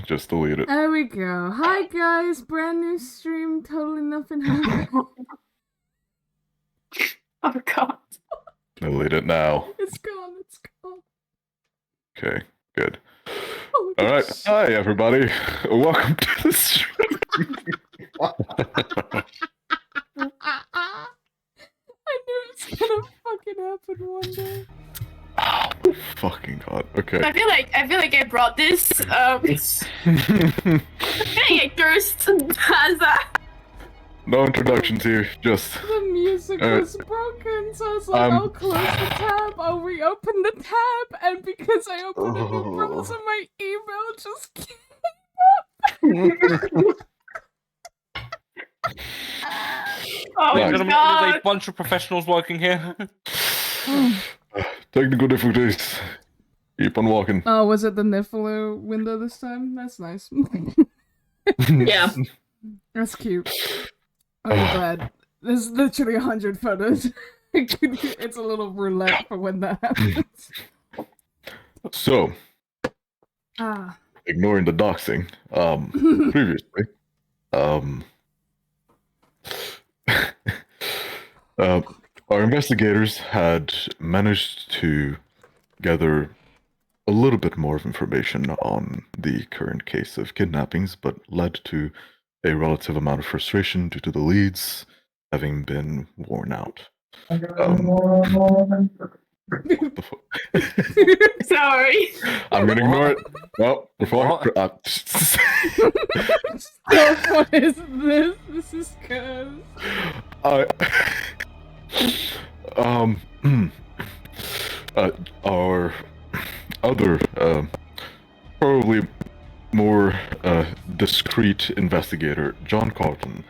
just delete it. There we go. Hi guys, brand new stream, totally nothing happened. Oh god. Delete it now. It's gone, it's gone. Okay, good. Holy All right. shit. Hi, everybody. Welcome to the stream. I knew it's gonna fucking happen one day. Oh, fucking god. Okay. I feel like I brought this getting a cursed as a No introductions here. Just The music was broken, so I was like, I'll close the tab, I'll reopen the tab, and because I opened a new browser, my email just came up. oh Right. my There's a god. bunch of professionals working here. technical difficulties. Keep on walking. Oh, was it the Niffler window this time? That's nice. Yeah. That's cute. I'm glad. There's literally 100 photos. It's a little roulette for when that happens. So, Ah. ignoring the doxing, previously, our investigators had managed to gather a little bit more of information on the current case of kidnappings, but led to a relative amount of frustration due to the leads having been worn out. Sorry. I'm gonna ignore it. Well, before What? Stop, what is this? This is cuz. Our other, probably more discreet investigator, John Carlton,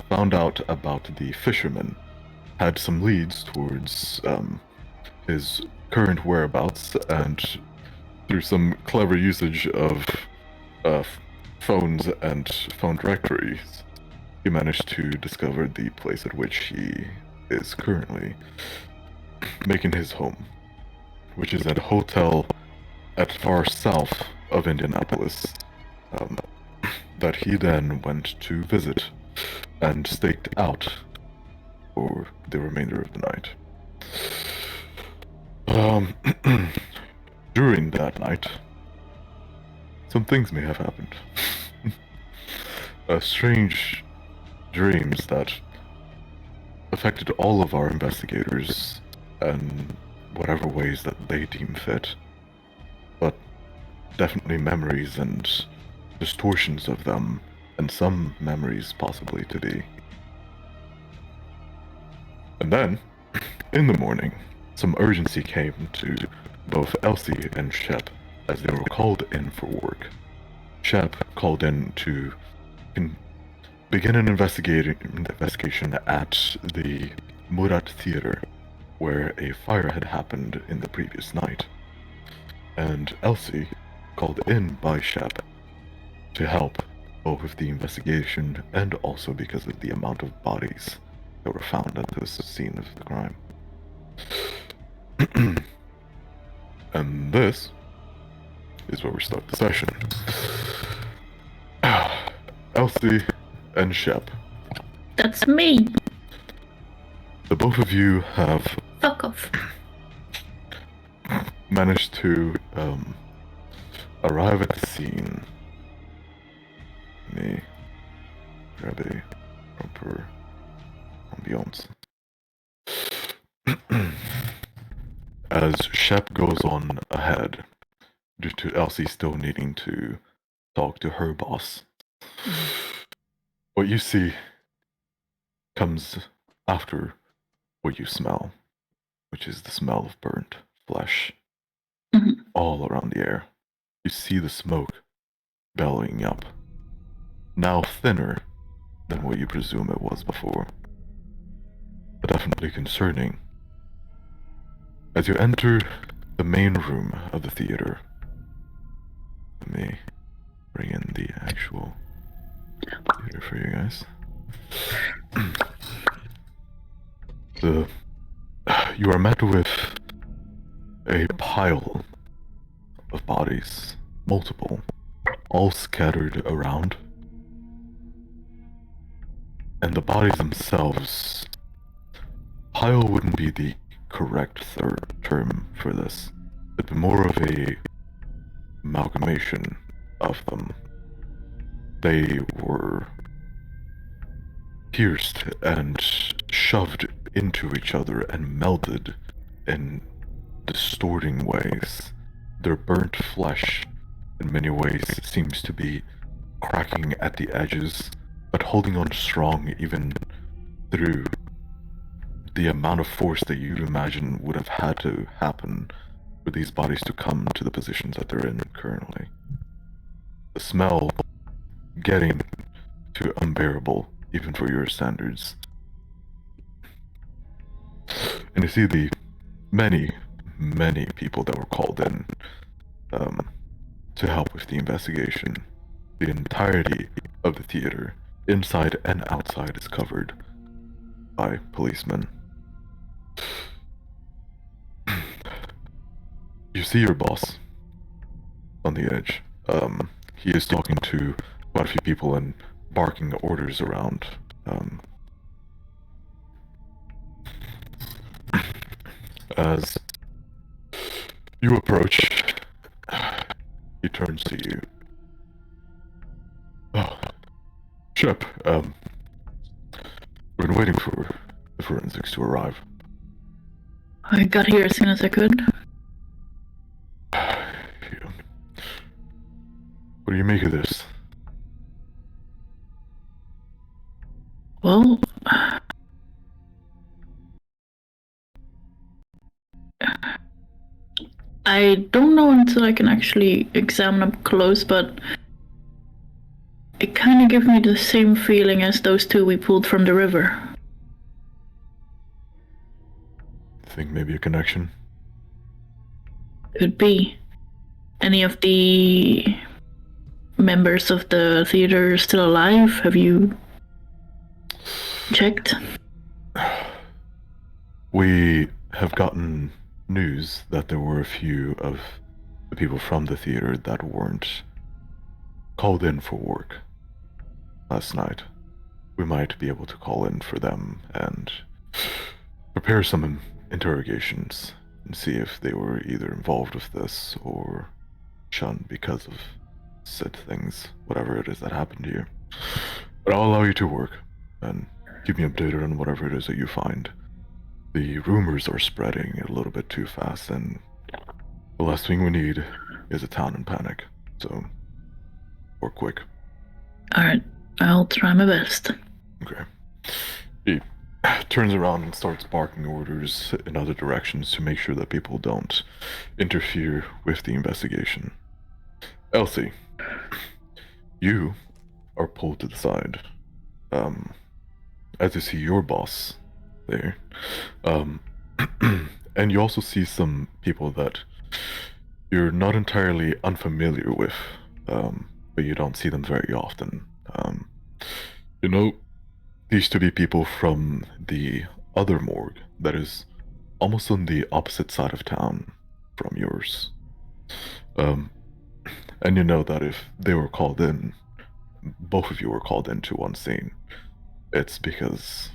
found out about the fisherman, had some leads towards his current whereabouts, and through some clever usage of phones and phone directories, he managed to discover the place at which he is currently making his home, which is at a hotel at far south of Indianapolis, that he then went to visit and staked out for the remainder of the night. During that night, some things may have happened. Strange dreams that affected all of our investigators in whatever ways that they deem fit, but definitely memories and distortions of them, and some memories possibly to be. And then, in the morning, some urgency came to both Elsie and Shep as they were called in for work. Shep called in to begin an investigation at the Murat Theater, where a fire had happened in the previous night. And Elsie, called in by Shep, to help both with the investigation and also because of the amount of bodies that were found at the scene of the crime. And this is where we start the session. Elsie and Shep, That's me. the both of you have Fuck off. managed to arrive at the scene. Let me grab a proper ambiance. As Shep goes on ahead, due to Elsie still needing to talk to her boss, what you see comes after what you smell, which is the smell of burnt flesh all around the air. You see the smoke bellowing up, now thinner than what you presume it was before, but definitely concerning. As you enter the main room of the theater, let me bring in the actual theater for you guys. You are met with a pile of bodies, multiple, all scattered around. And the bodies themselves, pile wouldn't be the correct third term for this. It'd be more of a amalgamation of them. They were pierced and shoved into each other and melded in distorting ways. Their burnt flesh, in many ways, seems to be cracking at the edges, but holding on strong even through the amount of force that you'd imagine would have had to happen for these bodies to come to the positions that they're in currently. The smell getting to unbearable, even for your standards. And you see the many people that were called in to help with the investigation. The entirety of the theater, inside and outside, is covered by policemen. You see your boss on the edge. He is talking to quite a few people and barking orders around. As you approach, he turns to you. Oh, Shep, we've been waiting for the forensics to arrive. I got here as soon as I could. What do you make of this? Well, I don't know until I can actually examine up close, but it kind of gives me the same feeling as those two we pulled from the river. Think maybe a connection? Could be. Any of the members of the theater still alive? Have you checked? We have gotten news that there were a few of the people from the theater that weren't called in for work last night. We might be able to call in for them and prepare some interrogations and see if they were either involved with this or shunned because of said things, whatever it is that happened to you. But I'll allow you to work and keep me updated on whatever it is that you find. The rumors are spreading a little bit too fast, and the last thing we need is a town in panic. So, work quick. Alright, I'll try my best. Okay. He turns around and starts barking orders in other directions to make sure that people don't interfere with the investigation. Elsie, you are pulled to the side. As you see your boss there. And you also see some people that you're not entirely unfamiliar with, but you don't see them very often. You know, these to be people from the other morgue that is almost on the opposite side of town from yours. And you know that if they were called in, both of you were called into one scene, it's because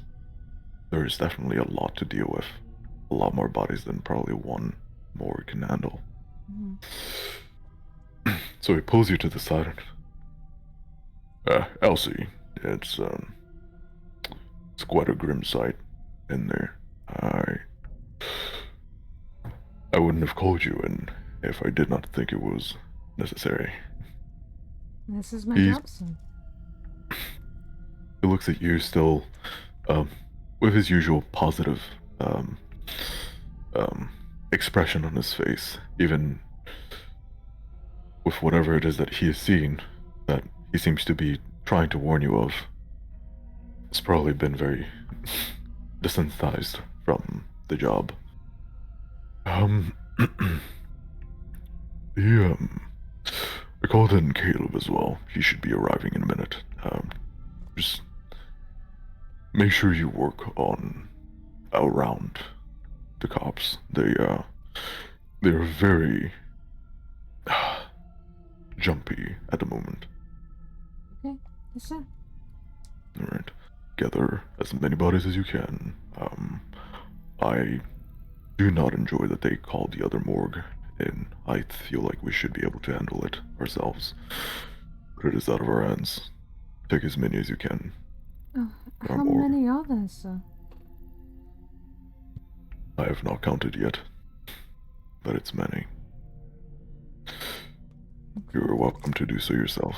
there's definitely a lot to deal with. A lot more bodies than probably one morgue can handle. Mm-hmm. So he pulls you to the side. Elsie, it's quite a grim sight in there. I wouldn't have called you in if I did not think it was necessary. This is my job, son. He looks at you still, with his usual positive expression on his face, even with whatever it is that he has seen that he seems to be trying to warn you of. It's probably been very desensitized from the job. I called in Caleb as well. He should be arriving in a minute. Just make sure you work on around the cops. They're very jumpy at the moment. Okay, yes, sir. Alright. Gather as many bodies as you can. I do not enjoy that they call the other morgue, and I feel like we should be able to handle it ourselves. But it is out of our hands. Take as many as you can. How many are there, sir? I have not counted yet, but it's many. You are welcome to do so yourself.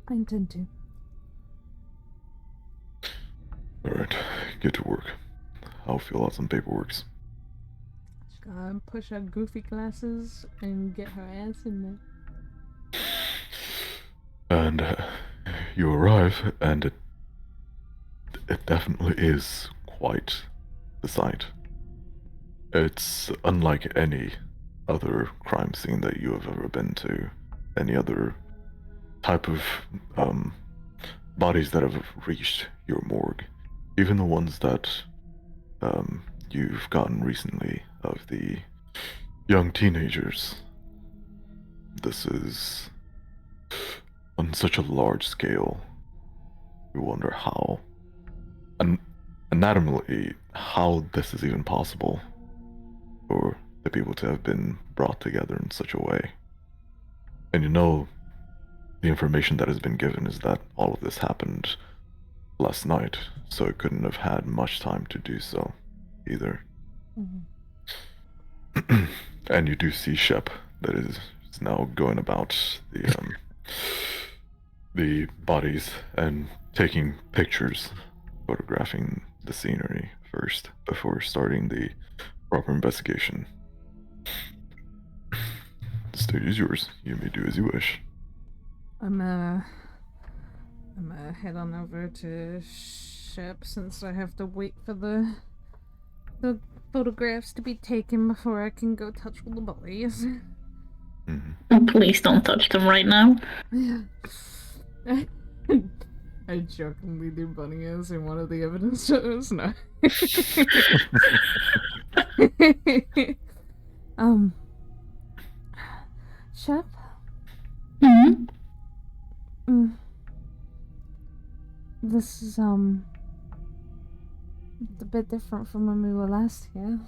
I intend to. Alright, get to work. I'll fill out some paperworks. Just gotta push her goofy glasses and get her ass in there. And you arrive, and it definitely is quite the sight. It's unlike any other crime scene that you have ever been to, any other type of bodies that have reached your morgue, even the ones that you've gotten recently of the young teenagers. This is on such a large scale. You wonder how, anatomically, how this is even possible for the people to have been brought together in such a way. And you know, the information that has been given is that all of this happened last night, so it couldn't have had much time to do so either. Mm-hmm. And you do see Shep that is now going about the bodies and taking pictures, photographing the scenery first before starting the proper investigation. The stage is yours. You may do as you wish. I'm gonna head on over to Shep since I have to wait for the photographs to be taken before I can go touch all the bodies. Mm-hmm. Please don't touch them right now. I jokingly do bunny ears in one of the evidence shows. No. Shep? Mm-hmm. This is, a bit different from when we were last here.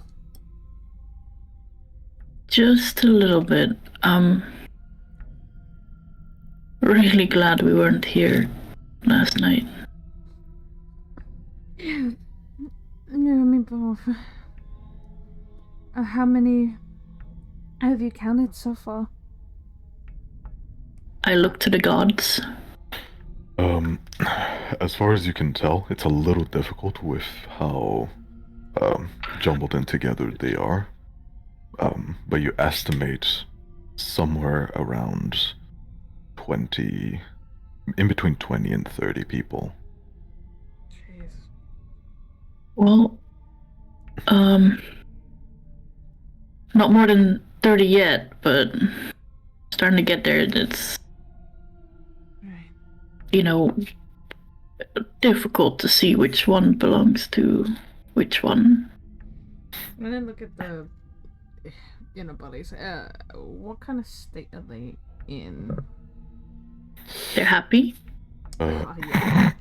Just a little bit. Really glad we weren't here last night. Yeah, me both. How many have you counted so far? I look to the gods. As far as you can tell, it's a little difficult with how jumbled in together they are. But you estimate somewhere around 20, in between 20 and 30 people. Jeez. Well, not more than 30 yet, but starting to get there. It's, Right. you know, difficult to see which one belongs to which one. When I look at the bodies, what kind of state are they in? They're happy. Yeah.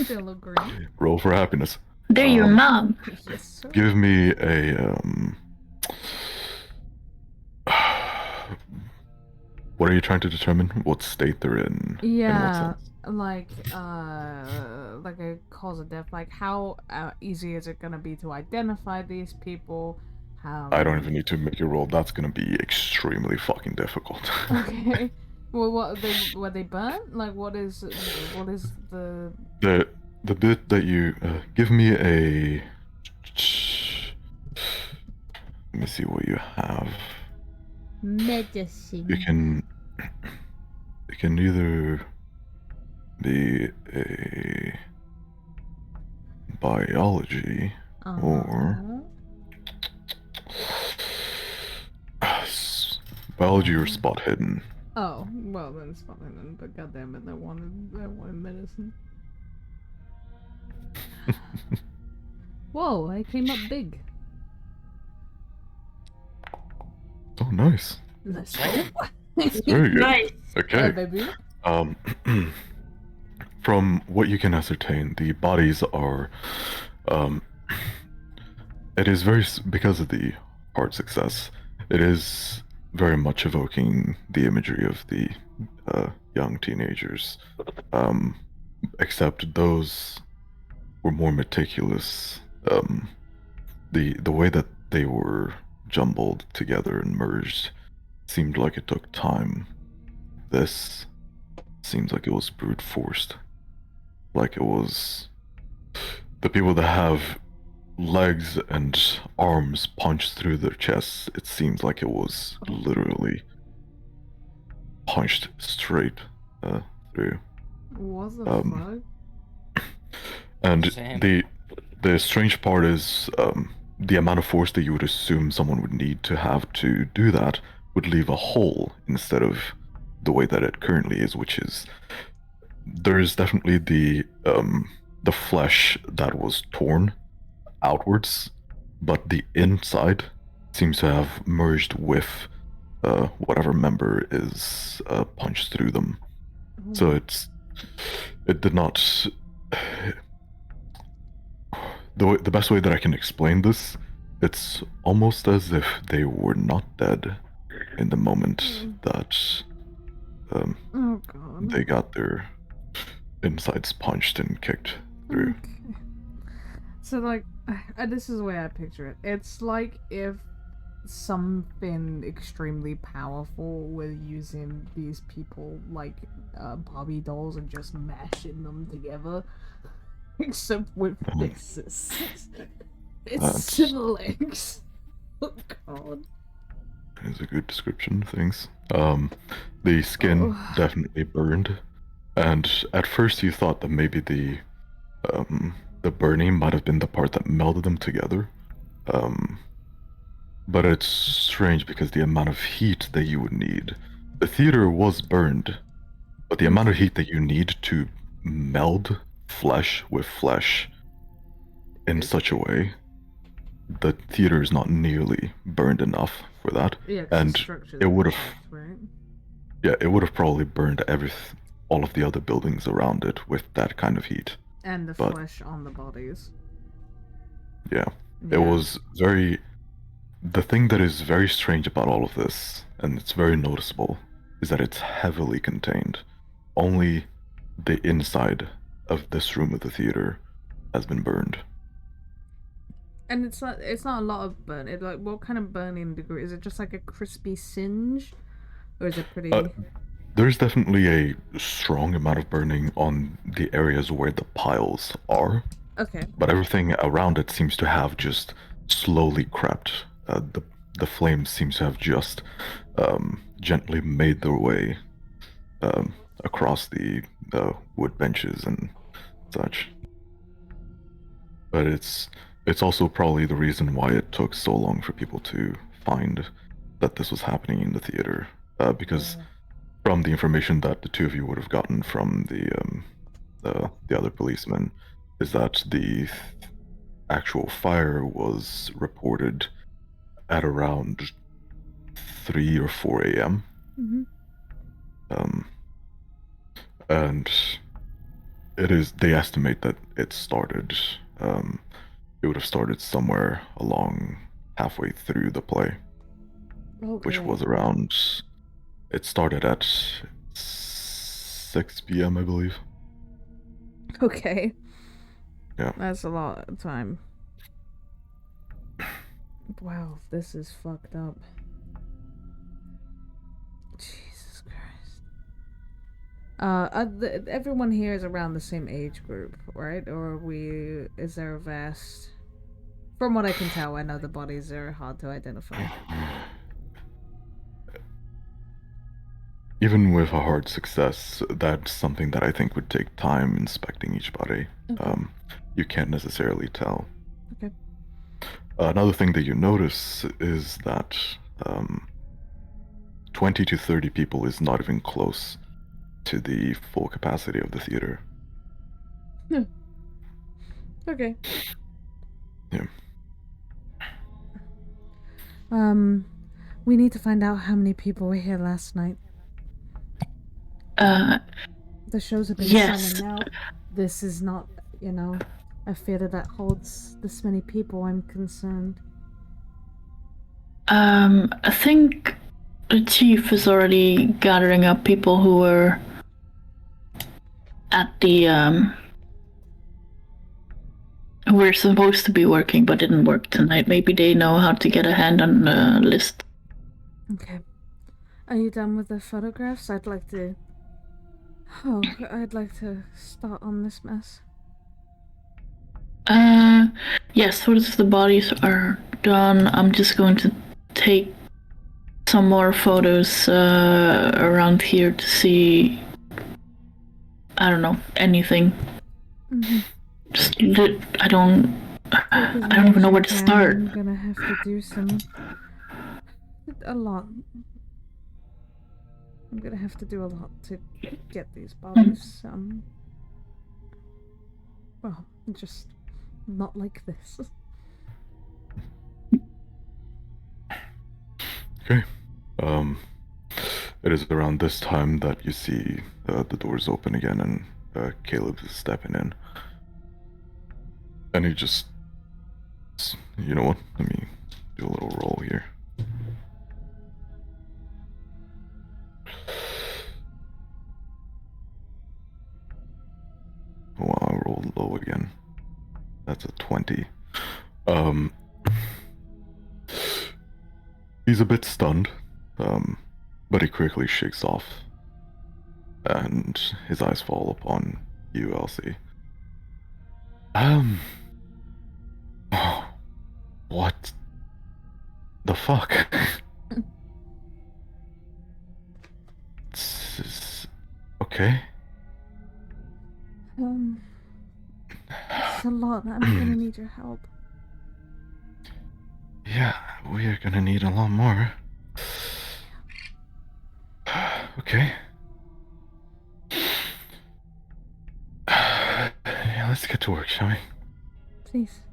They look great. Roll for happiness. They're your mom. Yes, sir. Give me a what are you trying to determine? What state they're in? Yeah, In what sense? like a cause of death. Like, how easy is it gonna be to identify these people? How? I don't even need to make a roll. That's gonna be extremely fucking difficult. Okay. Well, were they burnt? Like, what is the? The bit that you give me a. Let me see what you have. Medicine. It can either be a biology or biology or spot hidden. Oh, well then it's fine. But goddammit, they wanted medicine. Whoa, I came up big. Oh, nice. Let's go. That's very good. Nice. Okay. baby. Um, from what you can ascertain, the bodies are, um, it is because of the hard success, it is very much evoking the imagery of the young teenagers, except those were more meticulous. The way that they were jumbled together and merged seemed like it took time. This seems like it was brute forced. Like it was the people that have legs and arms punched through their chests. It seems like it was literally punched straight through. What the fuck? And Same. the strange part is the amount of force that you would assume someone would need to have to do that would leave a hole instead of the way that it currently is, which is there's definitely the flesh that was torn outwards, but the inside seems to have merged with whatever member is punched through them. So it did not. The best way that I can explain this, it's almost as if they were not dead in the moment that Oh god. they got their insides punched and kicked through. Okay. So like, this is the way I picture it. It's like if something extremely powerful were using these people like Barbie dolls and just mashing them together, except with fists. It's legs. Oh god. Is a good description of things. The skin definitely burned, and at first you thought that maybe the burning might have been the part that melded them together. But it's strange because the amount of heat that you would need. The theater was burned, but the amount of heat that you need to meld flesh with flesh in such a way, the theater is not nearly burned enough for that. Yeah, 'cause And the structure's it would have, intact, right? yeah, it would have probably burned all of the other buildings around it with that kind of heat. And the But- flesh on the bodies. Yeah, it was very. The thing that is very strange about all of this, and it's very noticeable, is that it's heavily contained. Only the inside of this room of the theater has been burned. And it's not a lot of burn. It like what kind of burning degree? Is it just like a crispy singe? Or is it pretty There's definitely a strong amount of burning on the areas where the piles are, okay. but everything around it seems to have just slowly crept. The flames seems to have just gently made their way across the wood benches and such. But it's also probably the reason why it took so long for people to find that this was happening in the theater, because from the information that the two of you would have gotten from the other policeman, is that the actual fire was reported at around 3 or 4 a.m. Mm-hmm. And they estimate that it started, it would have started somewhere along halfway through the play, which was around, it started at 6 p.m. I believe. Okay. Yeah. That's a lot of time. Wow, this is fucked up. Jesus Christ. Everyone here is around the same age group, right? Or is there a vast... From what I can tell, I know the bodies are hard to identify. Even with a hard success, that's something that I think would take time inspecting each body. Okay. You can't necessarily tell. Okay. Another thing that you notice is that 20 to 30 people is not even close to the full capacity of the theater. Okay. Yeah. We need to find out how many people were here last night. The shows have been Yes. selling out. This is not, a theater that holds this many people. I'm concerned. I think the chief is already gathering up people who were at the who were supposed to be working but didn't work tonight. Maybe they know how to get a hand on the list. Okay. Are you done with the photographs? I'd like to start on this mess. Yes, photos of the bodies are done. I'm just going to take some more photos around here to see, I don't know, anything. Mm-hmm. Just I don't even know where to start. I'm gonna have to do a lot. I'm gonna have to do a lot to get these bodies. Well, just not like this. Okay. It is around this time that you see the doors open again and Caleb is stepping in. And he just, you know what? Let me do a little roll here. Wow, I rolled low again. That's a 20. He's a bit stunned, but he quickly shakes off, and his eyes fall upon you, Elsie. What the fuck? This is okay. It's a lot. I'm gonna need your help. Yeah, we are gonna need a lot more. Okay. Yeah, let's get to work, shall we? Please.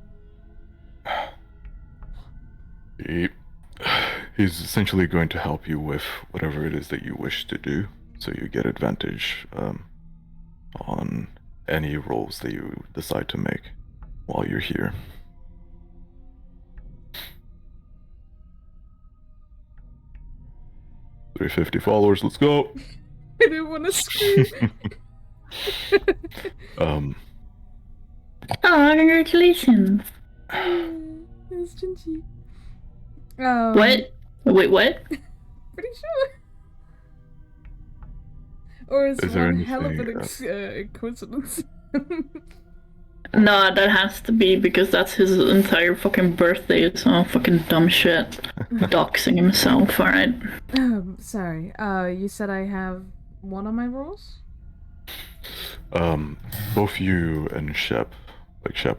He's essentially going to help you with whatever it is that you wish to do, so you get advantage on any rolls that you decide to make while you're here. $350, let's go! I didn't want to scream. Oh, congratulations! It's Jinji. What? Wait, what? Pretty sure. Or is there one hell of anything, an coincidence? No, that has to be because that's his entire fucking birthday. It's all fucking dumb shit. Doxing himself, alright. Sorry. You said I have one on my rolls? Both you and Shep,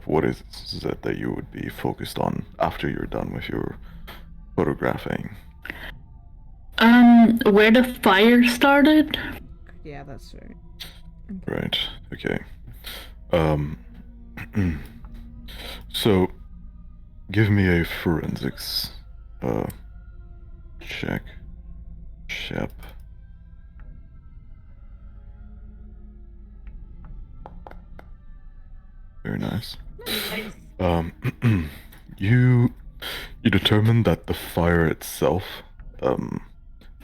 what is it that you would be focused on after you're done with your photographing? Where the fire started? Yeah, that's right. Right, okay. So, give me a forensics, check. Shep. Very nice. You determined that the fire itself,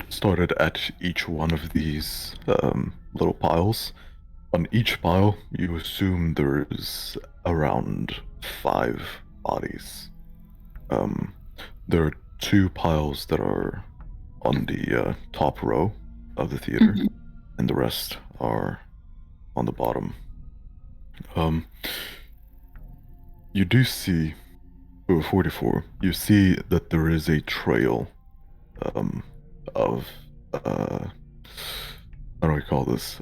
started at each one of these, little piles. On each pile, you assume there's around 5 bodies. There are 2 piles that are on the top row of the theater, and the rest are on the bottom. You do see, 44, you see that there is a trail of, how do I call this?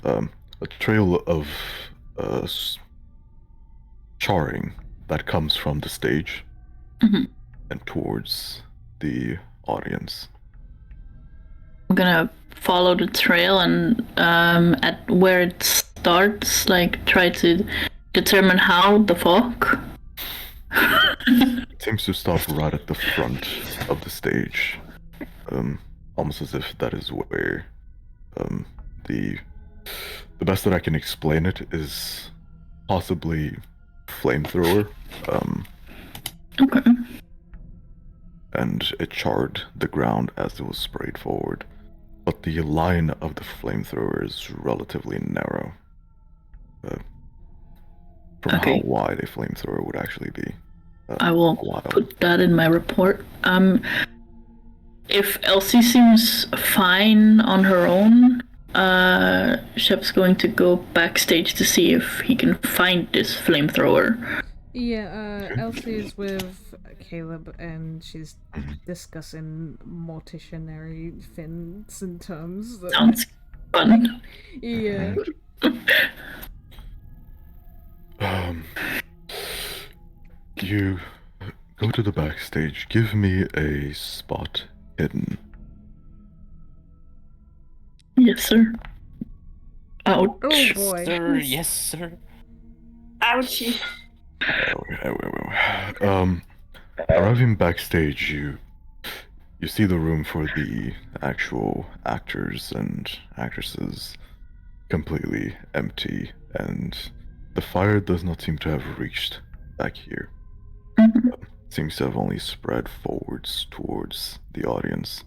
A trail of charring that comes from the stage and towards the audience. I'm gonna follow the trail and at where it starts, like try to determine how the fuck. It seems to stop right at the front of the stage, almost as if that is where the the best that I can explain it is possibly flamethrower. Okay. And it charred the ground as it was sprayed forward. But the line of the flamethrower is relatively narrow. From Okay. how wide a flamethrower would actually be. I will wild. put that in my report. If Elsie seems fine on her own, Shep's going to go backstage to see if he can find this flamethrower. Yeah, Elsie is with Caleb, and she's discussing morticianary fins in terms. That, Sounds fun. yeah. You go to the backstage. Give me a spot hidden. Yes, sir. Ouch. Oh boy. Sir, yes, sir. Ouchie. Arriving backstage, you see the room for the actual actors and actresses completely empty, and the fire does not seem to have reached back here. Mhm. Seems to have only spread forwards towards the audience.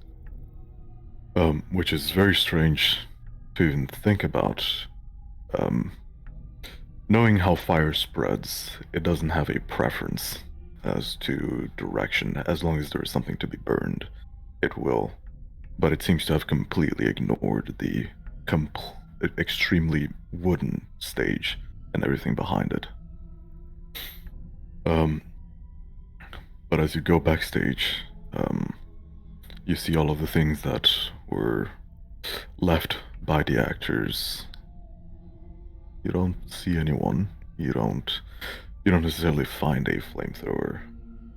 Which is very strange to even think about. Knowing how fire spreads, it doesn't have a preference as to direction. As long as there is something to be burned, it will. But it seems to have completely ignored the extremely wooden stage and everything behind it. But as you go backstage, you see all of the things that were left by the actors. You don't see anyone. You don't necessarily find a flamethrower.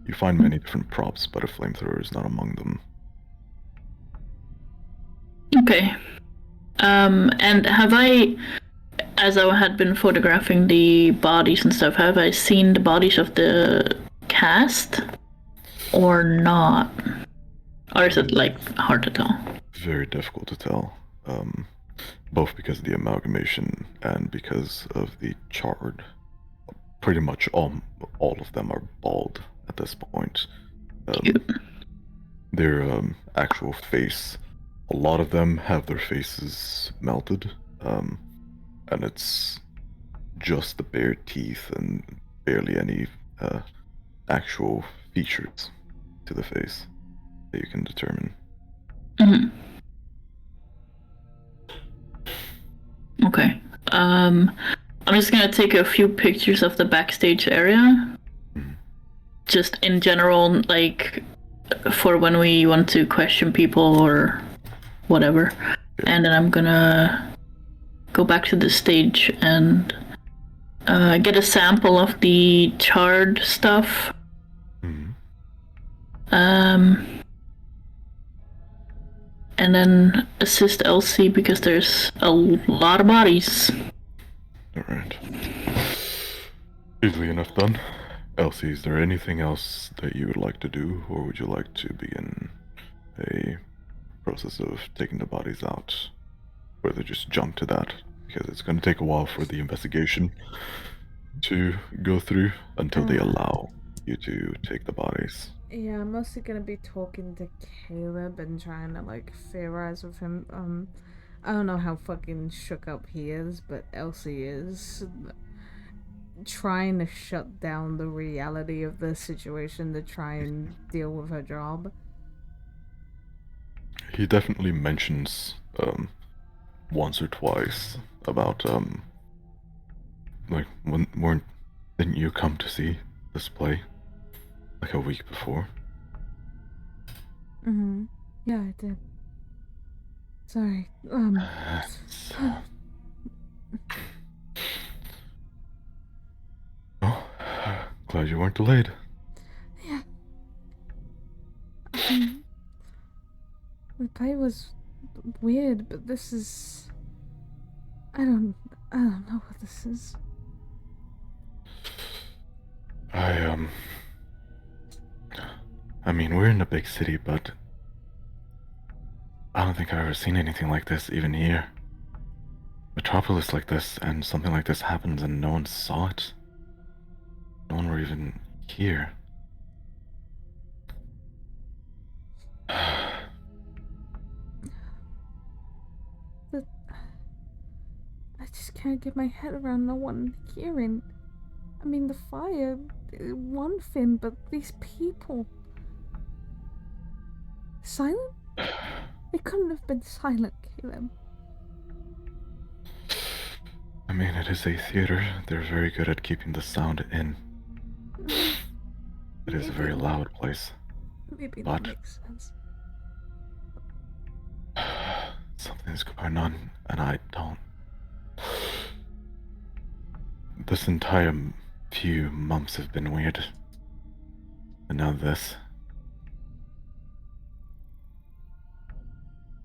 You find many different props, but a flamethrower is not among them. Okay. And have I, as I had been photographing the bodies and stuff, have I seen the bodies of the cast? Or not? Or is it, like, hard to tell? Very difficult to tell. Both because of the amalgamation and because of the charred. Pretty much all of them are bald at this point. Their actual face, a lot of them have their faces melted, and it's just the bare teeth and barely any actual features to the face that you can determine. Mm-hmm. Okay. I'm just gonna take a few pictures of the backstage area. Just in general, like, for when we want to question people or whatever. And then I'm gonna go back to the stage and get a sample of the charred stuff. And then assist Elsie because there's a lot of bodies. Alright. Easily enough done. Elsie, is there anything else that you would like to do, or would you like to begin a process of taking the bodies out? Whether just jump to that, because it's going to take a while for the investigation to go through until they allow you to take the bodies. Yeah, I'm mostly gonna be talking to Caleb and trying to, like, theorize with him. I don't know how fucking shook up he is, but Elsie is. Trying to shut down the reality of the situation to try and deal with her job. He definitely mentions once or twice about like didn't you come to see this play like a week before? Yeah, I did. Sorry. Oh, glad you weren't delayed. Yeah. The play was weird, but this is. I don't know what this is. I mean, we're in a big city, but I don't think I've ever seen anything like this, even here. A metropolis like this and something like this happens and no one saw it? No one were even here. But I just can't get my head around no one hearing. I mean, the fire, one thing, but these people. Silent? They couldn't have been silent, Caleb. I mean, it is a theater. They're very good at keeping the sound in. It is a very loud place. Maybe But that makes sense. something's going on, and I don't. This entire few months have been weird. And now this.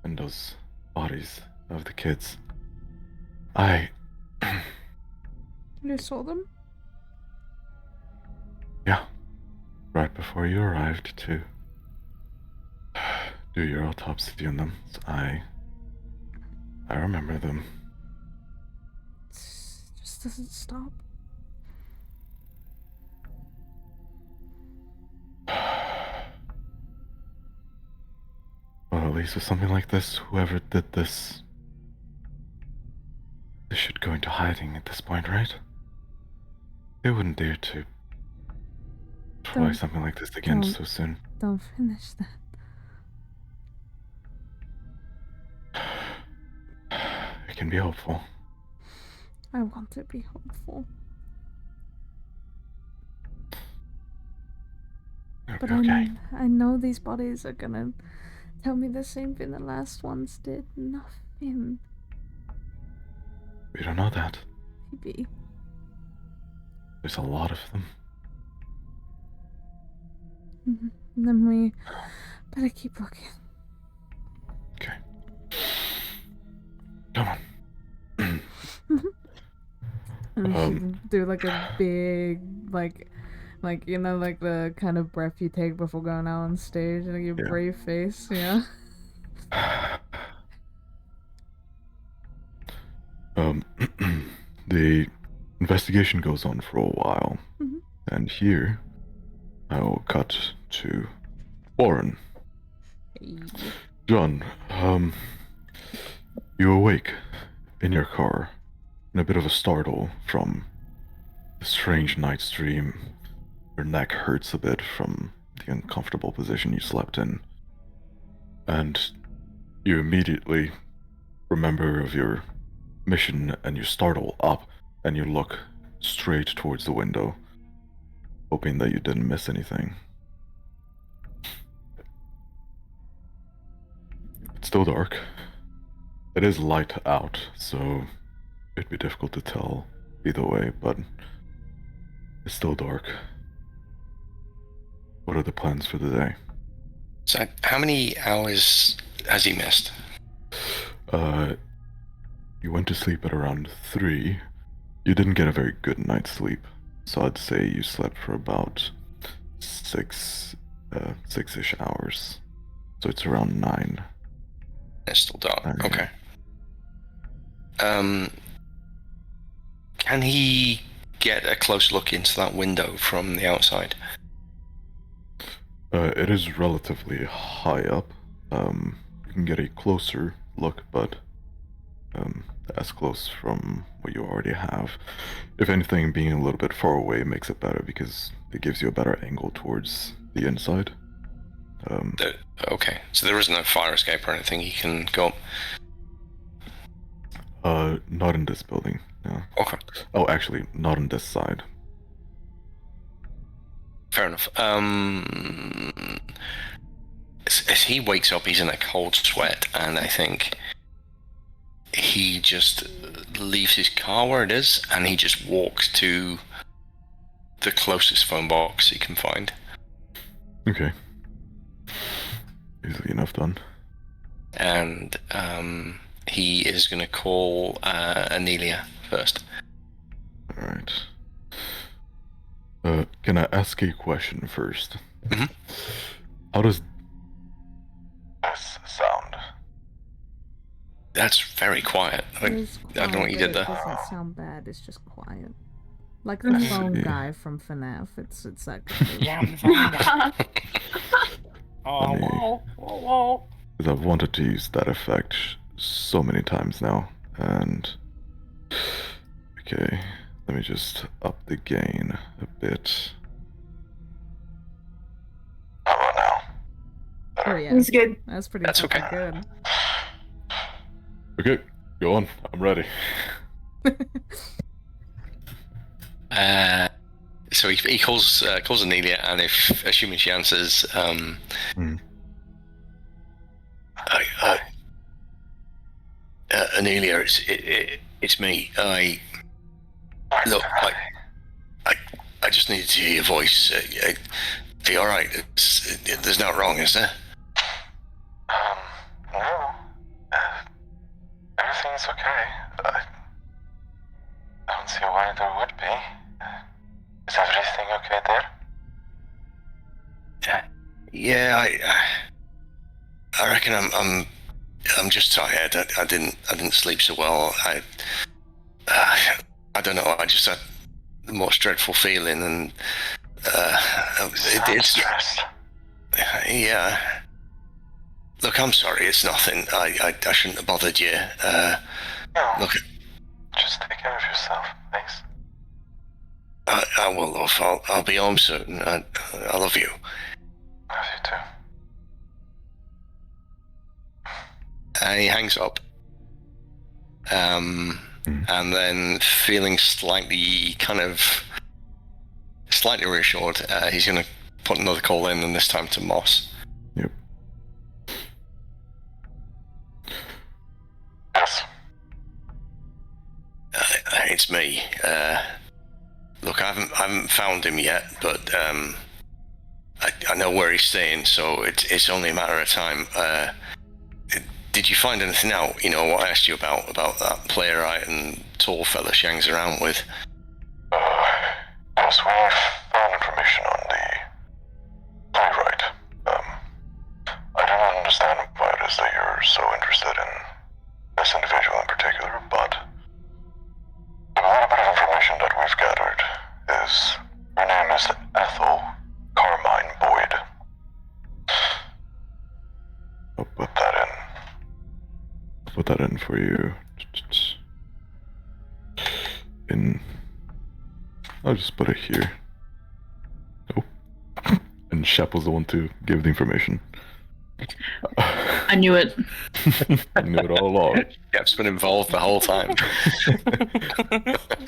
And those bodies of the kids. You saw them? Yeah. Right before you arrived to do your autopsy on them. I remember them. It just doesn't stop. Well, at least with something like this, whoever did this should go into hiding at this point, right? They wouldn't dare to try Don't- something like this again don't. so soon. Don't finish that. It can be hopeful. I want to be hopeful. It'll But be okay. I know these bodies are gonna tell me the same thing the last ones did. Nothing. We don't know that. Maybe. There's a lot of them. Then we better keep looking. Okay. Come on. And do like a big, like you know, like the kind of breath you take before going out on stage, and like your Yeah. brave face, yeah. The investigation goes on for a while, Mhm. and here I will cut to Warren. John, you awake in your car, in a bit of a startle from the strange night's dream. Your neck hurts a bit from the uncomfortable position you slept in, and you immediately remember of your mission, and you startle up, and you look straight towards the window, hoping that you didn't miss anything. It's still dark. It is light out, so it'd be difficult to tell either way, but it's still dark. What are the plans for the day? So, how many hours has he missed? You went to sleep at around 3. You didn't get a very good night's sleep, so I'd say you slept for about 6-ish hours. So it's around 9. It's still dark. Okay. Okay. Can he get a close look into that window from the outside? It is relatively high up. You can get a closer look, but as close from what you already have. If anything, being a little bit far away makes it better because it gives you a better angle towards the inside. Okay, so there isn't a fire escape or anything he can go up? Not in this building, no. Okay, Oh, actually, not on this side. fair enough. As he wakes up, he's in a cold sweat, and I think he just leaves his car where it is, and he just walks to the closest phone box he can find. Okay. Easily enough done. And he is going to call Anelia first. Alright. Can I ask a question first? Mhm. How does S sound? That's very quiet. It's I don't know what you quiet, did but there. it doesn't sound bad. It's just quiet. Like the I phone see. guy from FNAF. It's that good. Yeah, I'm fine. Oh, Funny. whoa, whoa, whoa. Because I've wanted to use that effect so many times now, and okay, let me just up the gain a bit. How about now? Oh yeah, It's good. that's pretty That's fucking okay. good. Okay, go on. I'm ready. So he calls Anelia, and if assuming she answers, Anelia, it's me. I just needed to hear your voice. Are you all right? There's not wrong, is there? No. Everything's okay. I don't see why there would be. Is everything okay there? Yeah, I reckon I'm just tired. I didn't sleep so well. I don't know. I just had the most dreadful feeling, and it's stressed. Yeah. Look, I'm sorry. It's nothing. I shouldn't have bothered you. No. Look, Just take care of yourself, thanks. I will, love. I'll be home soon. I love you. Love you too. He hangs up. And then feeling slightly reassured, he's going to put another call in, and this time to Moss. Yep. Yes. It's me. Look, I haven't found him yet, but I know where he's staying, so it's only a matter of time. Did you find anything out? You know what I asked you about that playwright and tall fella she hangs around with? Yes, we found information on the playwright. I don't understand why it is that you're so interested in this individual in particular, but the little bit of information that we've gathered is her name is Ethel Carmine Boyd. I'll put that in for you. I'll just put it here. Oh. And Shep was the one to give the information. I knew it. I knew it all along. Shep's been involved the whole time.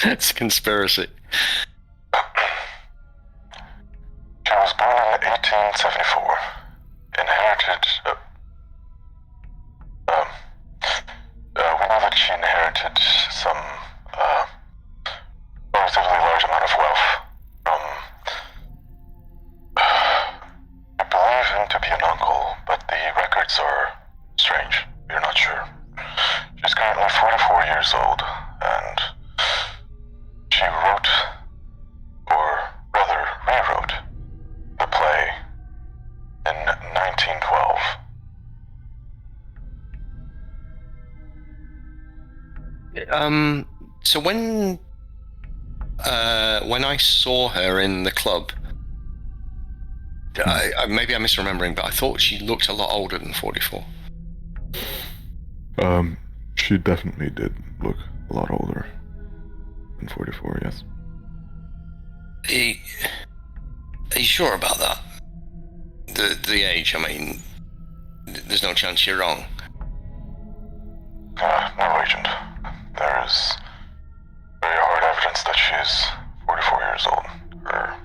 It's a conspiracy. She was born in 1874. Inherited. We know that she inherited some relatively large amount of wealth from. I believe him to be an uncle, but the records are strange. We're not sure. She's currently 44 years old, and she wrote, or rather rewrote, the play in 1912. So when I saw her in the club, maybe I'm misremembering, but I thought she looked a lot older than 44. She definitely did look a lot older than 44, yes. Are you sure about that? The age, I mean, there's no chance you're wrong. No, Agent. There is very hard evidence that she is 44 years old. Her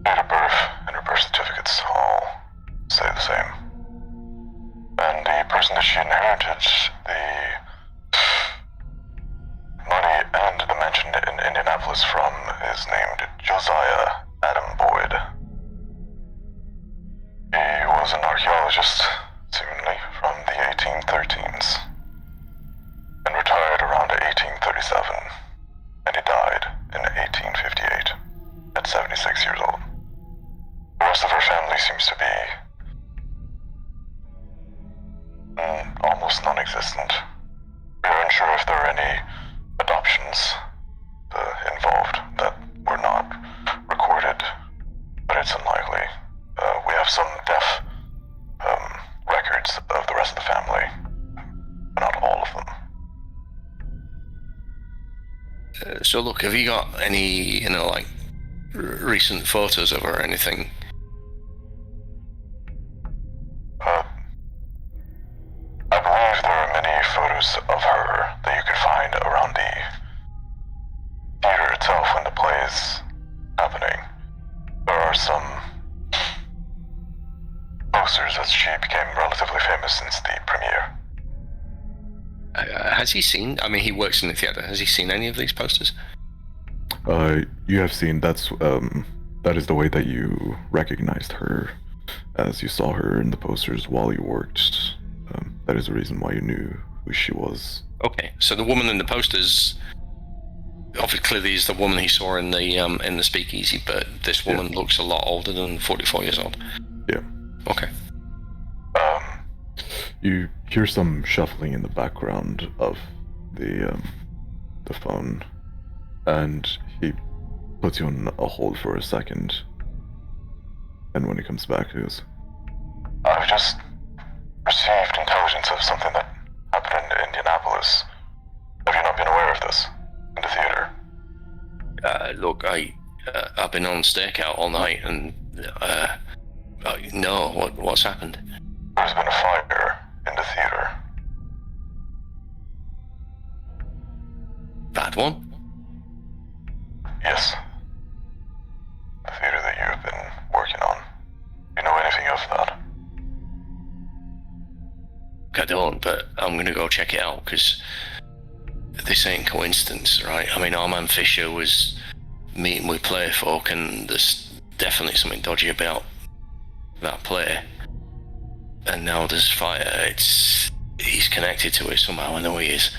date of birth and her birth certificates all say the same. And the person that she inherited the money and the mansion in Indianapolis from is named Josiah Adam Boyd. He was an archaeologist, seemingly from the 1813s, and retired around 1837, and he died in 1858 at 76 years old. The rest of her family seems to be almost non-existent. So look, have you got any, like recent photos of her or anything? I believe there are many photos of her that you could find around the theater itself when the play is happening. There are some posters as she became relatively famous since the premiere. Has he seen? I mean, he works in the theater. Has he seen any of these posters? You have seen that is the way that you recognized her, as you saw her in the posters while you worked. That is the reason why you knew who she was. Okay, so the woman in the posters, obviously, clearly is the woman he saw in the speakeasy, but this woman looks a lot older than 44 years old. Yeah. Okay. You hear some shuffling in the background of the phone, and he puts you on a hold for a second. And when he comes back, he goes, "I've just received intelligence of something that happened in Indianapolis. Have you not been aware of this in the theater?" Look, I've been on stakeout all night, and no, what's happened? There's been a fire in the theater. Bad one? Yes. The theater that you have been working on. You know anything of that? I don't, but I'm gonna go check it out, because this ain't coincidence, right? I mean, our man Fisher was meeting with play folk, and there's definitely something dodgy about that play. And now there's fire. He's connected to it somehow. I know he is.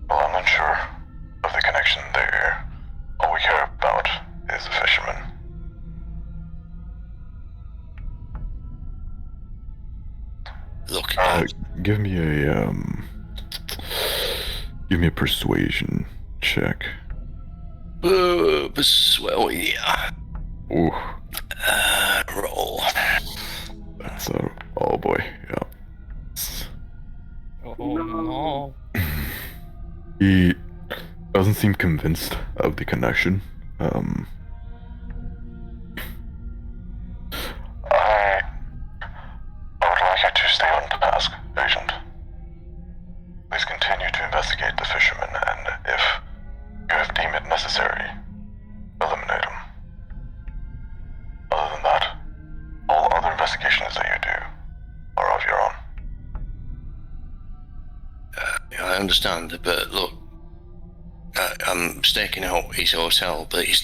Well, I'm not sure of the connection there. All we care about is the fisherman. Look, Give me a persuasion check. well, yeah. Ooh, Roll. that's oh boy, yeah. Oh no. He doesn't seem convinced of the connection. I would like you to stay on task, Agent. Please continue to investigate the fisherman, and if you have deemed it necessary, eliminate him. Other than that, all other investigations that you do are of your own. I understand, but look, I'm staking out his hotel, but he's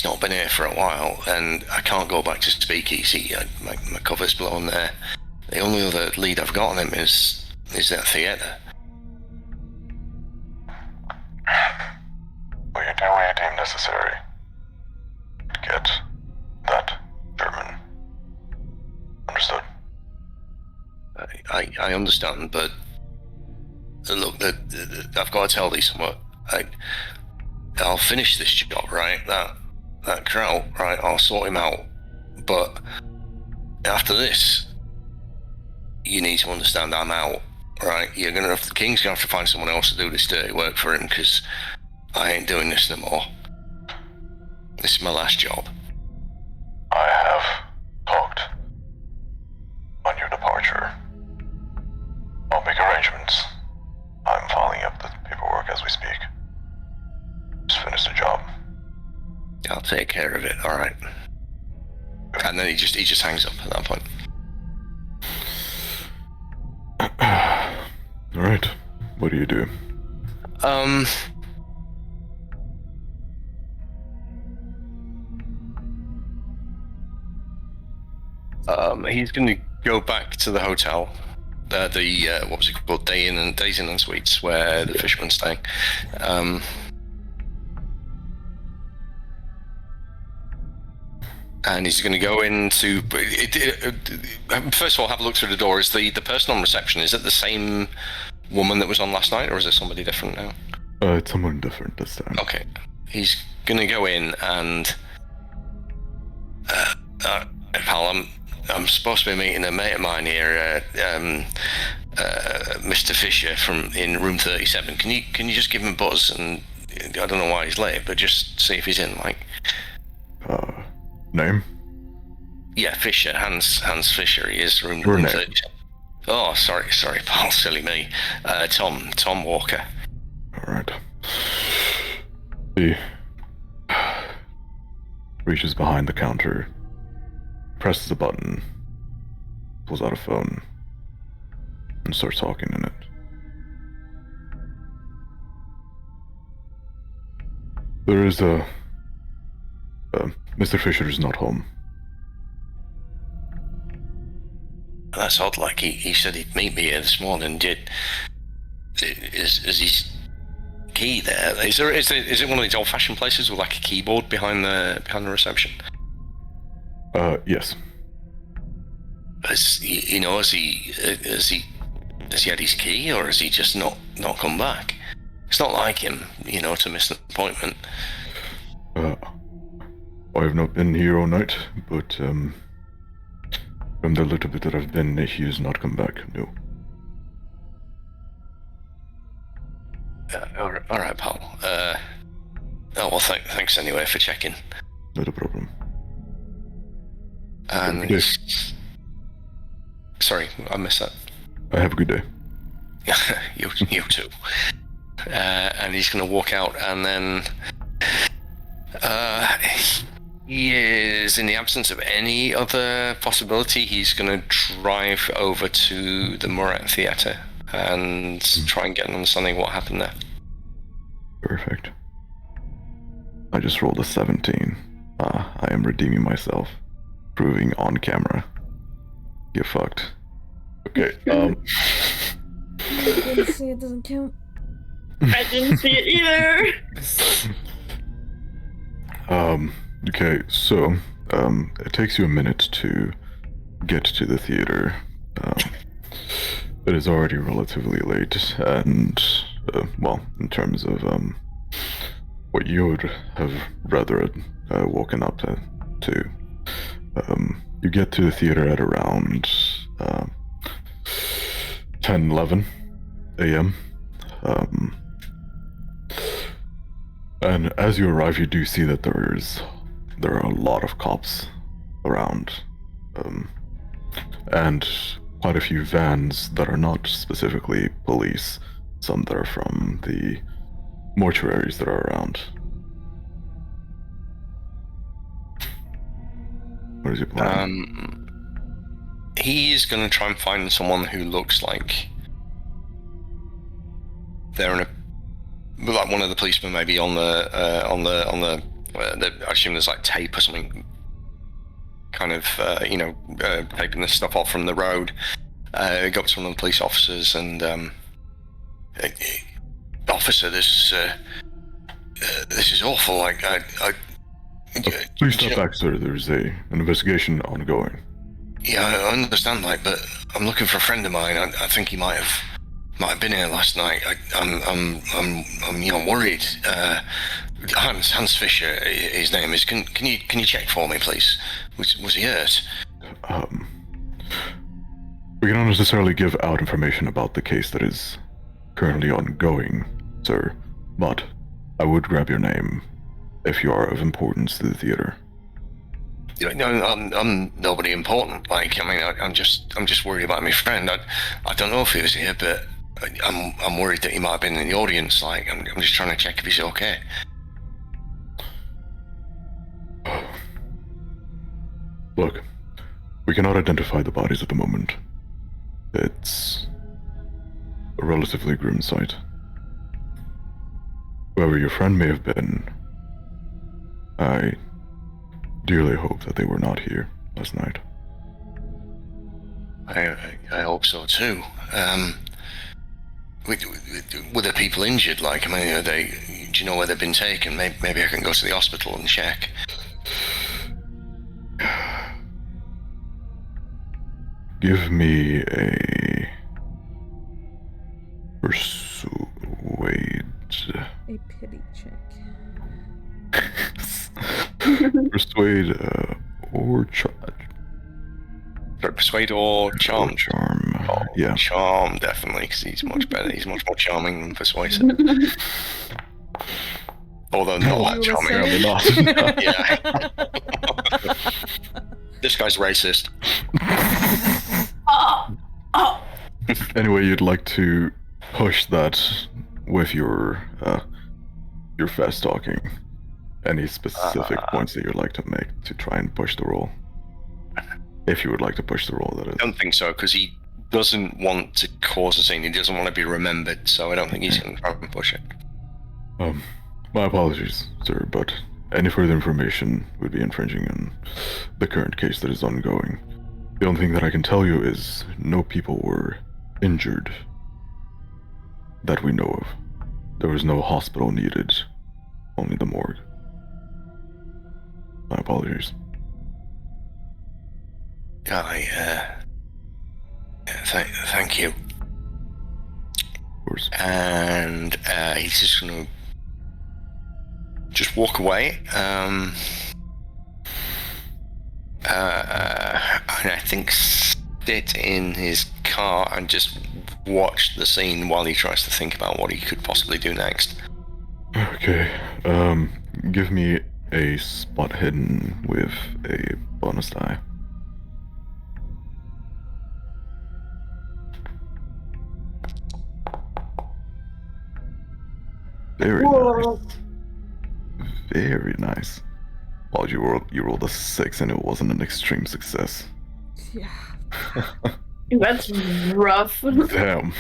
not been here for a while, and I can't go back to Speakeasy. My cover's blown there. The only other lead I've got on him is that theatre. Will you do what you deem necessary to get that German? Understood? I understand, but look, I've got to tell these somewhat. I'll finish this job, right? That Kraut, right? I'll sort him out. But after this, you need to understand I'm out, right? The King's gonna have to find someone else to do this dirty work for him, because I ain't doing this no more. This is my last job. I have talked on your departure. I'll make arrangements. I'm following up the paperwork as we speak. Just finish the job. I'll take care of it, alright. And then he just hangs up at that point. Alright, what do you do? He's gonna go back to the hotel. What was it called? Days Inn and Suites, where the fisherman's staying. And he's going to go into. First of all, have a look through the door. Is the person on reception? Is it the same woman that was on last night, or is it somebody different now? It's someone different this time. Okay, he's going to go in and. Pal, I'm supposed to be meeting a mate of mine here, Mr. Fisher from in room 37. Can you just give him a buzz? And I don't know why he's late, but just see if he's in. Like, Name? yeah, Fisher, Hans Fisher. He is room Your name. 37. Oh, sorry, pal, silly me. Tom Walker. Alright. He reaches behind the counter, presses a button, pulls out a phone, and starts talking in it. There is Mr. Fisher is not home. That's odd. Like he said he'd meet me here this morning. Is his key there? Is it one of these old-fashioned places with like a keyboard behind the reception? Yes. Has he had his key, or has he just not come back? It's not like him, to miss an appointment. I have not been here all night, but from the little bit that I've been, he has not come back. No. All right, pal. Well, thanks anyway for checking. Not a problem. And Good day. Sorry, I missed that. Have a good day. you too. And he's going to walk out, and then he is, in the absence of any other possibility, he's going to drive over to the Murat Theatre and try and get an understanding of what happened there. Perfect. I just rolled a 17. I am redeeming myself. Proving on camera. Get fucked. Okay, I didn't see it doesn't count. I didn't see it either. Okay, so, it takes you a minute to get to the theater. It is already relatively late, and, well, in terms of, what you would have rather woken up to, you get to the theater at around, 10:11 a.m., and as you arrive, you do see that there are a lot of cops around, and quite a few vans that are not specifically police, some that are from the mortuaries that are around. What is your plan? He's going to try and find someone who looks like they're in like one of the policemen, maybe on the I assume there's like tape or something, kind of taping this stuff off from the road. Go up to one of the police officers and officer, this is awful. Like Please step back, sir. There's an investigation ongoing. Yeah, I understand, like, but I'm looking for a friend of mine. I think he might have been here last night. I'm worried. Hans Fisher, his name is. Can you check for me, please? Was he hurt? We cannot necessarily give out information about the case that is currently ongoing, sir, but I would grab your name if you are of importance to the theater. No, I'm nobody important. Like, I mean, I'm just worried about my friend. I don't know if he was here, but I'm worried that he might have been in the audience. Like, I'm just trying to check if he's okay. Look, we cannot identify the bodies at the moment. It's a relatively grim sight. Whoever your friend may have been, I dearly hope that they were not here last night. I hope so too. Were the people injured? Like, I mean, do you know where they've been taken? Maybe I can go to the hospital and check. Give me a persuade. A pity check. Persuade or Sorry, persuade or charm? Charm. Yeah. Charm, definitely, because he's much better. He's much more charming than persuasive. Although not that You were charming. saying? Yeah. This guy's racist. Oh, oh. Anyway, you'd like to push that with your fast talking. Any specific points that you'd like to make to try and push the roll? If you would like to push the roll, that is. I don't think so, because he doesn't want to cause a scene. He doesn't want to be remembered, so I don't think he's going to try and push it. My apologies, sir, but any further information would be infringing on the current case that is ongoing. The only thing that I can tell you is no people were injured that we know of. There was no hospital needed, only the morgue. My apologies. Thank you. Of course. And he's just going to just walk away. And I think sit in his car and just watch the scene while he tries to think about what he could possibly do next. Okay, give me a spot hidden with a bonus die. Very nice. Very nice. Well, you rolled a 6 and it wasn't an extreme success. Yeah. That's rough. Damn.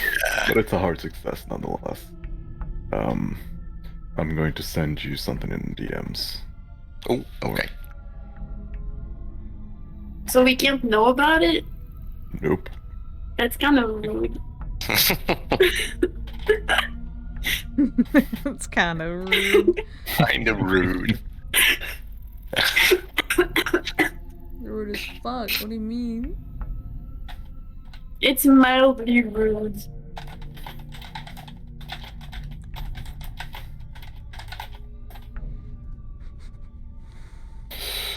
But it's a hard success nonetheless. I'm going to send you something in DMs. Oh, okay. So we can't know about it? Nope. That's kind of rude. It's kind of rude. Kind of rude. Rude as fuck. What do you mean? It's mildly rude.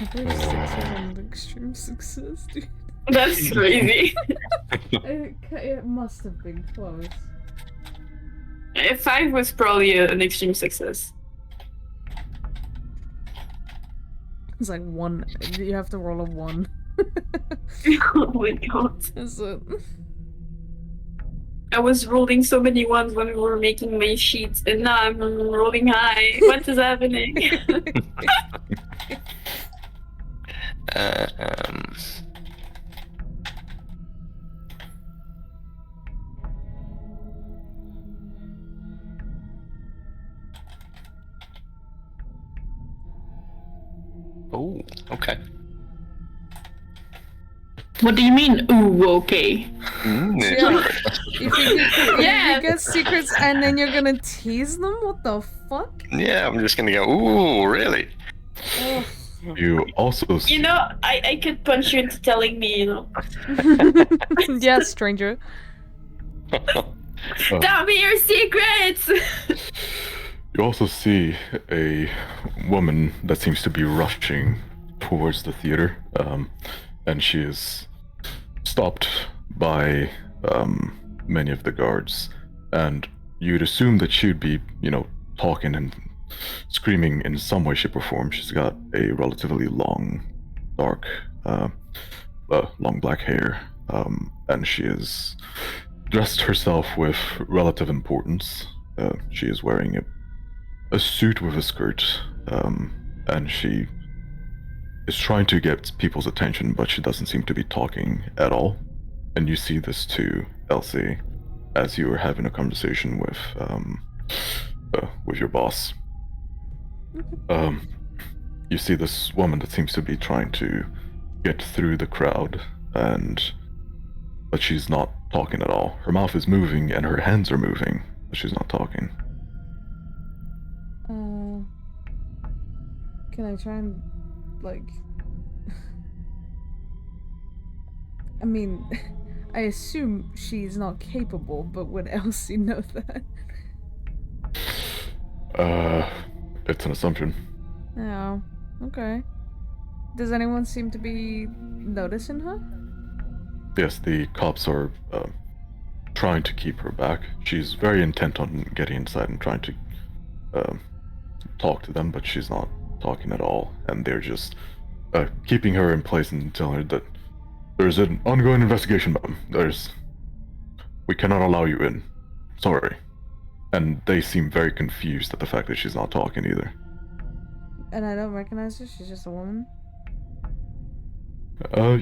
I think 6 is an extreme success, dude. That's crazy. It must have been close. 5 was probably an extreme success. It's like 1. You have to roll a 1. Oh my god. That's it. I was rolling so many ones when we were making my sheets, and now I'm rolling high. What is happening? Oh, okay. What do you mean, ooh, okay? Yeah. You think Yeah. you get secrets and then you're gonna tease them? What the fuck? Yeah, I'm just gonna go, ooh, really? Ugh. You also see, You know, I could punch you into telling me, you know. Yes, stranger. Tell me your secrets! you also see a woman that seems to be rushing towards the theater, and she is stopped by many of the guards, and you'd assume that she'd be, talking and screaming in some way, shape, or form. She's got a relatively long, dark, long black hair, and she is dressed herself with relative importance. She is wearing a suit with a skirt, and she is trying to get people's attention, but she doesn't seem to be talking at all. And you see this too, Elsie, as you are having a conversation with your boss. You see this woman that seems to be trying to get through the crowd, but she's not talking at all. Her mouth is moving and her hands are moving, but she's not talking. Can I try and, I mean, I assume she's not capable, but would Elsie know that? It's an assumption. Oh, okay. Does anyone seem to be noticing her? Yes, the cops are trying to keep her back. She's very intent on getting inside and trying to talk to them, but she's not talking at all. And they're just keeping her in place and telling her that there's an ongoing investigation, ma'am. We cannot allow you in. Sorry. And they seem very confused at the fact that she's not talking either. And I don't recognize her. She's just a woman.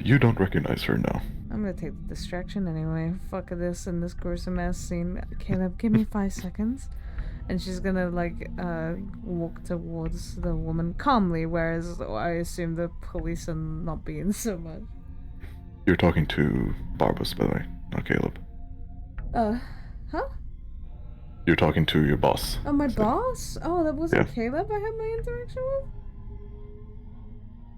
You don't recognize her now. I'm gonna take the distraction anyway. Fuck this and this gruesome ass scene. Caleb, give me 5 seconds. And she's gonna, like, walk towards the woman calmly, whereas I assume the police are not being so much. You're talking to Barbas, by the way, not Caleb. Huh? You're talking to your boss. Oh, my boss? Oh, that wasn't Yeah. Caleb I had my interaction with?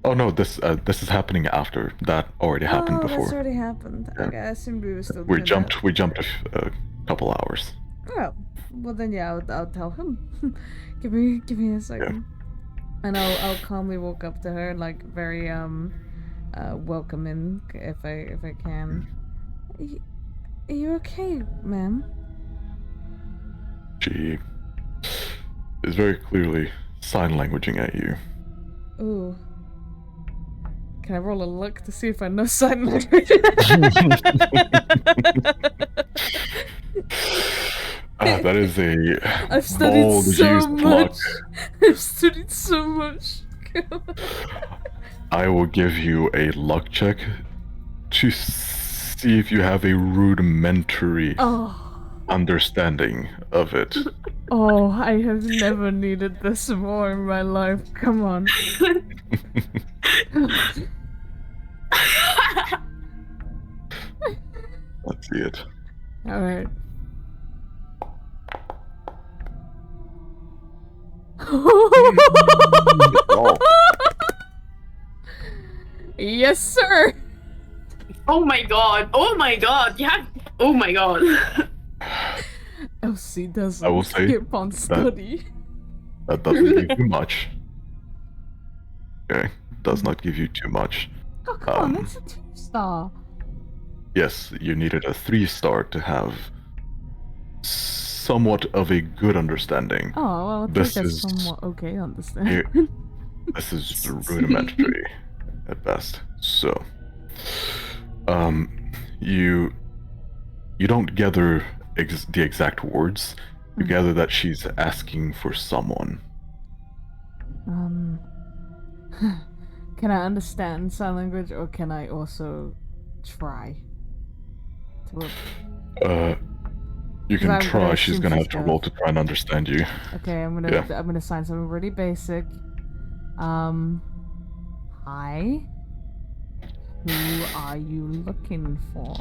Oh no, this is happening after. That already happened Oh, before. that's already happened. Yeah. Okay, I assumed we were still We doing jumped a couple hours. that. Oh, well then yeah, I'll tell him. give me a second. And I'll calmly walk up to her, like very welcoming, if I can. Are you okay, ma'am? She is very clearly sign languaging at you. Ooh. Can I roll a luck to see if I know sign language? That is a I've studied bold so use of much. luck. I've studied so much. I will give you a luck check to see if you have a rudimentary understanding of it. Oh, I have never needed this more in my life. Come on. Let's see it. Alright. Oh, Yes, sir. Oh my god. Oh my god. You have. Oh my god. Elsie doesn't I will say skip on study. that doesn't give you much. Okay, does not give you too much. Oh, come on, Um, that's a 2-star. Yes, you needed a 3-star to have somewhat of a good understanding. Oh, well, I'll This take a is- somewhat okay understand. Here- This is rudimentary at best. So, you don't gather the exact words. You Mhm. gather that she's asking for someone. Can I understand sign language, or can I also try to? You can I'm try. gonna She's assume gonna she's have to deaf. roll to try and understand you. Okay, I'm Yeah. gonna sign something really basic. Hi. Who are you looking for?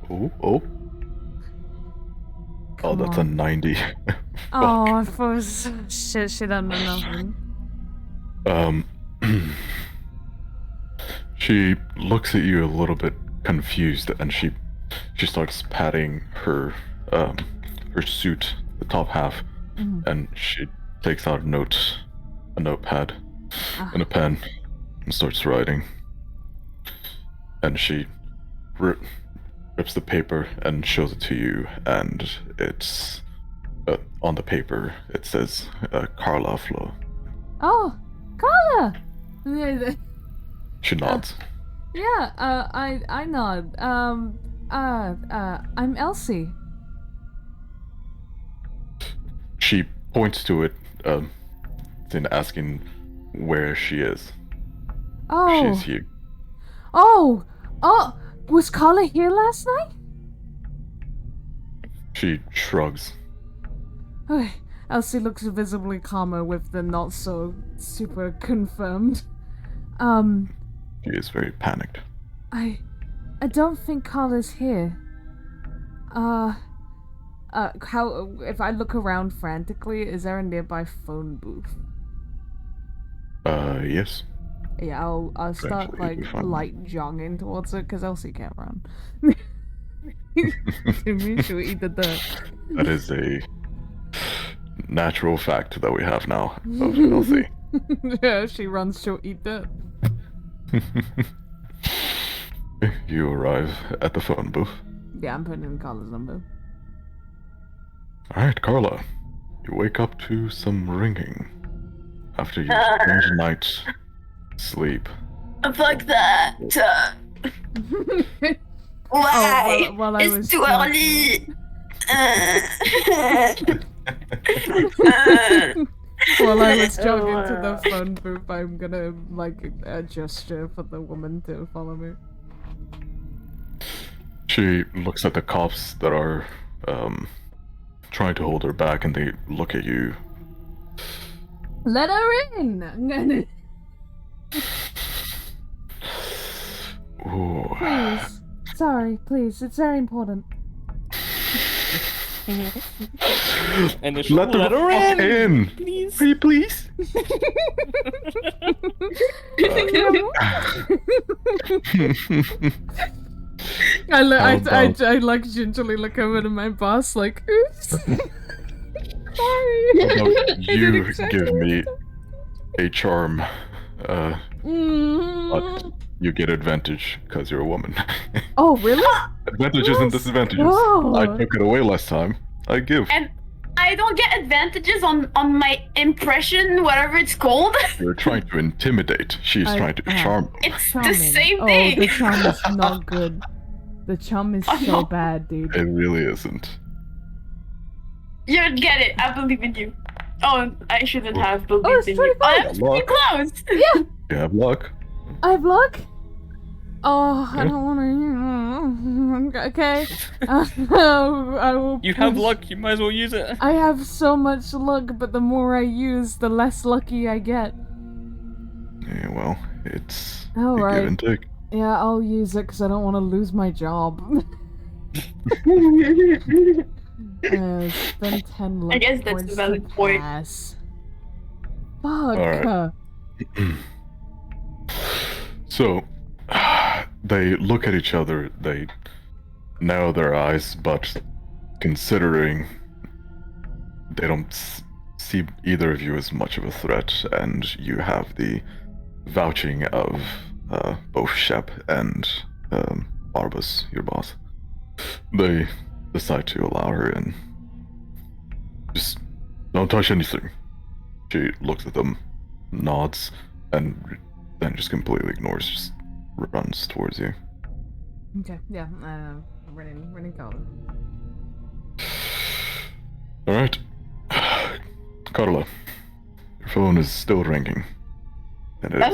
Oh. Oh, Come that's a on. 90. Oh, I thought it was shit. She don't know nothing. She looks at you a little bit confused, and she starts patting her her suit, the top half, Mhm. and she takes out a notepad, Ah. and a pen, and starts writing. And she rips the paper and shows it to you, and it's on the paper. It says Carla Flo. Oh, Carla. Yeah, She nods. I nod. I'm Elsie. She points to it, and asking where she is. Oh. She's here. Oh, was Carla here last night? She shrugs. Okay. Elsie looks visibly calmer with the not so super confirmed. She is very panicked. I don't think Carla's here. How if I look around frantically, is there a nearby phone booth? Yes. Yeah, I'll start Eventually like we find one. light jogging towards it because Elsie can't run. To me, she'll eat the dirt. That is a natural fact that we have now of Elsie. Yeah, if she runs, she'll eat dirt. You arrive at the phone booth. Yeah, I'm putting in Carla's number. Alright, Carla. You wake up to some ringing after your strange night's sleep. Fuck that. Why? While I was It's too talking- early. While I was jogging to the phone booth, I'm gonna like a gesture for the woman to follow me. She looks at the cops that are trying to hold her back, and they look at you. Let her in. I'm gonna Ooh. please. Sorry, please. It's very important. And the Let the let her fuck in! Please. Pretty please? I about- like gingerly look over to my boss like, oops. Sorry. Although I you didn't expect give it. me a charm, Mm. but you get advantage because you're a woman. Oh, really? Advantages and Yes. disadvantages. Oh. I took it away last time. I give. And I don't get advantages on my impression, whatever it's called. You're trying to intimidate. She's I- trying to charm. It's Charming. the same Oh, thing. the charm is not good. The charm is Oh, so no. bad, dude. It really isn't. You get it. I believe in you. Oh, I shouldn't have Oh, believed it's in you. Oh, 25. that's pretty close. Yeah, You have luck. I have luck. Oh, I Okay. don't want to. Okay. I will. You have luck, you might as well use it. I have so much luck, but the more I use, the less lucky I get. Yeah, well, it's All a right. give and take. Yeah, I'll use it because I don't want to lose my job. Spend 10 luck I guess that's points a valid to point. pass. Fuck. Alright. So, they look at each other, they narrow their eyes, but considering they don't see either of you as much of a threat, and you have the vouching of both Shep and Barbas, your boss, they decide to allow her in. Just don't touch anything. She looks at them, nods, and then just completely ignores, just runs towards you. Okay, yeah, running column. Alright. Carla, your phone is still ringing. And it is.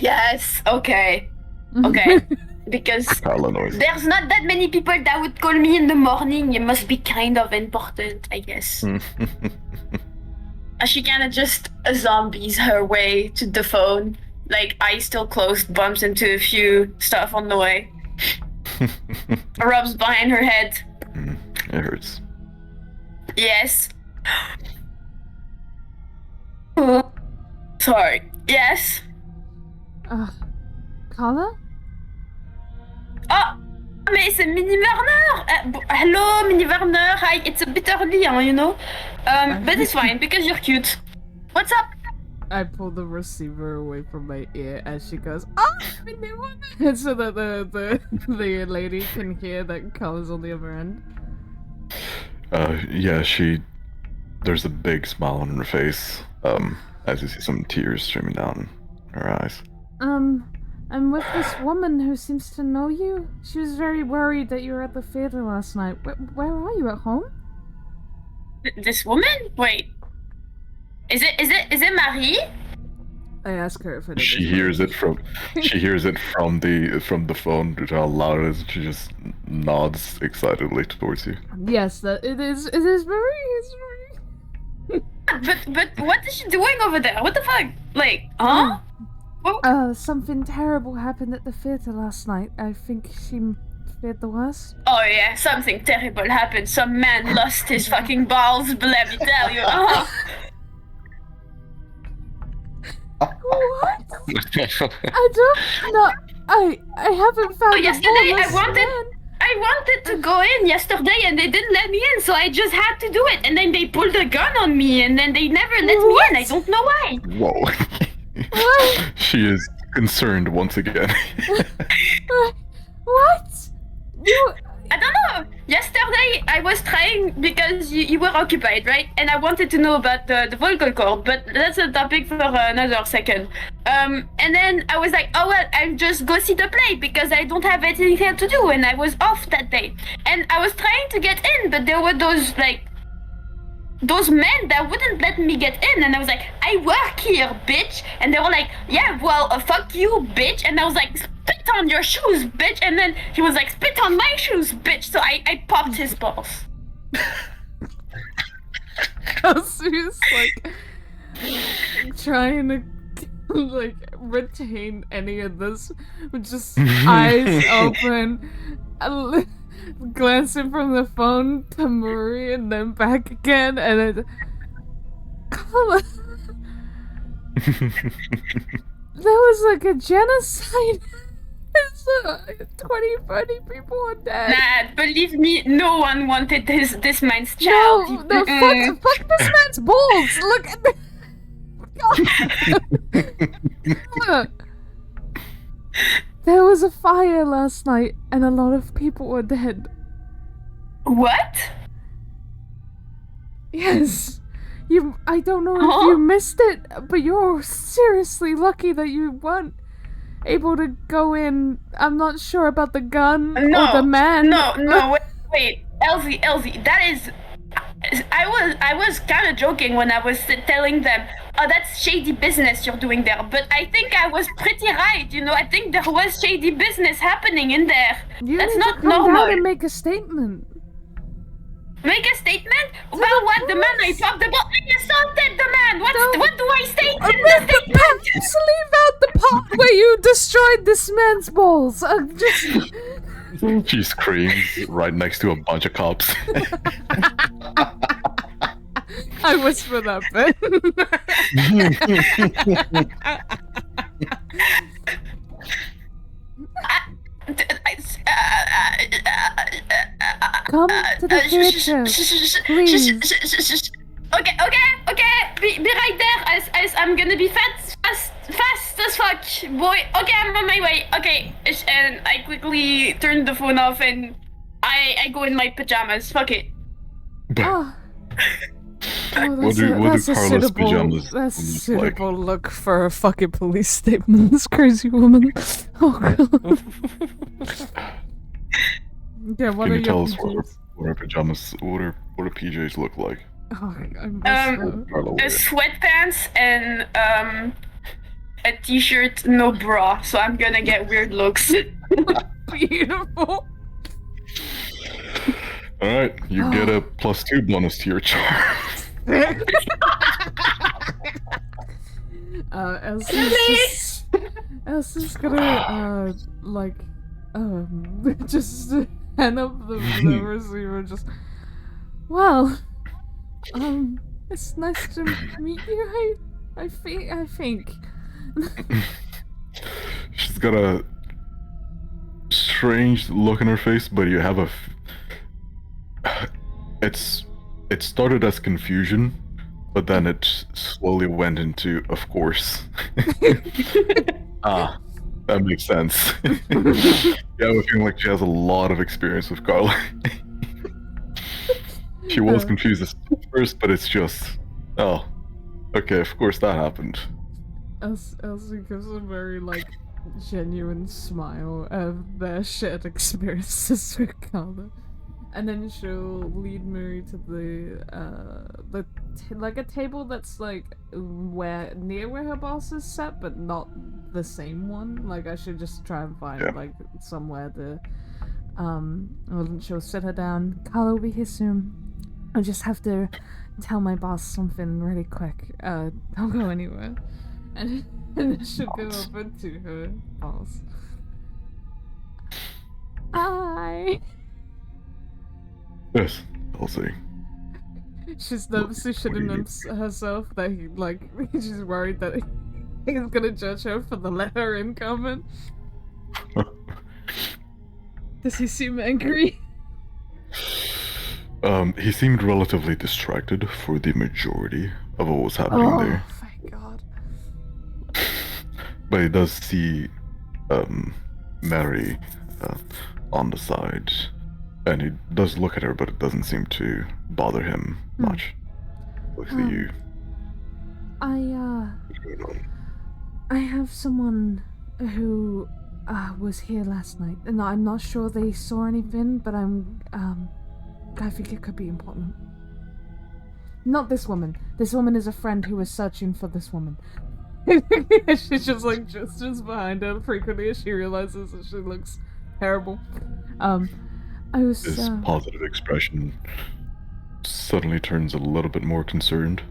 Yes. Okay. Okay. Because Carla noise. there's not that many people that would call me in the morning. It must be kind of important, I guess. She kind of just zombies her way to the phone. Like, eyes still closed, bumps into a few stuff on the way. Rubs behind her head. It hurts. Yes. Sorry. Yes. Carla? Oh, mais c'est Mini Werner. Hello, Mini Werner. Hi. It's a bit early, you know. But it's fine because you're cute. What's up? I pull the receiver away from my ear as she goes, "Oh, I knew one!" So that the lady can hear that Carla's on the other end. Yeah, there's a big smile on her face, as you see some tears streaming down her eyes. I'm with this woman who seems to know you. She was very worried that you were at the theater last night. Where are you, at home? This woman? Wait. Is it Marie? I ask her if it is. She hears it from the phone due to how loud it is. She just nods excitedly towards you. Yes, that it is. It is Marie. It's Marie. But what is she doing over there? What the fuck? Like, huh? Something terrible happened at the theater last night. I think she feared the worst. Oh yeah, something terrible happened. Some man lost his fucking balls, but let me tell you. What? I don't know. I haven't found. Oh, yesterday the I wanted. man. I I wanted to go in yesterday and they didn't let me in, so I just had to do it. And then they pulled a gun on me, and then they never let me in. I don't know why. Whoa. What? She is concerned once again. What? You... I don't know. Yesterday I was trying because you were occupied, right? And I wanted to know about the vocal cord, but that's a topic for another second. And then I was like, oh well, I'll just go see the play because I don't have anything here to do, and I was off that day. And I was trying to get in, but there were those men that wouldn't let me get in, and I was like, I work here, bitch. And they were like, yeah, well, fuck you, bitch. And I was like, spit on your shoes, bitch. And then he was like, spit on my shoes, bitch. So I popped his balls. Kelsey's like trying to like retain any of this with just eyes open, glancing from the phone to Marie and then back again, and it. There was like a genocide. It's 20 people are dead. Nah, believe me, no one wanted this man's child. No, fuck this man's balls. Look at the. There was a fire last night, and a lot of people were dead. What? Yes. I don't know if you missed it, but you're seriously lucky that you weren't able to go in. I'm not sure about the gun or the man. No, wait, Elsie, that is. I was kind of joking when I was telling them, oh, that's shady business you're doing there. But I think I was pretty right, you know. I think there was shady business happening in there. That's need not to come normal. down and make a statement. Make a statement? Well, what? The man I talked about? I assaulted the man! What do I state in the statement? Just leave out the part where you destroyed this man's balls. She screams right next to a bunch of cops. I whisper that bit. Come to the future, please. Okay. Be right there. As I'm gonna be fast as fuck, boy. Okay, I'm on my way. Okay, and I quickly turn the phone off and I go in my pajamas. Fuck it. Oh. What do Carla's pajamas That's a look suitable look for a fucking police statement, this crazy woman. Oh god. Yeah, what Can are you tell your us PJs? what her pajamas, what her PJs look like? Oh, I missed Carla, what? Sweatpants and a t-shirt, no bra. So I'm gonna get weird looks. Beautiful. Alright, you get a +2 bonus to your charm. Elsie's gonna just hand up the receiver. Just well, it's nice to meet you. I think. She's got a strange look in her face, but you have it started as confusion, but then it slowly went into, of course. That makes sense. Yeah, I have a feeling like she has a lot of experience with Carla. She was confused at first, but it's just, oh, okay, of course that happened. Elsie gives a very, genuine smile of their shared experiences with Carla. And then she'll lead Mary to a table that's near where her boss is set, but not the same one. I should just try and find somewhere to. She'll sit her down. Carla will be here soon. I'll just have to tell my boss something really quick. Don't go anywhere. And then she'll go over to her boss. Hi. Yes, I'll see. She's nervously shitting herself that she's worried that he's gonna judge her for the letter incoming. Does he seem angry? He seemed relatively distracted for the majority of what was happening there. Thank God. But he does see Mary on the side, and he does look at her, but it doesn't seem to bother him much. Looks at you. What's going on? I have someone who was here last night, and I'm not sure they saw anything, but I think it could be important. Not this woman. This woman is a friend who was searching for this woman. She's just like just behind her frequently as she realizes that she looks terrible. I was His positive expression suddenly turns a little bit more concerned.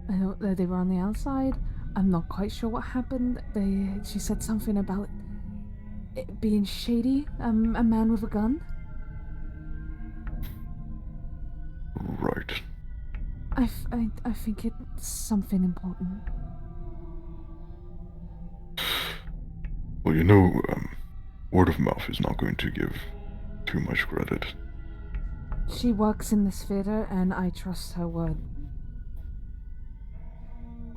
I know that they were on the outside. I'm not quite sure what happened. She said something about it being shady. A man with a gun. Right. I think it's something important. Well, you know, word of mouth is not going to give too much credit. She works in this theater, and I trust her word.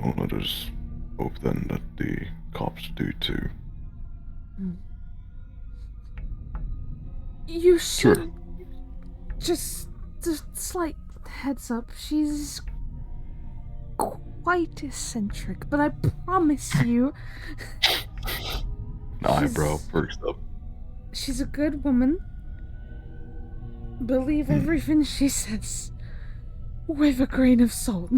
Well, let us hope then that the cops do too. You should Sure. just slight heads up. She's quite eccentric, but I promise you, Eyebrow perks up. she's a good woman. Believe everything she says with a grain of salt.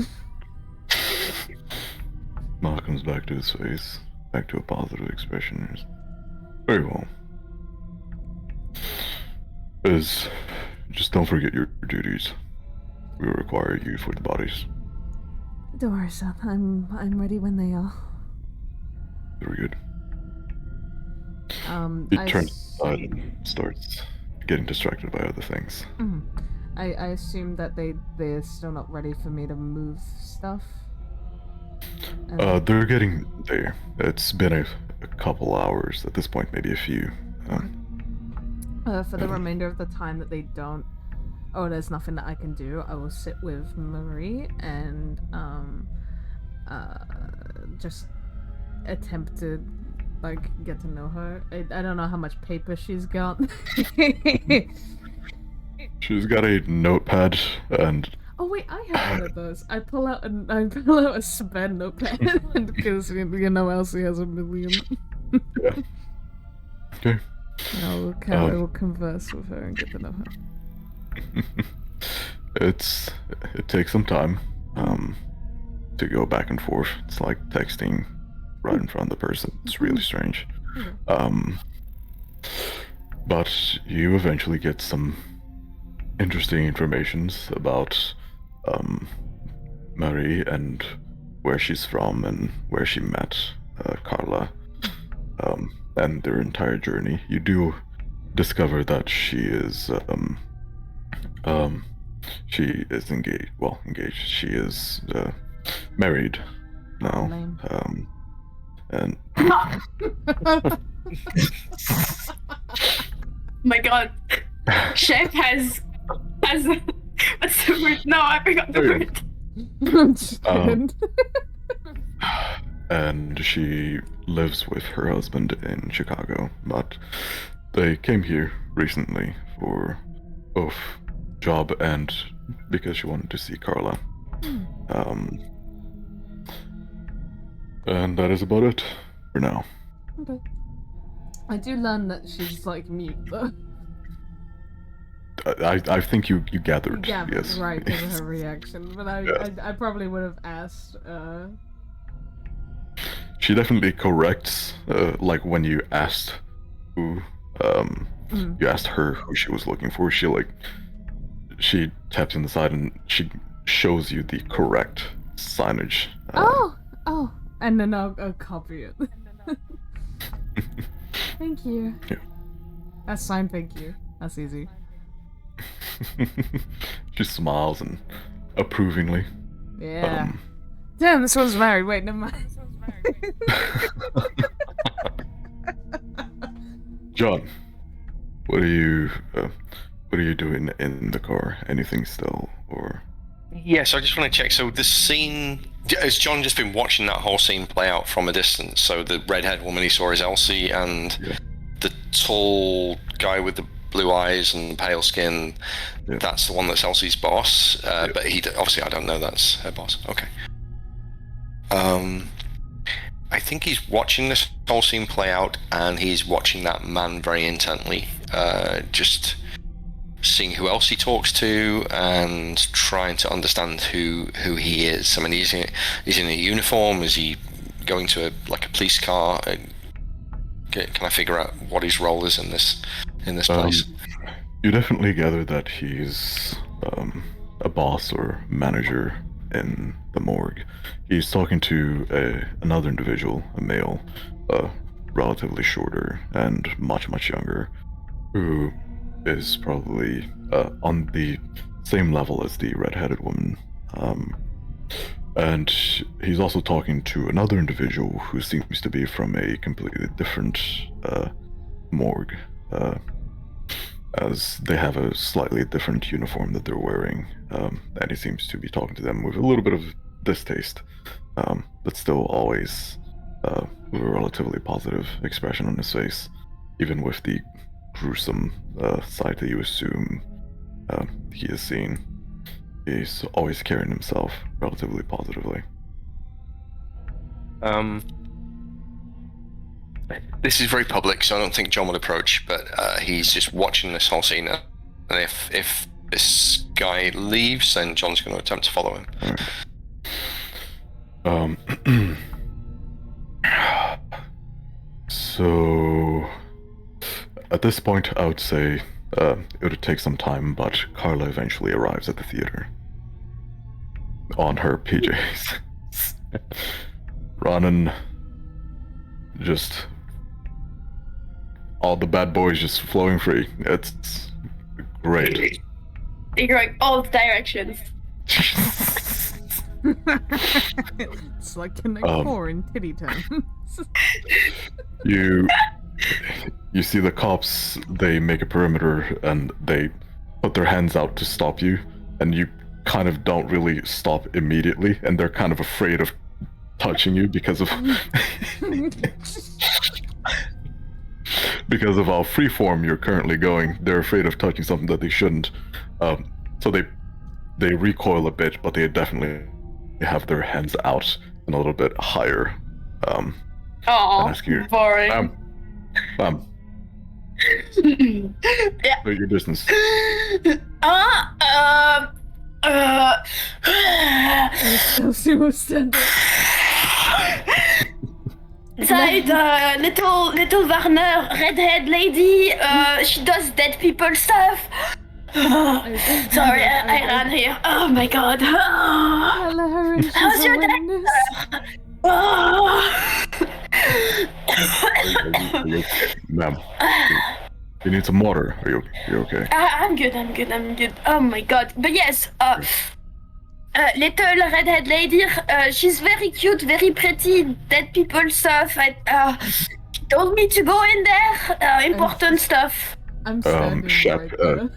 Smile comes back to his face, back to a positive expression. Very well. Just don't forget your duties. We will require you for the bodies. Don't worry, son. I'm ready when they are. Very good. He I turns aside and starts getting distracted by other things. I assume that they're still not ready for me to move stuff. They're getting there. It's been a couple hours at this point, maybe a few. For the remainder of the time that they don't, there's nothing that I can do, I will sit with Marie and just attempt to get to know her. I don't know how much paper she's got. She's got a notepad and Oh wait, I have one of those. I pull out a spare notepad because you know Elsie has a million. yeah. Okay. I will converse with her and get to know her. It takes some time to go back and forth. It's like texting right in front of the person. It's really strange. But you eventually get some interesting informations about Marie and where she's from and where she met Carla and their entire journey. You do discover that she is engaged. Well, engaged. She is married now. Lame. And My God, Chef has what's the word? No, I forgot the word. I'm just kidding. and she lives with her husband in Chicago, but they came here recently for both job and because she wanted to see Carla. And that is about it for now. Okay. I do learn that she's mute though. I think you gathered. Yeah, yes. right, because of her reaction. But I probably would have asked. She definitely corrects. When you asked who, you asked her who she was looking for. She taps in the side and she shows you the correct signage. Oh, and then I'll copy it. Thank you. Yeah. That's signed. Thank you. That's easy. She smiles and approvingly. Yeah. Damn, this one's married. Wait, never mind. John, What are you doing in the car? Anything still, or? Yes, I just want to check. So the scene, has John just been watching that whole scene play out from a distance? So the redhead woman he saw is Elsie, and Yeah. the tall guy with the blue eyes and pale skin, Yeah. that's the one that's Elsie's boss. But obviously I don't know that's her boss. Okay. I think he's watching this whole scene play out, and he's watching that man very intently, just seeing who else he talks to and trying to understand who he is. I mean, he's in a uniform. Is he going to a police car? Can I figure out what his role is in this place? You definitely gather that he's a boss or manager in the morgue. He's talking to another individual, a male, relatively shorter and much younger, who is probably on the same level as the red-headed woman. And he's also talking to another individual who seems to be from a completely different morgue, as they have a slightly different uniform that they're wearing, and he seems to be talking to them with a little bit of distaste, but still always with a relatively positive expression on his face, even with the gruesome sight that you assume he is seeing. He's always carrying himself relatively positively. This is very public, so I don't think John would approach, but he's just watching this whole scene, and if this guy leaves, then John's going to attempt to follow him. Alright. So at this point, I would say it would take some time, but Carla eventually arrives at the theater on her PJs. Running, just all the bad boys just flowing free. It's great. You're going all directions. It's like in a core in Titty Town. You see the cops, they make a perimeter and they put their hands out to stop you, and you kind of don't really stop immediately, and they're kind of afraid of touching you because of because of how freeform you're currently going. They're afraid of touching something that they shouldn't, so they recoil a bit, but they definitely have their hands out and a little bit higher. Oh, boring. Yeah. So your distance. Elsie was standing. Side, little Warner, redhead lady. She does dead people stuff. Sorry, I ran here. Oh my god. Hello, her and she's How's a your day? witness. Are you okay? Ma'am, you need some water. Are you okay? I'm good. Oh my god. But yes, little redhead lady, she's very cute, very pretty, dead people stuff. She told me to go in there, important stuff. I'm standing Shep, right there.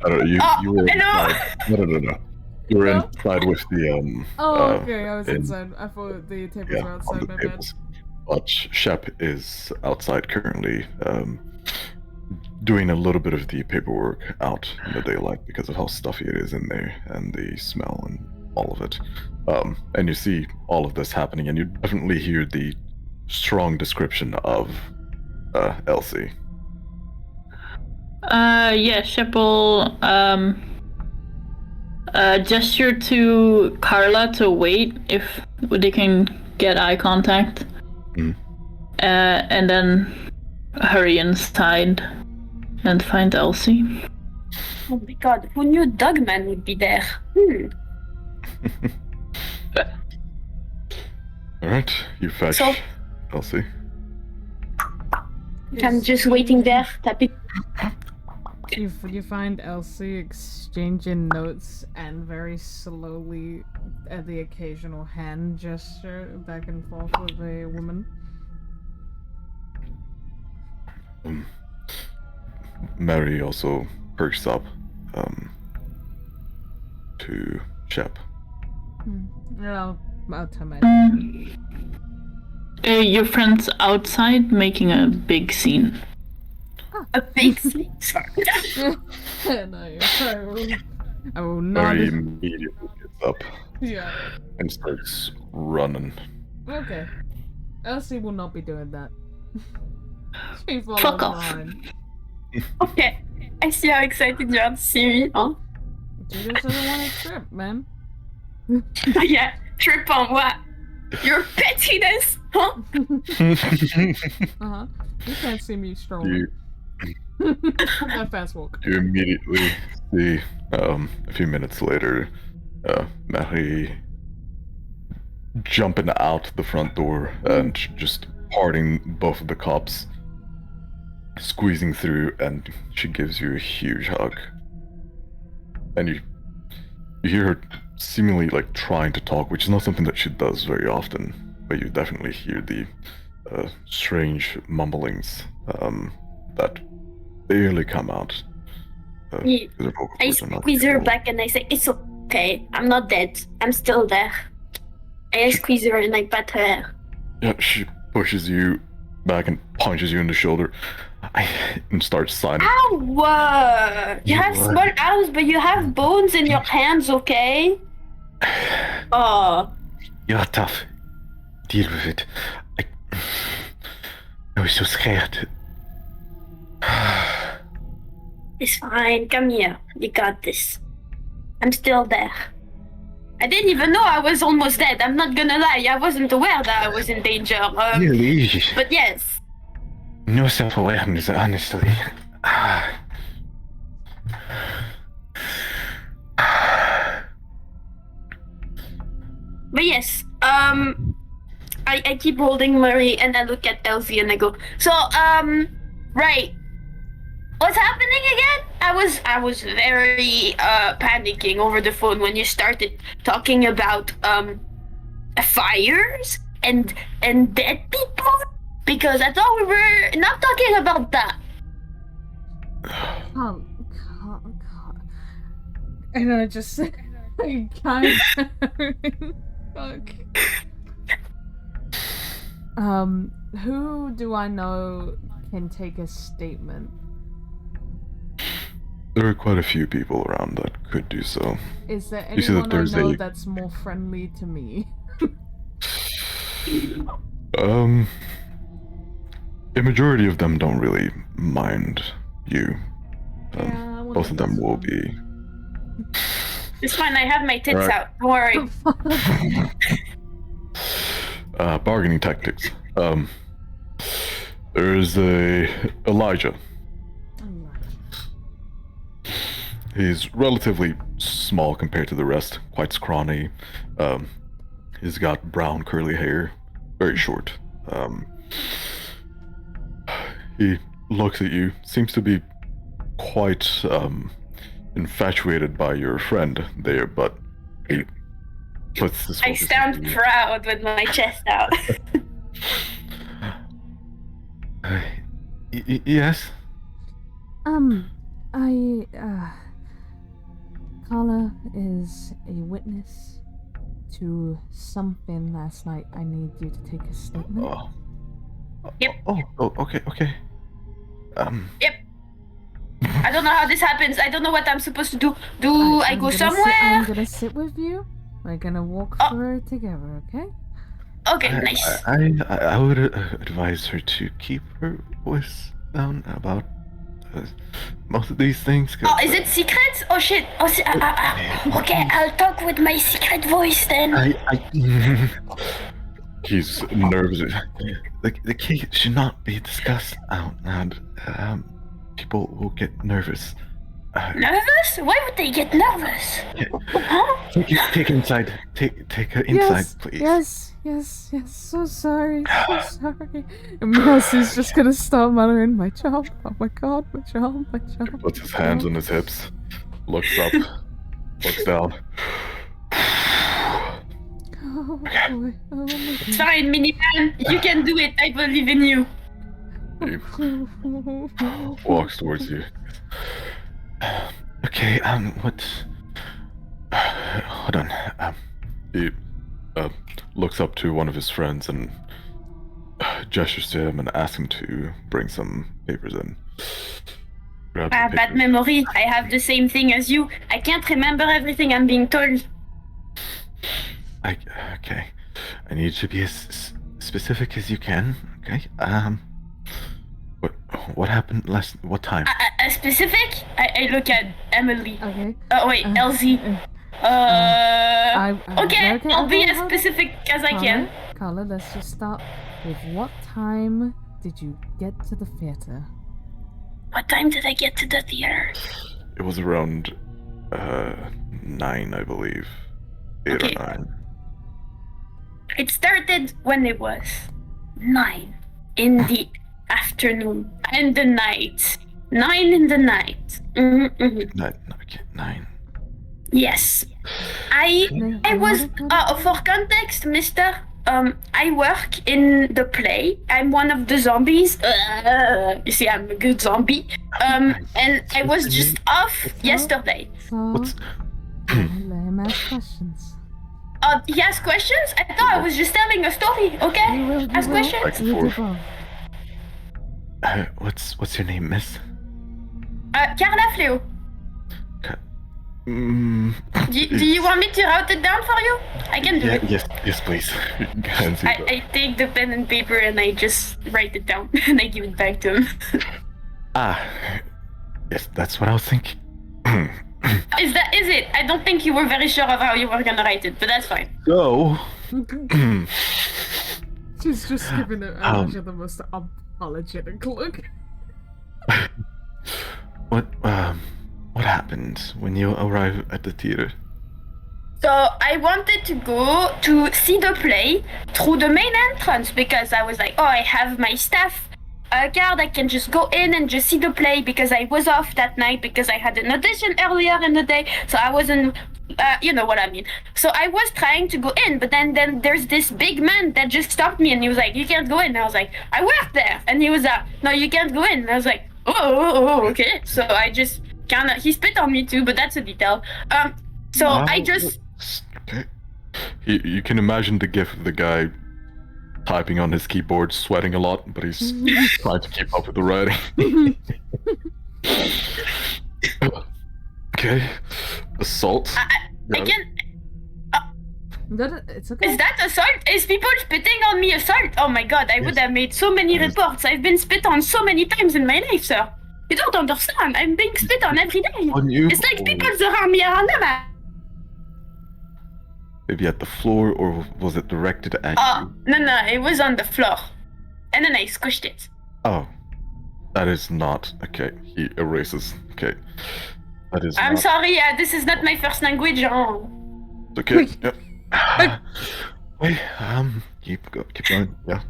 I don't know, you were hello? inside. No. You were inside with the Oh, okay, I was in- inside. I thought the tables were on outside, the my bad. tables. But Shep is outside currently, doing a little bit of the paperwork out in the daylight because of how stuffy it is in there and the smell and all of it. And you see all of this happening, and you definitely hear the strong description of Elsie. Yeah, Shep will gesture to Carla to wait if they can get eye contact. Mhm. And then hurry inside and find Elsie. Oh my god, who knew Dogman would be there? Alright, you fetch So- Elsie. I'm just waiting there, tapping. You find Elsie exchanging notes and very slowly, at the occasional hand gesture back and forth with a woman. Mary also perks up to Shep. No, I'll tell my Your friend's outside making a big scene. A big thing. Sorry. No, I will not. Mary immediately gets up Yeah. and starts running. Okay. Elsie will not be doing that. She follows Fuck off. behind. Okay. I see how excited you are to see me, huh? She just doesn't want to trip, man. Yeah. Trip on what? Your pettiness, huh? Uh-huh. You can't see me strolling. That fast walk. You immediately see, a few minutes later, Marie jumping out the front door and just parting both of the cops, squeezing through, and she gives you a huge hug. And you hear her seemingly like trying to talk, which is not something that she does very often, but you definitely hear the strange mumblings that barely come out. Yeah. 'Cause her vocal I cords are not squeeze her capable. back and I say, "It's okay. I'm not dead. I'm still there." And I squeeze her and I pat her hair. Yeah, she pushes you back and punches you in the shoulder and starts signing. Ow! You have You small arms, but you have bones in your hands, okay? Oh. You're tough. Deal with it. I was so scared. It's fine. Come here. You got this. I'm still there. I didn't even know I was almost dead. I'm not gonna lie. I wasn't aware that I was in danger. Really? But yes. No self-awareness, honestly. But yes. I keep holding Murray and I look at Elsie and I go, so, right. What's happening again? I was very panicking over the phone when you started talking about fires and dead people, because I thought we were not talking about that. God. And I just I can't. Fuck. Who do I know can take a statement? There are quite a few people around that could do so. Is there You see that anyone I there's know a- that's more friendly to me? A majority of them don't really mind you. Yeah, I Both of them will be. It's fine. I have my tits Alright. out. Don't worry. Bargaining tactics. There's Elijah. He's relatively small compared to the rest, quite scrawny. He's got brown curly hair, very short. He looks at you, seems to be quite infatuated by your friend there, but he puts this. I focus stand into you. proud with my chest out. Yes. Carla is a witness to something last night. I need you to take a statement. Yep. Oh, okay. Yep. I don't know how this happens. I don't know what I'm supposed to do. Do I I'm go gonna somewhere? I'm gonna sit with you. We're gonna walk Oh. through it together, okay? Okay, nice. I would advise her to keep her voice down about most of these things. 'Cause, Oh, is it secret? Oh shit. Oh, okay, I'll talk with my secret voice then. He's nervous. The case should not be discussed out loud. People will get nervous. Nervous? Why would they get nervous? Huh? Take her inside. Take her inside, Yes, please. yes. So sorry, so sorry. And Mercy's just gonna start muttering, "My child, oh my god, my child." Puts his hands on his hips, looks up, looks down. Oh boy, oh my It's god. fine, Miniman. You can do it. I believe in you. He walks towards you. Okay, what? Hold on. He looks up to one of his friends and gestures to him and asks him to bring some papers in. Grabs the Bad papers. memory. I have the same thing as you. I can't remember everything I'm being told. Okay. I need you to be as specific as you can. Okay. What happened what time? Specific? I look at Emily. Okay. Oh wait, LZ. Okay, I'll be as hold on. specific as I can. Carla, let's just start with what time did you get to the theater? What time did I get to the theater? It was around 9, I believe. 8 Okay. or 9. It started when it was 9 in the afternoon and the night. 9 in the night. Mm-hmm. 9. Yes. I was for context, mister. I work in the play. I'm one of the zombies. You see, I'm a good zombie. And I was just off yesterday. So, What's let him ask questions. He asked questions? I thought I was just telling a story, okay? You will, Ask questions? Back and You do forth. both. What's your name, miss? Carla Fleo. Do you want me to write it down for you? I can do it. Yes, please. Hands you that. I take the pen and paper and I just write it down and I give it back to him. Yes, that's what I was thinking. Is it? I don't think you were very sure of how you were gonna write it, but that's fine. So, She's just giving Elijah the most apologetic look. what happened when you arrived at the theater? So I wanted to go to see the play through the main entrance because I was like, oh, I have my staff card. I can just go in and just see the play because I was off that night because I had an audition earlier in the day. So I wasn't, you know what I mean. So I was trying to go in, but then there's this big man that just stopped me and he was like, you can't go in. And I was like, I work there. And he was like, no, you can't go in. And I was like, oh, okay. So I just he spit on me too, but that's a detail. So I just... Okay. You can imagine the guy typing on his keyboard, sweating a lot, but he's trying to keep up with the writing. Okay. Assault. I can... It's okay. Is that assault? Is people spitting on me assault? Oh my god, I would have made so many reports. I've been spit on so many times in my life, sir. You don't understand. I'm being spit on every day. On you? It's like people around me are never... Maybe at the floor, or was it directed at you? No, it was on the floor. And then I squished it. Oh. That is not... Okay, he erases. Okay. That is I'm not... sorry, this is not my first language. Oh. Okay, yep. Wait, keep going, yeah.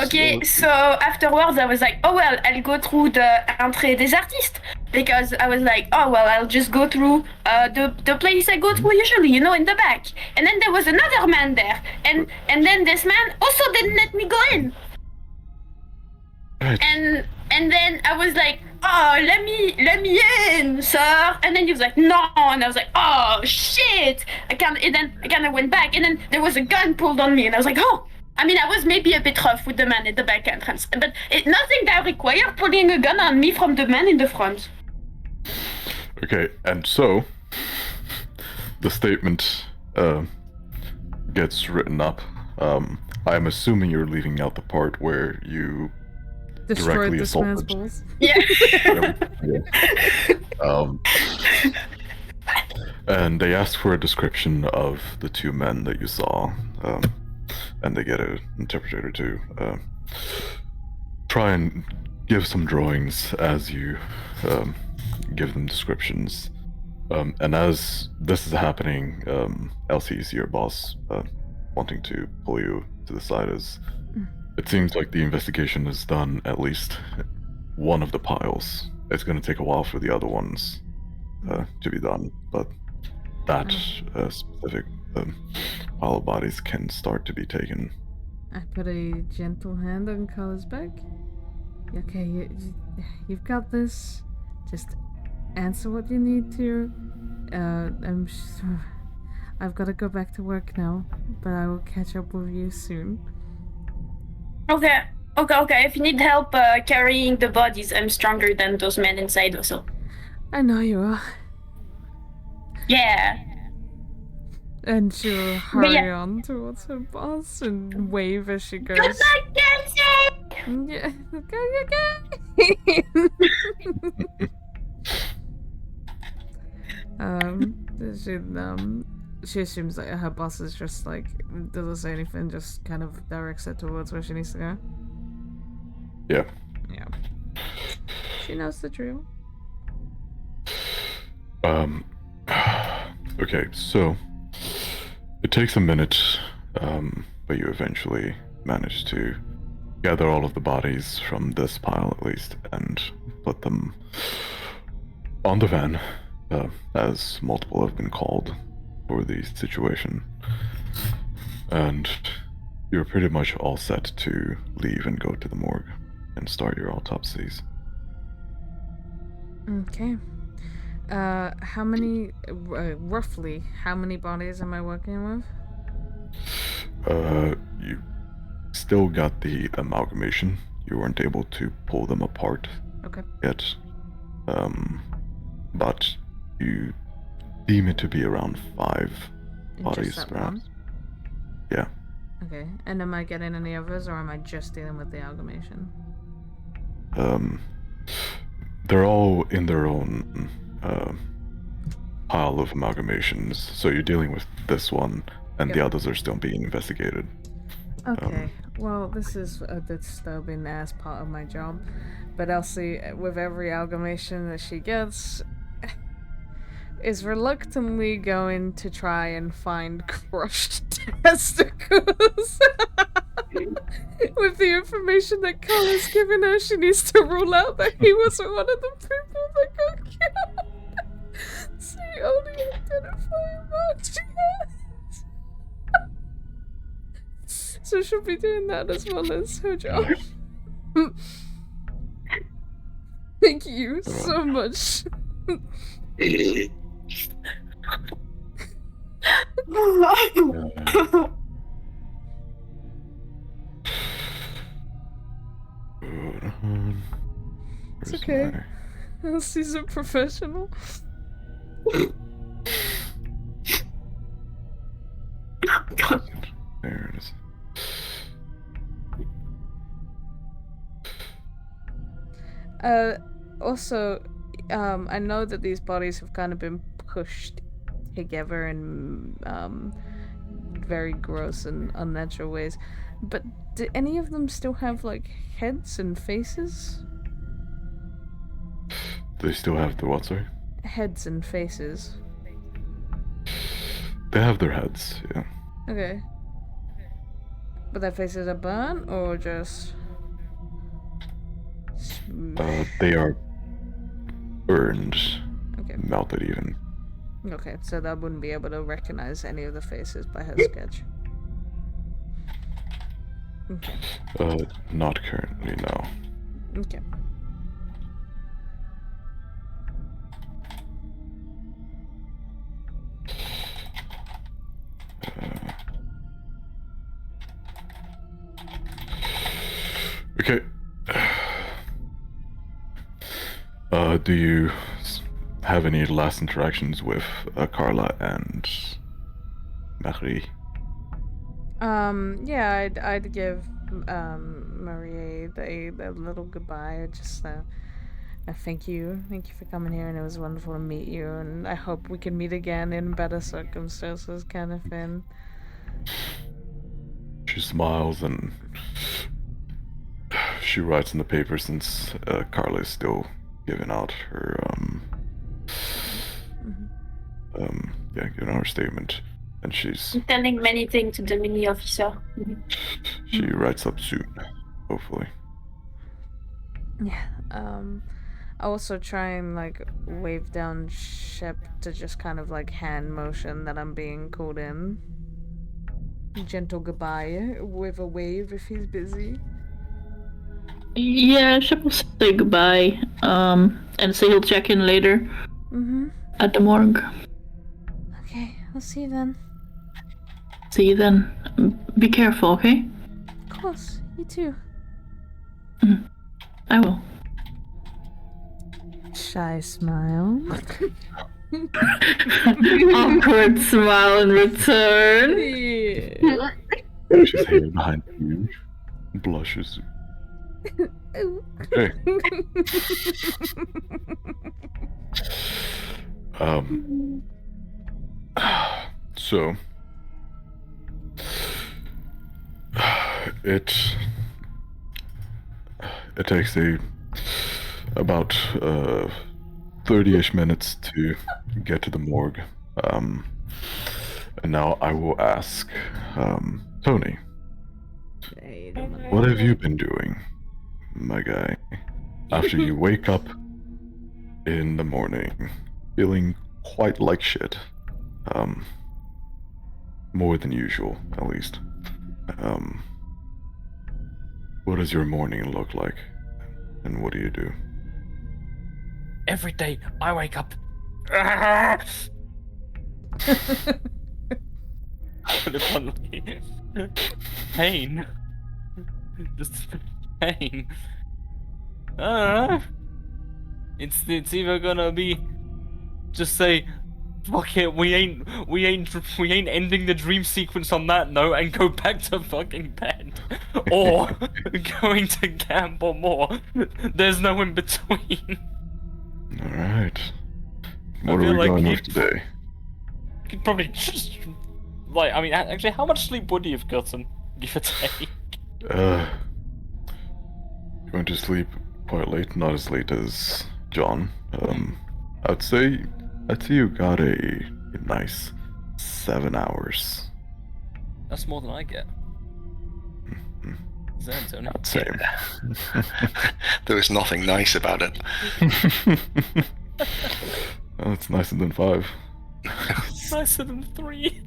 Okay, so afterwards I was like, oh well, I'll go through the entrée des artistes. Because I was like, oh well, I'll just go through the place I go through usually, you know, in the back. And then there was another man there. And then this man also didn't let me go in. Right. And then I was like, oh, let me in, sir. And then he was like, no. And I was like, oh, shit. And then I kind of went back. And then there was a gun pulled on me. And I was like, oh. I mean, I was maybe a bit rough with the man at the back entrance. But nothing that required pulling a gun on me from the man in the front. Okay, and so the statement gets written up. I'm assuming you're leaving out the part where you Destroyed directly this man's assaulted. balls. Yeah. And they ask for a description of the two men that you saw, and they get an interpreter to try and give some drawings as you give them descriptions. And as this is happening, Elsie's your boss, wanting to pull you to the side as it seems like the investigation is done at least one of the piles. It's going to take a while for the other ones to be done, but that specific pile of bodies can start to be taken. I put a gentle hand on Carla's back. Okay, you've got this. Just answer what you need to. I've got to go back to work now, but I will catch up with you soon. Okay. If you need help carrying the bodies, I'm stronger than those men inside also. I know you are. Yeah. And she'll But hurry yeah. on towards her boss and wave as she goes. Good luck, Kelsey! Yeah, okay. She assumes that her boss is just like, doesn't say anything, just kind of directs her towards where she needs to go. Yeah. Yeah. She knows the drill. Okay, so it takes a minute, but you eventually manage to gather all of the bodies from this pile at least and put them on the van, as multiple have been called for the situation. And you're pretty much all set to leave and go to the morgue and start your autopsies. Okay. How many, roughly, how many bodies am I working with? You still got the amalgamation. You weren't able to pull them apart Okay. yet. But you deem it to be around 5 bodies, Just that perhaps. one? Yeah. Okay. And am I getting any others, or am I just dealing with the amalgamation? They're all in their own pile of amalgamations. So you're dealing with this one, and the Yep. others are still being investigated. Okay, well, this is a disturbing ass part of my job, but Elsie, with every amalgamation that she gets, is reluctantly going to try and find crushed testicles. With the information that Carl has given her, she needs to rule out that he wasn't one of the people that got killed. So you only identify what she has. So she'll be doing that as well as her job. Thank you so much. It's okay. Elsie's a professional. There it is. Also, I know that these bodies have kind of been pushed together in very gross and unnatural ways, but do any of them still have like heads and faces? They still have the what, sorry? Heads and faces. They have their heads, yeah. Okay. But their faces are burnt, or just... They are burned, Okay. melted even. Okay, so I wouldn't be able to recognize any of the faces by her sketch. Okay. Not currently, no. Okay. Okay. Do you have any last interactions with Carla and Marie? Yeah, I'd give Marie the little goodbye, just a thank you for coming here, and it was wonderful to meet you, and I hope we can meet again in better circumstances, kind of thing. She smiles and she writes in the paper, since Carla is still giving out her giving out her statement, and she's Telling many things to the mini officer. she writes up soon, hopefully. Yeah. I also try and like wave down Shep to just kind of like hand motion that I'm being called in. Gentle goodbye with a wave if he's busy. Yeah, Shep will say goodbye. And say he'll check in later Mm-hmm. at the morgue. Okay, I'll see you then. See you then. Be careful, okay? Of course, you too. I will. Shy smile. Awkward smile in return. Yeah. Pushes hair behind you. Blushes. Hey. So it takes about 30-ish minutes to get to the morgue. And now I will ask Tony, Wait a minute. what have you been doing, my guy, after you wake up in the morning feeling quite like shit? More than usual, at least. What does your morning look like? And what do you do? Every day I wake up. Put it bluntly. Pain. Just pain. It's either gonna be just say, fuck it, we ain't ending the dream sequence on that note and go back to fucking bed, or going to gamble more. There's no in between. All right. I What are feel we like going you- with today? Could probably just I mean, actually, how much sleep would you have gotten, give or take? Going to sleep quite late, not as late as John. I'd say you got a nice 7 hours. That's more than I get. Is that Tony? Same. There was nothing nice about it. Well, it's nicer than 5. Nicer than 3.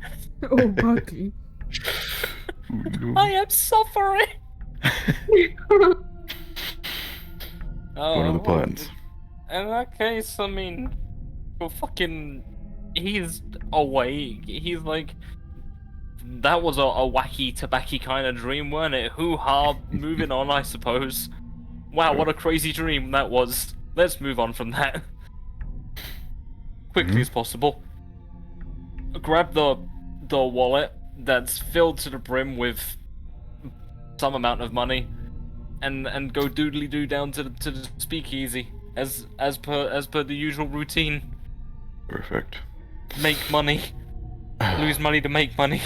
Oh, buddy. I am suffering. What are the plans? In that case, I mean, well, fucking, he's awake. He's like, that was a wacky tobacco kind of dream, weren't it? Hoo-ha, moving on, I suppose. Wow, what a crazy dream that was. Let's move on from that. Quickly as possible. Grab the wallet that's filled to the brim with some amount of money, and go doodly doo down to the speakeasy as per the usual routine. Perfect. Make money, lose money to make money.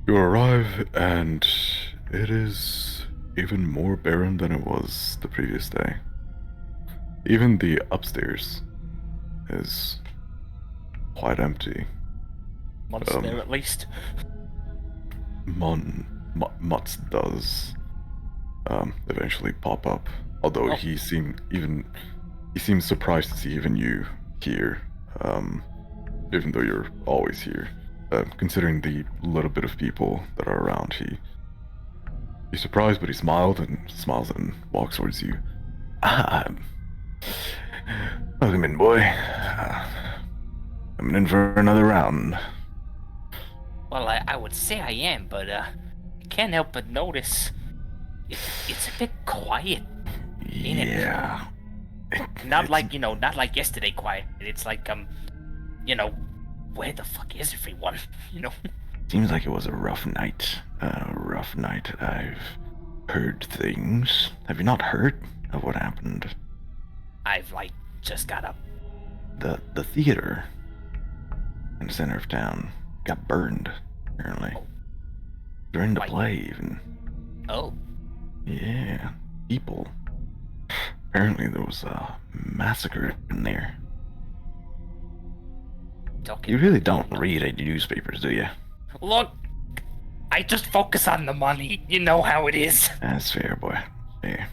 You arrive, and it is even more barren than it was the previous day. Even the upstairs is quite empty. Monster there at least. Mutz does eventually pop up, although Oh. he seems surprised to see even you here, even though you're always here. Considering the little bit of people that are around, he's surprised, but he smiles and walks towards you. Welcome in, boy. Coming in for another round. Well, I would say I am, but I can't help but notice it's a bit quiet. Ain't it? Yeah. Not like yesterday quiet. It's like where the fuck is everyone? Seems like it was a rough night. I've heard things. Have you not heard of what happened? I've just got up. The theater in the center of town got burned, apparently. During the Why? play, even. Oh, Yeah, people. Apparently there was a massacre in there. talking. You really don't read any newspapers, do you? Look, I just focus on the money. You know how it is. That's fair, boy. Fair.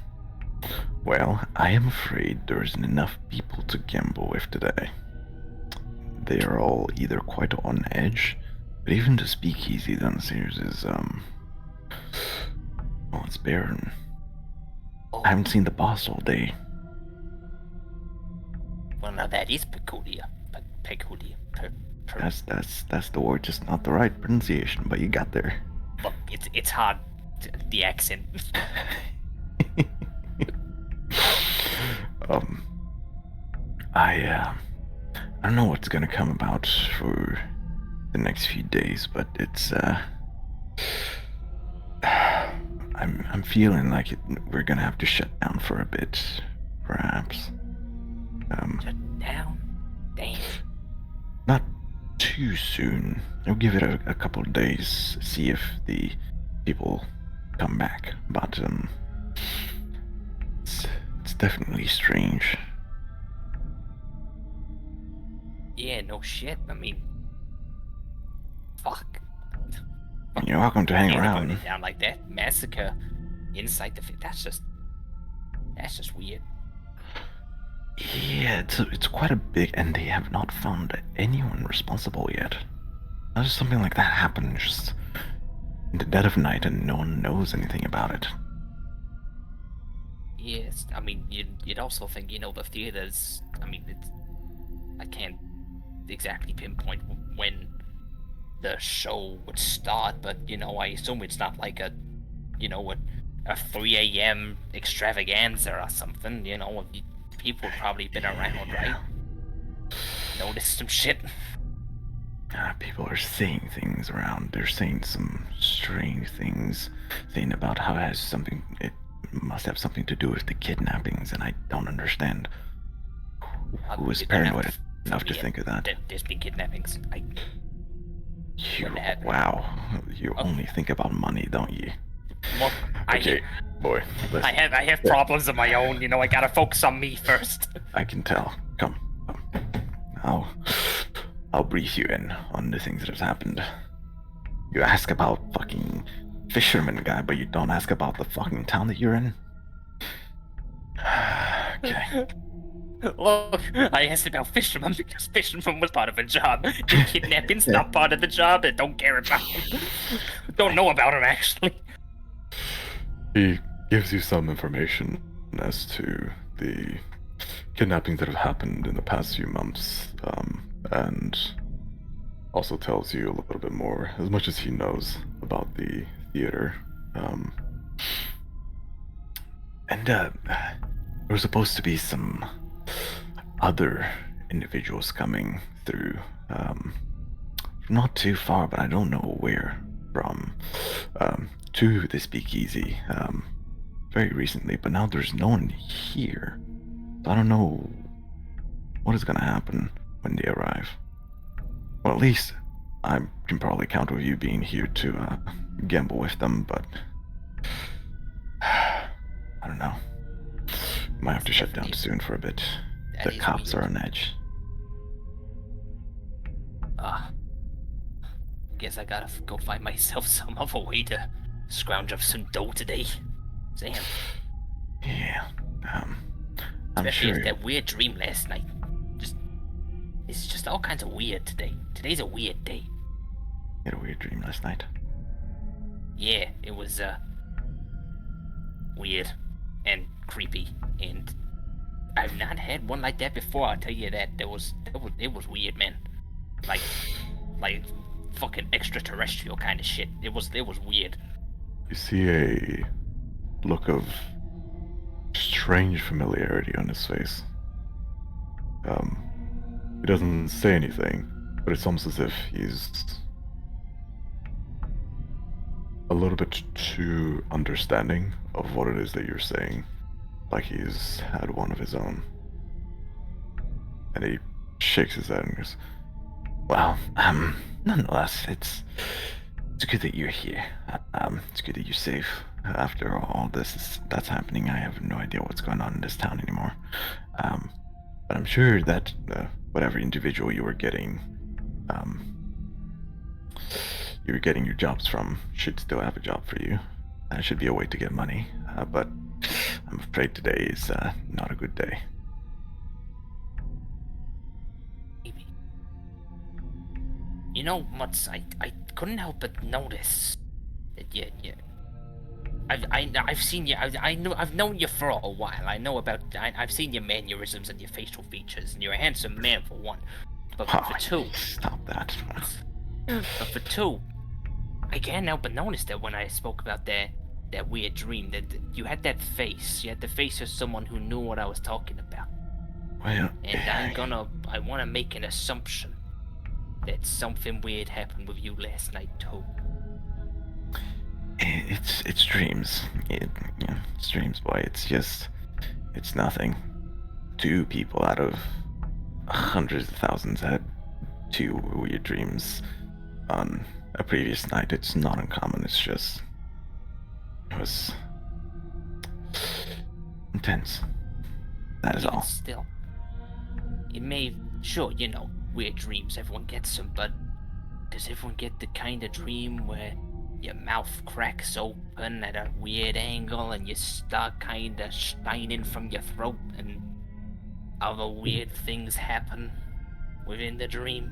Well, I am afraid there isn't enough people to gamble with today. They are all either quite on edge, but even the speakeasy downstairs is, well, it's barren. Oh, I haven't seen the boss all day. well, now that is peculiar. Peculiar. That's the word, just not the right pronunciation, but you got there. Look, it's hard. The accent. um, I don't know what's gonna come about for the next few days, but it's I'm feeling like we're gonna have to shut down for a bit, perhaps. Shut down. Damn. Not too soon. I'll give it a couple of days, see if the people come back. But it's definitely strange. Yeah, no shit. I mean, fuck. You're welcome to hang Can't burn around. it down like that. Massacre inside the. That's just weird. Yeah, it's quite a big, and they have not found anyone responsible yet. How does something like that happen just in the dead of night and no one knows anything about it? Yes, I mean, you'd also think, the theaters. I mean, I can't exactly pinpoint when the show would start, but I assume it's not like a 3 a.m. extravaganza or something. People have probably been around, right? Noticed some shit. People are saying things around. They're saying some strange things, saying about how it must have something to do with the kidnappings, and I don't understand who was paranoid enough to think of that. There's been kidnappings. Wow, you only think about money, don't you? Look, Okay, boy. Listen. I have problems of my own. I gotta focus on me first. I can tell. Come. I'll brief you in on the things that have happened. You ask about fucking fisherman guy, but you don't ask about the fucking town that you're in? Okay. Look, I asked about fisherman because fisherman was part of a job. Kidnapping's not part of the job. I don't care about him. Don't know about him, actually. He gives you some information as to the kidnappings that have happened in the past few months, and also tells you a little bit more, as much as he knows, about the theater. There were supposed to be some other individuals coming through, not too far, but I don't know where from, to the speakeasy, very recently, but now there's no one here. So I don't know what is gonna happen when they arrive. Well, at least I can probably count with you being here to gamble with them, but I don't know. Might have to shut down soon for a bit. The cops are on edge. Guess I gotta go find myself some other way to scrounge up some dough today. Damn. Yeah, I'm Especially sure. after that weird dream last night. It's just all kinds of weird today. Today's a weird day. You had a weird dream last night. Yeah, it was weird and creepy, and I've not had one like that before. I'll tell you that. It was weird, man. Like fucking extraterrestrial kind of shit. It was weird. You see a look of strange familiarity on his face. He doesn't say anything, but it's almost as if he's a little bit too understanding of what it is that you're saying, like he's had one of his own. And he shakes his head and goes, Well, nonetheless, it's good that you're here. It's good that you're safe. After all that's happening, I have no idea what's going on in this town anymore. But I'm sure that whatever individual you were getting your jobs from should still have a job for you. That should be a way to get money. But I'm afraid today is not a good day. Maybe. Mutz, I couldn't help but notice that I've seen you. I've known you for a while. I know about. I've seen your mannerisms and your facial features, and you're a handsome man for one. But for two, Stop that. but for two, I can't help but notice that when I spoke about that weird dream, that you had that face. You had the face of someone who knew what I was talking about. Well, And I want to make an assumption that something weird happened with you last night too. it's dreams. It's dreams, boy. It's nothing. 2 people out of hundreds of thousands had 2 weird dreams on a previous night. It's not uncommon. It was intense. That is Even all. still, it may, sure, weird dreams, everyone gets them, but does everyone get the kind of dream where your mouth cracks open at a weird angle and you start kind of shining from your throat and other weird things happen within the dream?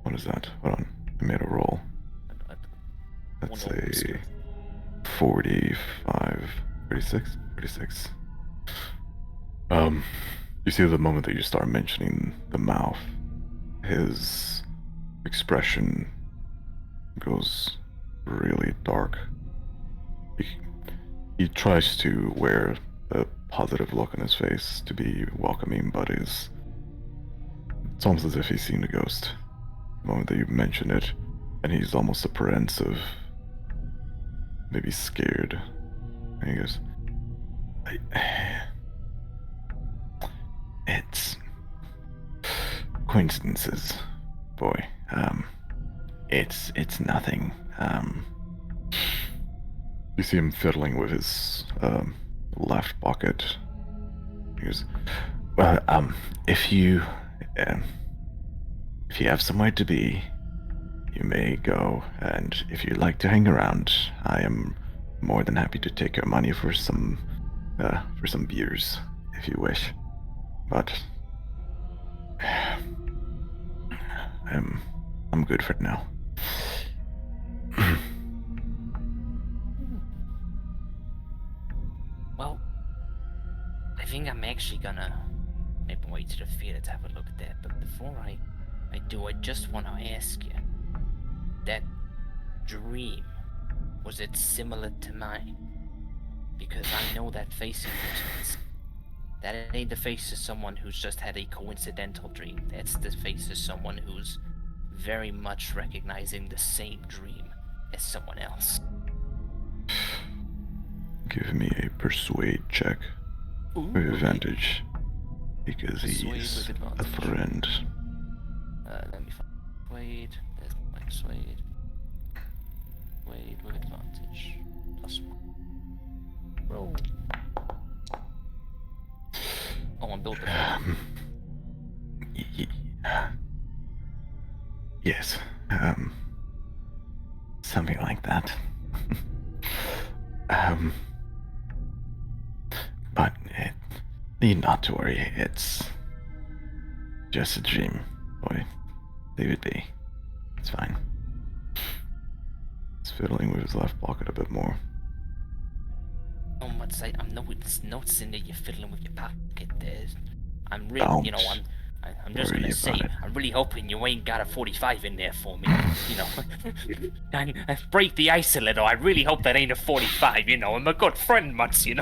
What is that? Hold on. I made a roll. Let's One roll. say 45, 36, 36. You see the moment that you start mentioning the mouth, his expression goes really dark. He tries to wear a positive look on his face to be welcoming, but it's almost as if he's seen a ghost. The moment that you mention it, and he's almost apprehensive, maybe scared. And he goes, it's coincidences, boy. It's nothing. You see him fiddling with his left pocket. He goes, well, if you have somewhere to be, you may go, and if you'd like to hang around, I am more than happy to take your money for some beers, if you wish. But I'm good for now. Well, I think I'm actually gonna maybe wait to the theater to have a look at that, but before I do, I just want to ask you, that dream, was it similar to mine? Because I know that face of yours. That ain't the face of someone who's just had a coincidental dream. That's the face of someone who's very much recognizing the same dream as someone else. Give me a persuade check with advantage, because Persuade he's with a advantage. friend. Let me find Wade. There's my Persuade. Wade with advantage. +1. Roll. Oh, I'm built different. Yes, something like that. But need not to worry. It's just a dream, boy. Leave it be. It's fine. He's fiddling with his left pocket a bit more. So much I'm noticing that you're fiddling with your pocket. I'm really, Don't I'm just worry gonna say, about it. I'm really hoping you ain't got a 45 in there for me. I break the ice a little. I really hope that ain't a 45. I'm a good friend, Mutz. He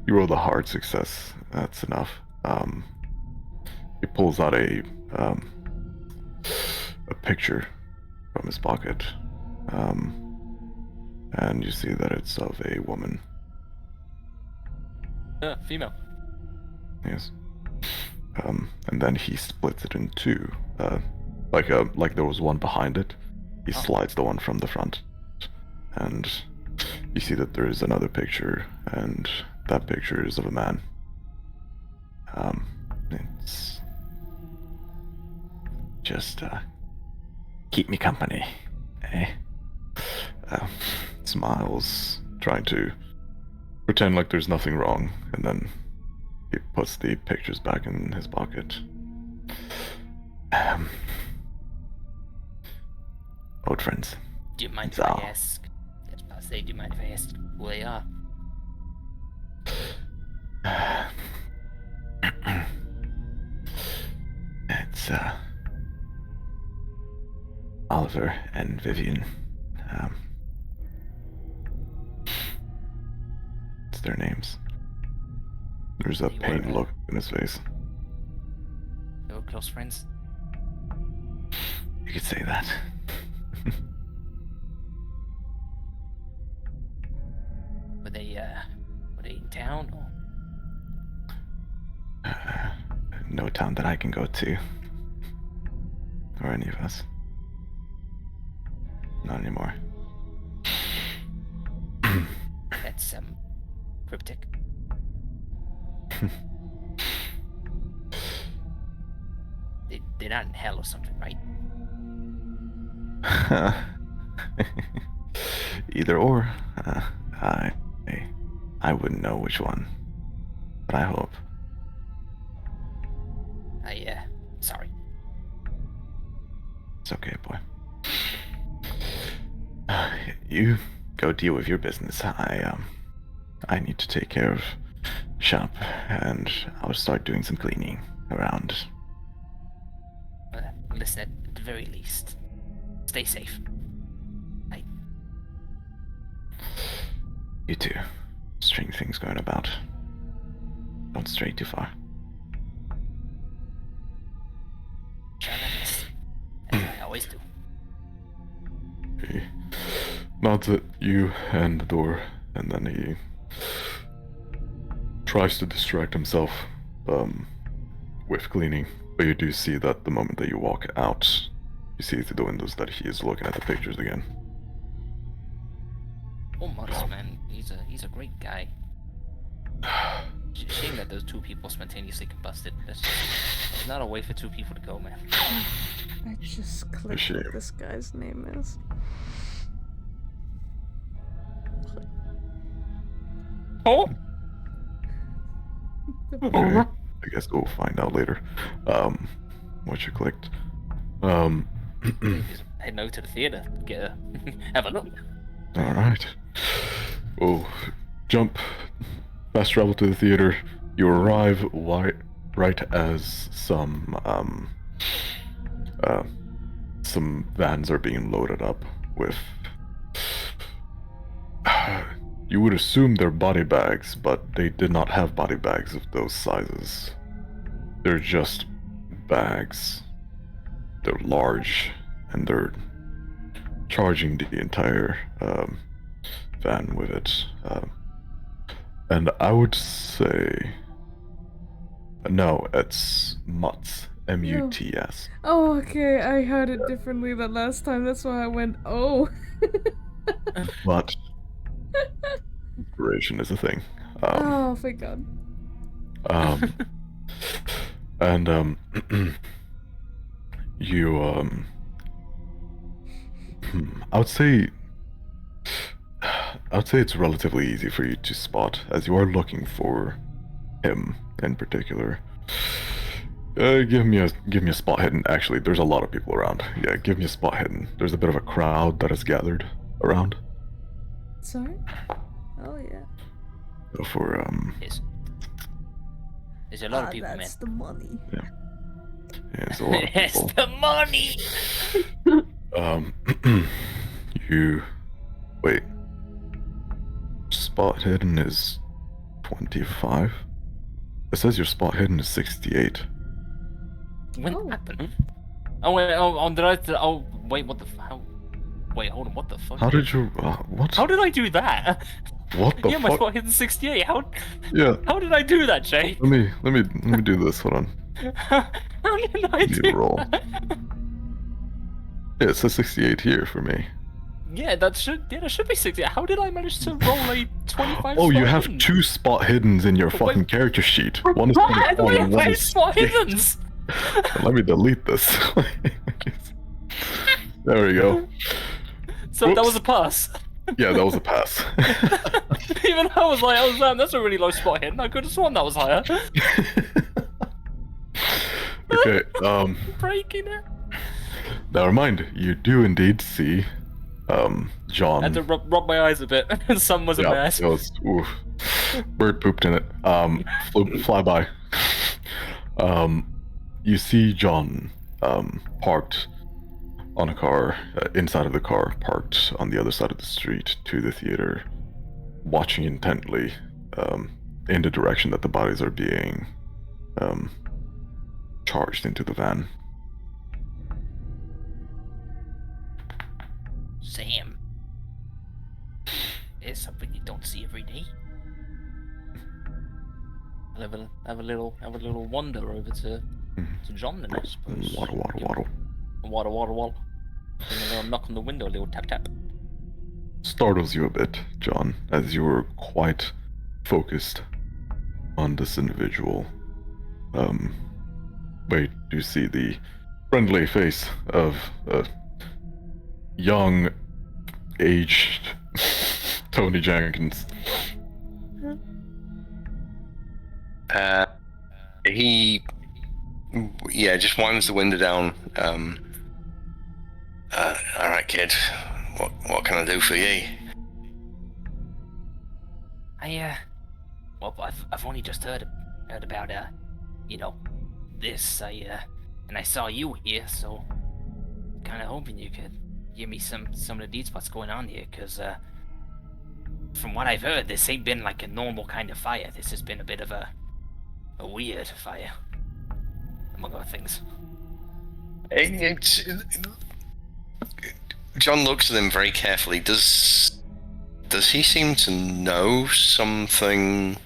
you rolled a hard success. That's enough. He pulls out a picture from his pocket, and you see that it's of a woman. Female. Yes. And then he splits it in two, like there was one behind it. He slides the one from the front, and you see that there is another picture, and that picture is of a man. It's just keep me company, eh? Smiles, trying to pretend like there's nothing wrong, and then he puts the pictures back in his pocket. Old friends. Do you mind if So- I ask? I was about to say, do you mind if I ask who they are? It's Oliver and Vivian. It's their names. There's a They were, pained look in his face. They were close friends. You could say that. Were they in town or? No town that I can go to. Or any of us. Not anymore. That's cryptic. They're not in hell or something, right? Either or. I wouldn't know which one. But I hope. Sorry. It's okay, boy. You go deal with your business. I need to take care of shop, and I'll start doing some cleaning around. Listen, at the very least, stay safe. You too. Strange things going about. Don't stray too far. Try my best, as I always do. He nods at you and the door, and then he tries to distract himself with cleaning. But you do see that the moment that you walk out, you see through the windows that he is looking at the pictures again. Oh, Mars, man, he's a great guy. Shame that those two people spontaneously combusted. That's not a way for two people to go, man. I just clicked shame. what this guy's name is. Oh, Okay, I guess we'll find out later. What you clicked. Just heading over to the theater, have a look. Alright. Oh, jump. Fast travel to the theater. You arrive right as some vans are being loaded up with. You would assume they're body bags, but they did not have body bags of those sizes. They're just bags. They're large, and they're charging the entire van with it. And I would say... No, it's Mutts. M-U-T-S. Oh, okay. I heard it differently the last time. That's why I went, oh. But inspiration is a thing. Oh, thank God. And you I would say it's relatively easy for you to spot, as you are looking for him in particular. Give me a spot hidden. Actually, there's a lot of people around. Yeah, give me a spot hidden. There's a bit of a crowd that has gathered around. Sorry? Oh, yeah. So for There's a lot of people, That's man. the money. yeah, it's a lot of It's people. the money. You wait. Spot hidden is 25. It says your spot hidden is 68. When Oh. happened? oh wait, did I? Oh wait, what the? How? Wait, hold on, what the fuck? How did you? What? How did I do that? What the Yeah, my fuck? spot hit 68. How Yeah. how did I do that, Jay? Let me do this. Hold on. How did I New do roll. that? Yeah, it says 68 here for me. Yeah, that should be 60. How did I manage to roll a 25? Oh, you spot have hidden? 2 spot hiddens in your Wait. fucking character sheet. One is 25 Wait, and one wait, is spot 68. hiddens. Let me delete this. There we go. So that was Whoops. a pass. Yeah, that was a pass. Even I was like, oh damn, that's a really low spot hit. I could have sworn that was higher. Okay, Breaking it. never mind. You do indeed see, John. I had to rub my eyes a bit. The sun was in my Yeah, eyes. it was, oof. Bird pooped in it. Fly by. You see John, parked on a car, inside of the car, parked on the other side of the street to the theater, watching intently, in the direction that the bodies are being, charged into the van. Sam. It's something you don't see every day. I'll have a little wander over to John then, I suppose. Waddle. Waddle. And a little knock on the window, a little tap. Startles you a bit, John, as you were quite focused on this individual. Wait, you see the friendly face of a young, aged Tony Jenkins. He just winds the window down. Alright, kid. What can I do for you? Well, I've only just heard about this. And I saw you here, so kind of hoping you could give me some of the deeds what's going on here, because from what I've heard, this ain't been like a normal kind of fire. This has been a bit of a weird fire, among other things. John looks at him very carefully. Does he seem to know something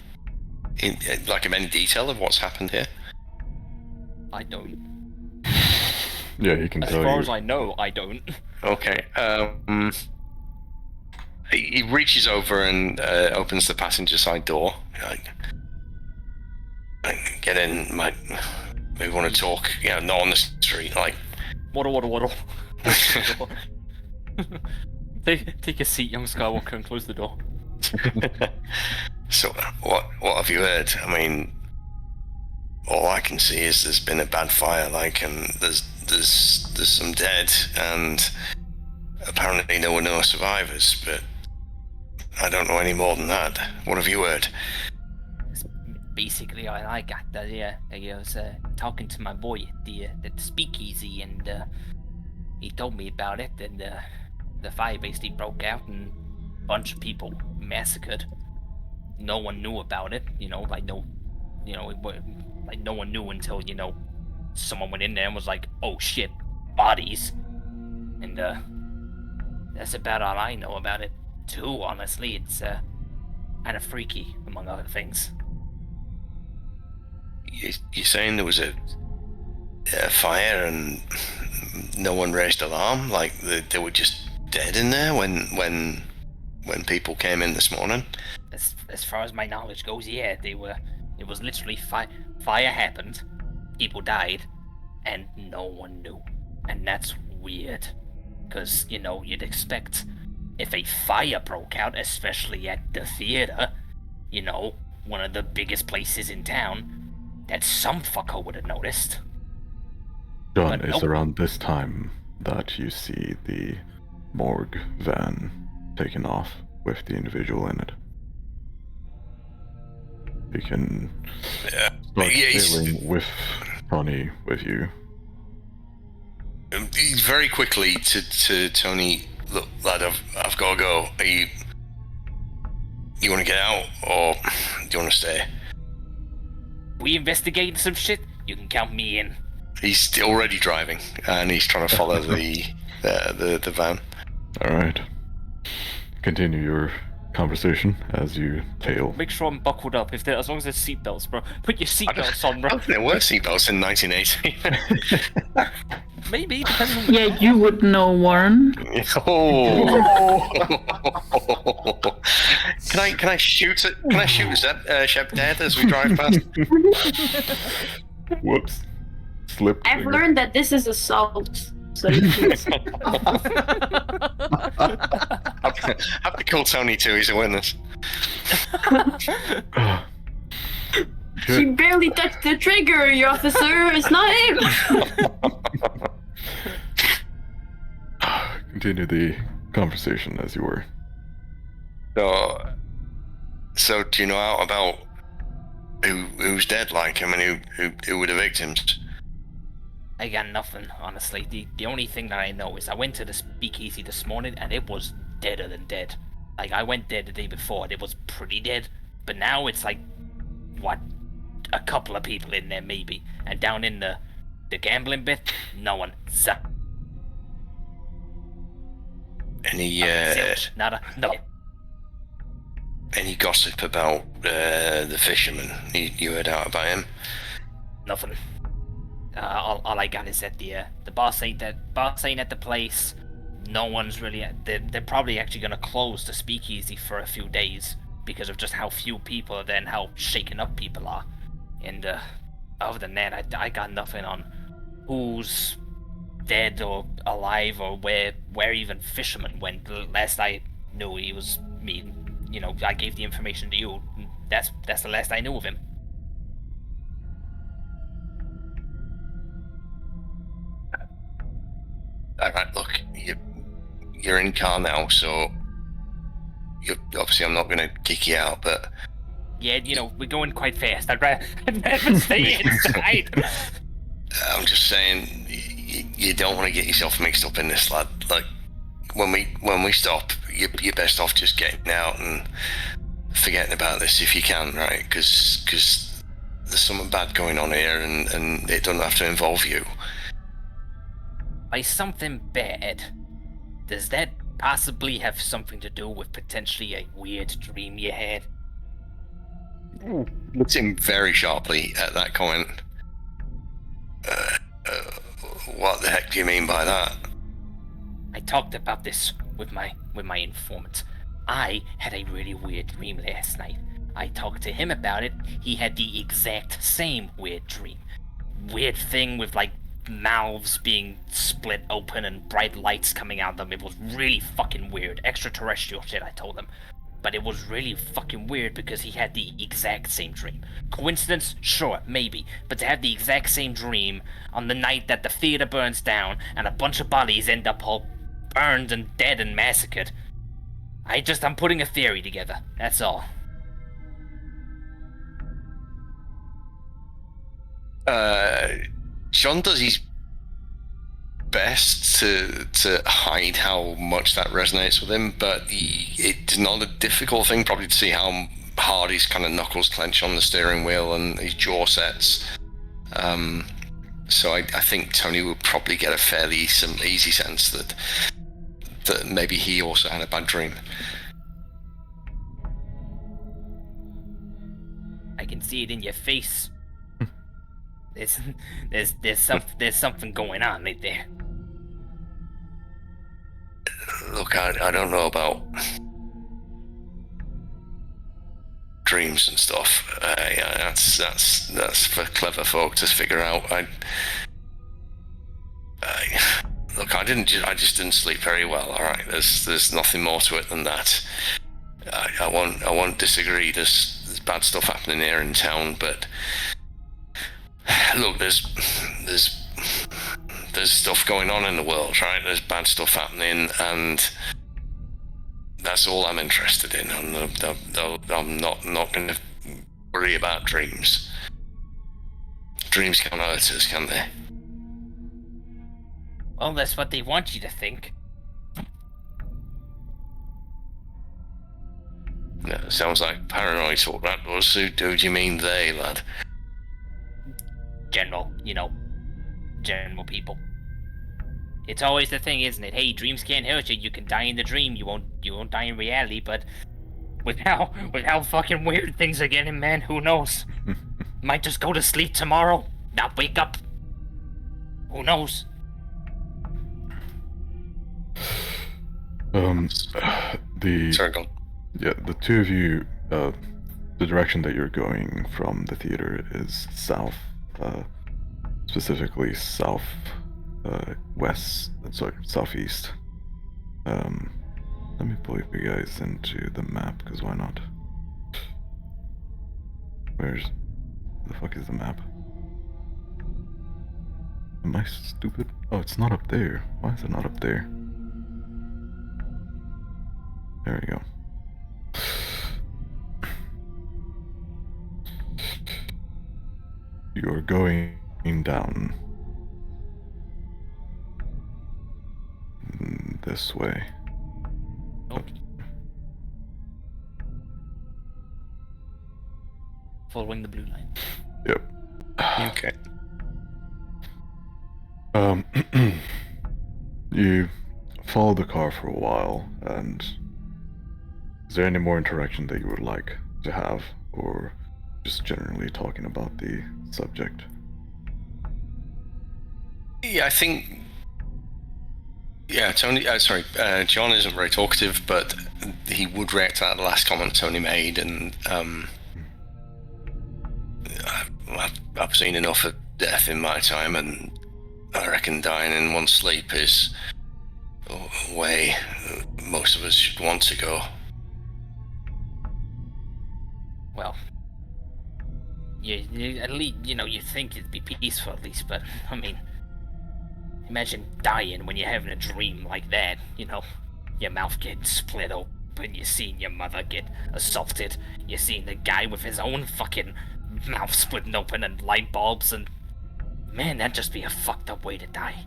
in any detail of what's happened here? I don't. Yeah, he can As tell you. far as I know, I don't. Okay. He reaches over and opens the passenger side door. Get in, mate. We want to talk. Not on the street. Waddle. Take a seat, young Skywalker, and close the door. So, what have you heard? I mean, all I can see is there's been a bad fire, and there's some dead, and apparently there were no survivors, but I don't know any more than that. What have you heard? Basically, I got that. I was talking to my boy at the speakeasy, and he told me about it. And the fire basically broke out, and a bunch of people massacred. No one knew about it. No one knew until someone went in there and was like, "Oh shit, bodies," and that's about all I know about it. Too honestly, it's kind of freaky, among other things. You're saying there was a fire and no one raised alarm? They were just dead in there when people came in this morning? As far as my knowledge goes, yeah, they were. It was literally fire happened, people died, and no one knew, and that's weird, because you'd expect if a fire broke out, especially at the theater, one of the biggest places in town, that some fucker would have noticed. John, But it's nope. around this time that you see the morgue van taken off with the individual in it. You can start sailing with Tony with you. Very quickly to Tony, look, lad, I've got to go. You want to get out, or do you want to stay? We investigating some shit? You can count me in. He's already driving, and he's trying to follow the van. All right. Continue your conversation as you tail. Make sure I'm buckled up. As long as there's seatbelts, bro. Put your seatbelts on, I bro. don't think there were seatbelts in 1980. Maybe, depends on the... Yeah, you would know, Warren. Oh! Can I shoot it? Can I shoot Shep dead as we drive past? Whoops. Slipped. I've learned that this is assault. Have to call Tony too. He's a witness. He barely touched the trigger, your officer. It's not him. Continue the conversation as you were. So do you know out about who's dead? Like, I mean, who were the victims? I got nothing, honestly. The only thing that I know is I went to the speakeasy this morning and it was deader than dead. Like, I went there the day before and it was pretty dead. But now it's like, what, a couple of people in there maybe. And down in the gambling bit, no one. Zap. Nada. No. Any gossip about the fisherman? You heard out about him? Nothing. All I got is that the boss ain't at the place. No one's really. They're probably actually gonna close the speakeasy for a few days because of just how few people are there and how shaken up people are. And other than that, I got nothing on who's dead or alive or where even fisherman went. Last I knew, he was me. You know, I gave the information to you. That's the last I knew of him. Alright, look, you're in car now, so obviously I'm not gonna kick you out, but... Yeah, you know, we're going quite fast. I'd rather stay inside. I'm just saying, you don't want to get yourself mixed up in this, lad. Like, when we stop, you're best off just getting out and forgetting about this if you can, right? Because there's something bad going on here, and it doesn't have to involve you. By something bad, does that possibly have something to do with potentially a weird dream you had? Looks him very sharply at that comment. What the heck do you mean by that? I talked about this with my informant. I had a really weird dream last night. I talked to him about it. He had the exact same weird dream. Weird thing with like mouths being split open and bright lights coming out of them. It was really fucking weird. Extraterrestrial shit, I told him. But it was really fucking weird because he had the exact same dream. Coincidence? Sure, maybe. But to have the exact same dream on the night that the theater burns down and a bunch of bodies end up all burned and dead and massacred. I'm putting a theory together. That's all. John does his best to hide how much that resonates with him, but it's not a difficult thing probably to see how hard his kind of knuckles clench on the steering wheel and his jaw sets. So I think Tony will probably get a fairly easy sense that maybe he also had a bad dream. I can see it in your face. There's something going on right there. Look, I don't know about dreams and stuff. Yeah, that's for clever folk to figure out. Look, I just didn't sleep very well. All right, there's nothing more to it than that. I won't disagree. There's bad stuff happening here in town, but look, there's stuff going on in the world, right? There's bad stuff happening, and that's all I'm interested in. I'm not going to worry about dreams. Dreams can't hurt us, can they? Well, that's what they want you to think. No, it sounds like paranoid talk, that does. Who do you mean they, lad? General people. It's always the thing, isn't it? Hey, dreams can't hurt you. You can die in the dream. You won't die in reality. But with how fucking weird things are getting, man, who knows? Might just go to sleep tomorrow, not wake up. Who knows? Sorry, go on. Yeah, the two of you, the direction that you're going from the theater is south, specifically south southeast. Let me pull you guys into the map, because why not? Where the fuck is the map? Am I stupid? Oh, it's not up there. Why is it not up there? There we go. You're going down this way. Okay. Following the blue line. Yep. Okay. You follow the car for a while, and is there any more interaction that you would like to have, or just generally talking about the subject? Yeah, I think. Yeah, Tony. John isn't very talkative, but he would react to that last comment Tony made, and I've seen enough of death in my time, and I reckon dying in one sleep is a way most of us should want to go. Well, you at least, you think it'd be peaceful at least, but, I mean, imagine dying when you're having a dream like that, your mouth getting split open, you're seeing your mother get assaulted, you're seeing the guy with his own fucking mouth splitting open and light bulbs, and man, that'd just be a fucked up way to die.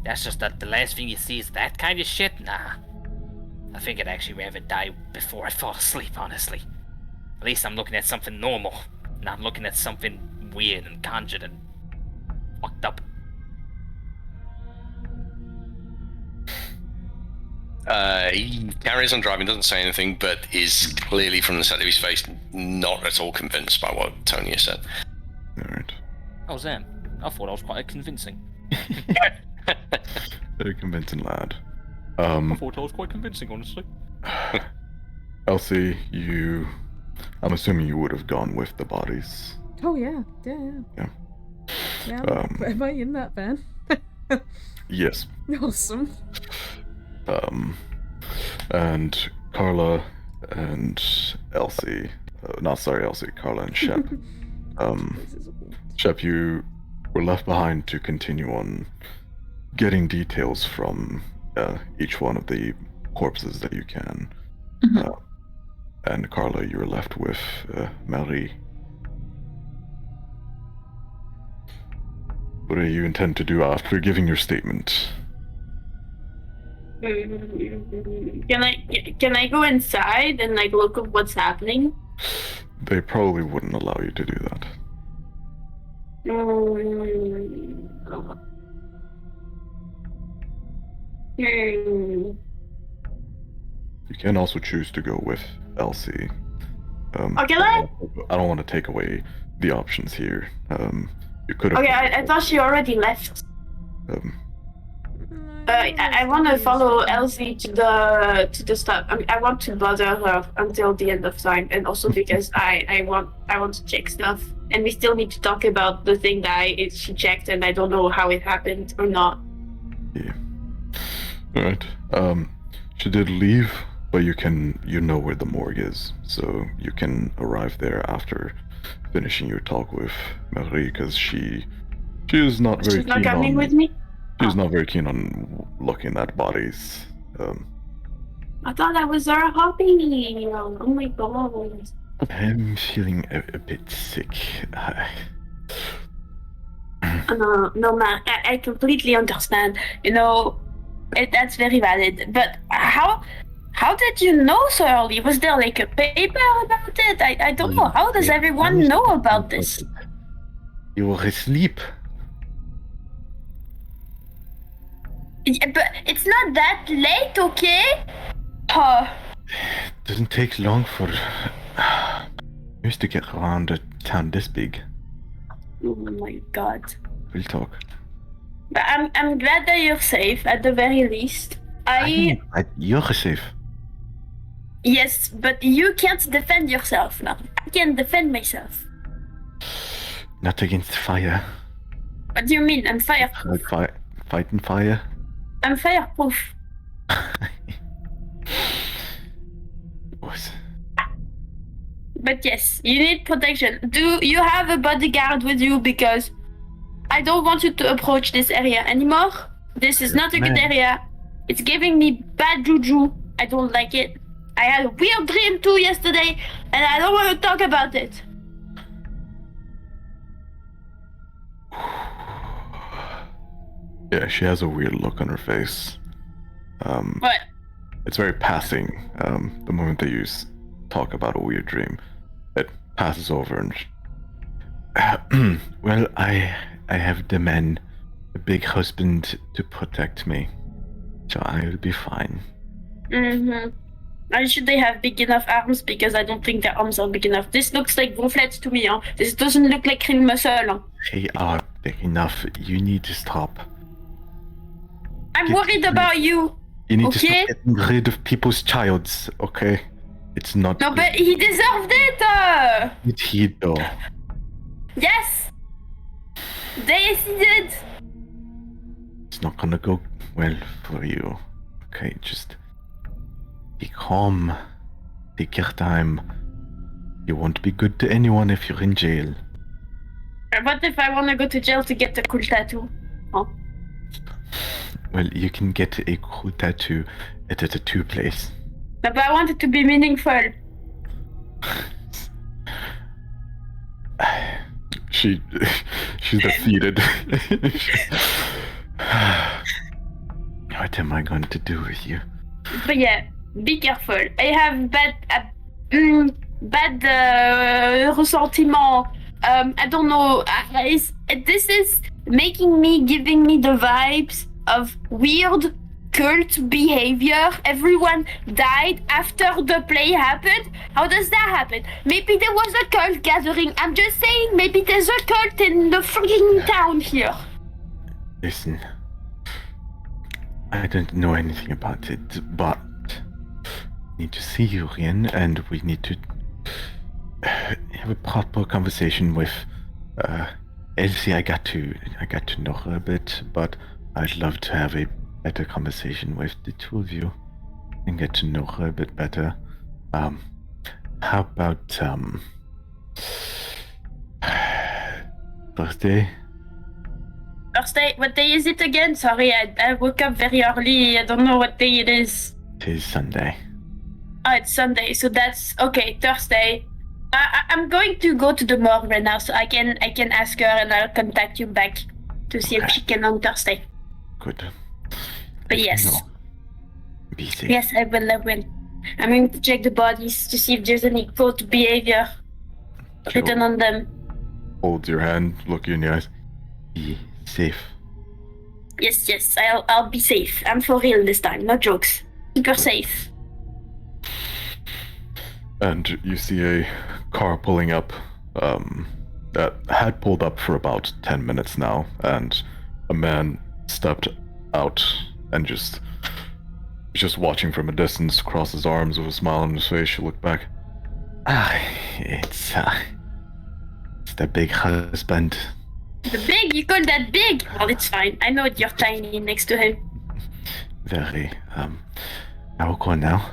That's just the last thing you see is that kind of shit? Nah. I think I'd actually rather die before I fall asleep, honestly. At least I'm looking at something normal, not looking at something weird and conjured and fucked up. He carries on driving, doesn't say anything, but is clearly, from the set of his face, not at all convinced by what Tony has said. Alright. Oh, Zan, I thought I was quite convincing. Very convincing lad. I thought I was quite convincing, honestly. Elsie, I'm assuming you would have gone with the bodies. Oh yeah. Yeah. Yeah. Am I in that van? Yes. Awesome. And Carla and Elsie, Carla and Shep. Shep, you were left behind to continue on getting details from each one of the corpses that you can. Mhm. And Carla, you were left with Marie. What do you intend to do after giving your statement? Can I go inside and look at what's happening? They probably wouldn't allow you to do that. You can also choose to go with Elsie. Okay, I don't want to take away the options here. You could have. Okay, I thought she already left. Um, I want to follow Elsie to the stop. I want to bother her until the end of time, and also because I want to check stuff, and we still need to talk about the thing that she checked, and I don't know how it happened or not. Yeah. All right. She did leave, but you know where the morgue is, so you can arrive there after finishing your talk with Marie, because she is not very. She's not coming with me. She's not very keen on looking at bodies. I thought that was our hobby. Oh my god. I'm feeling a bit sick. No, man. I completely understand. That's very valid. But how did you know so early? Was there a paper about it? I don't know. How does everyone know about this? You were asleep. Yeah, but it's not that late, okay? Doesn't take long for used to get around a town this big. Oh my god. We'll talk. But I'm glad that you're safe at the very least. You're safe. Yes, but you can't defend yourself now. I can defend myself. Not against fire. What do you mean? I'm fireproof. fighting fire? I'm fireproof. Was But yes, you need protection. Do you have a bodyguard with you? Because I don't want you to approach this area anymore. This is not a good area. It's giving me bad juju. I don't like it. I had a weird dream too yesterday, and I don't want to talk about it. Yeah, she has a weird look on her face. What? It's very passing. The moment that you talk about a weird dream, it passes over and. well, I have the man, a big husband to protect me, so I will be fine. Mm-hmm. And should they have big enough arms? Because I don't think their arms are big enough. This looks like gonflettes to me, huh? This doesn't look like real muscle, huh? They are big enough. You need to stop. I'm worried about you. You need to Okay. stop getting rid of people's childs, okay? It's not. No, but he deserved it. Did he though? Yes. Yes, he did. It's not gonna go well for you. Okay, just be calm. Take your time. You won't be good to anyone if you're in jail. What if I want to go to jail to get a cool tattoo? Huh? Well, you can get a cool tattoo at a tattoo place. No, but I want it to be meaningful. She's defeated. What am I going to do with you? But yeah, be careful. I have bad ressentiment. I don't know. This is giving me the vibes of weird cult behavior. Everyone died after the play happened. How does that happen? Maybe there was a cult gathering. I'm just saying, maybe there's a cult in the freaking town here. Listen, I don't know anything about it, but I need to see you again, and we need to have a proper conversation with Elsie. I got to know her a bit, but I'd love to have a better conversation with the two of you and get to know her a bit better. How about Thursday? Thursday? What day is it again? Sorry, I woke up very early. I don't know what day it is. It is Sunday. Oh, it's Sunday, so that's okay. Thursday. I'm going to go to the morgue right now, so I can ask her and I'll contact you back to see if she can on Thursday. Good. But yes. No. Be safe. Yes, I will. I'm going to check the bodies to see if there's any cult behavior written on them. Holds your hand, look you in the eyes. Be safe. Yes, I'll be safe. I'm for real this time, no jokes. Super safe. And you see a car pulling up, that had pulled up for about 10 minutes now, and a man stepped out and just watching from a distance, crossed his arms with a smile on his face. You look back. It's the big husband. The big? You call that big? Well, it's fine. I know you're tiny next to him. Very. I will go now.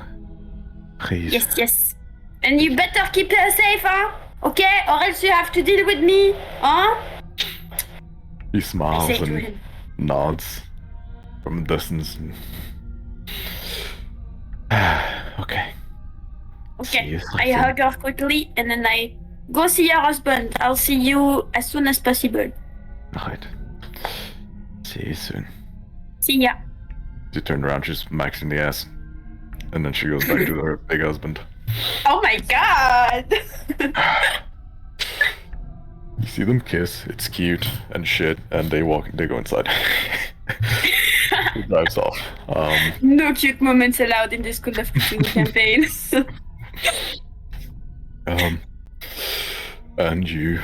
Please. Yes. And you better keep her safe, huh? Okay? Or else you have to deal with me, huh? He I smiles say to and him. nods from a distance. Okay. See Okay. you I soon. hug her quickly and then I go see your husband. I'll see you as soon as possible. Alright. See you soon. See ya. She turned around, she's maxing the ass. And then she goes back to her big husband. Oh my god! You see them kiss, it's cute and shit, and they go inside. He drives off. No cute moments allowed in this Call of Cthulhu campaign. And you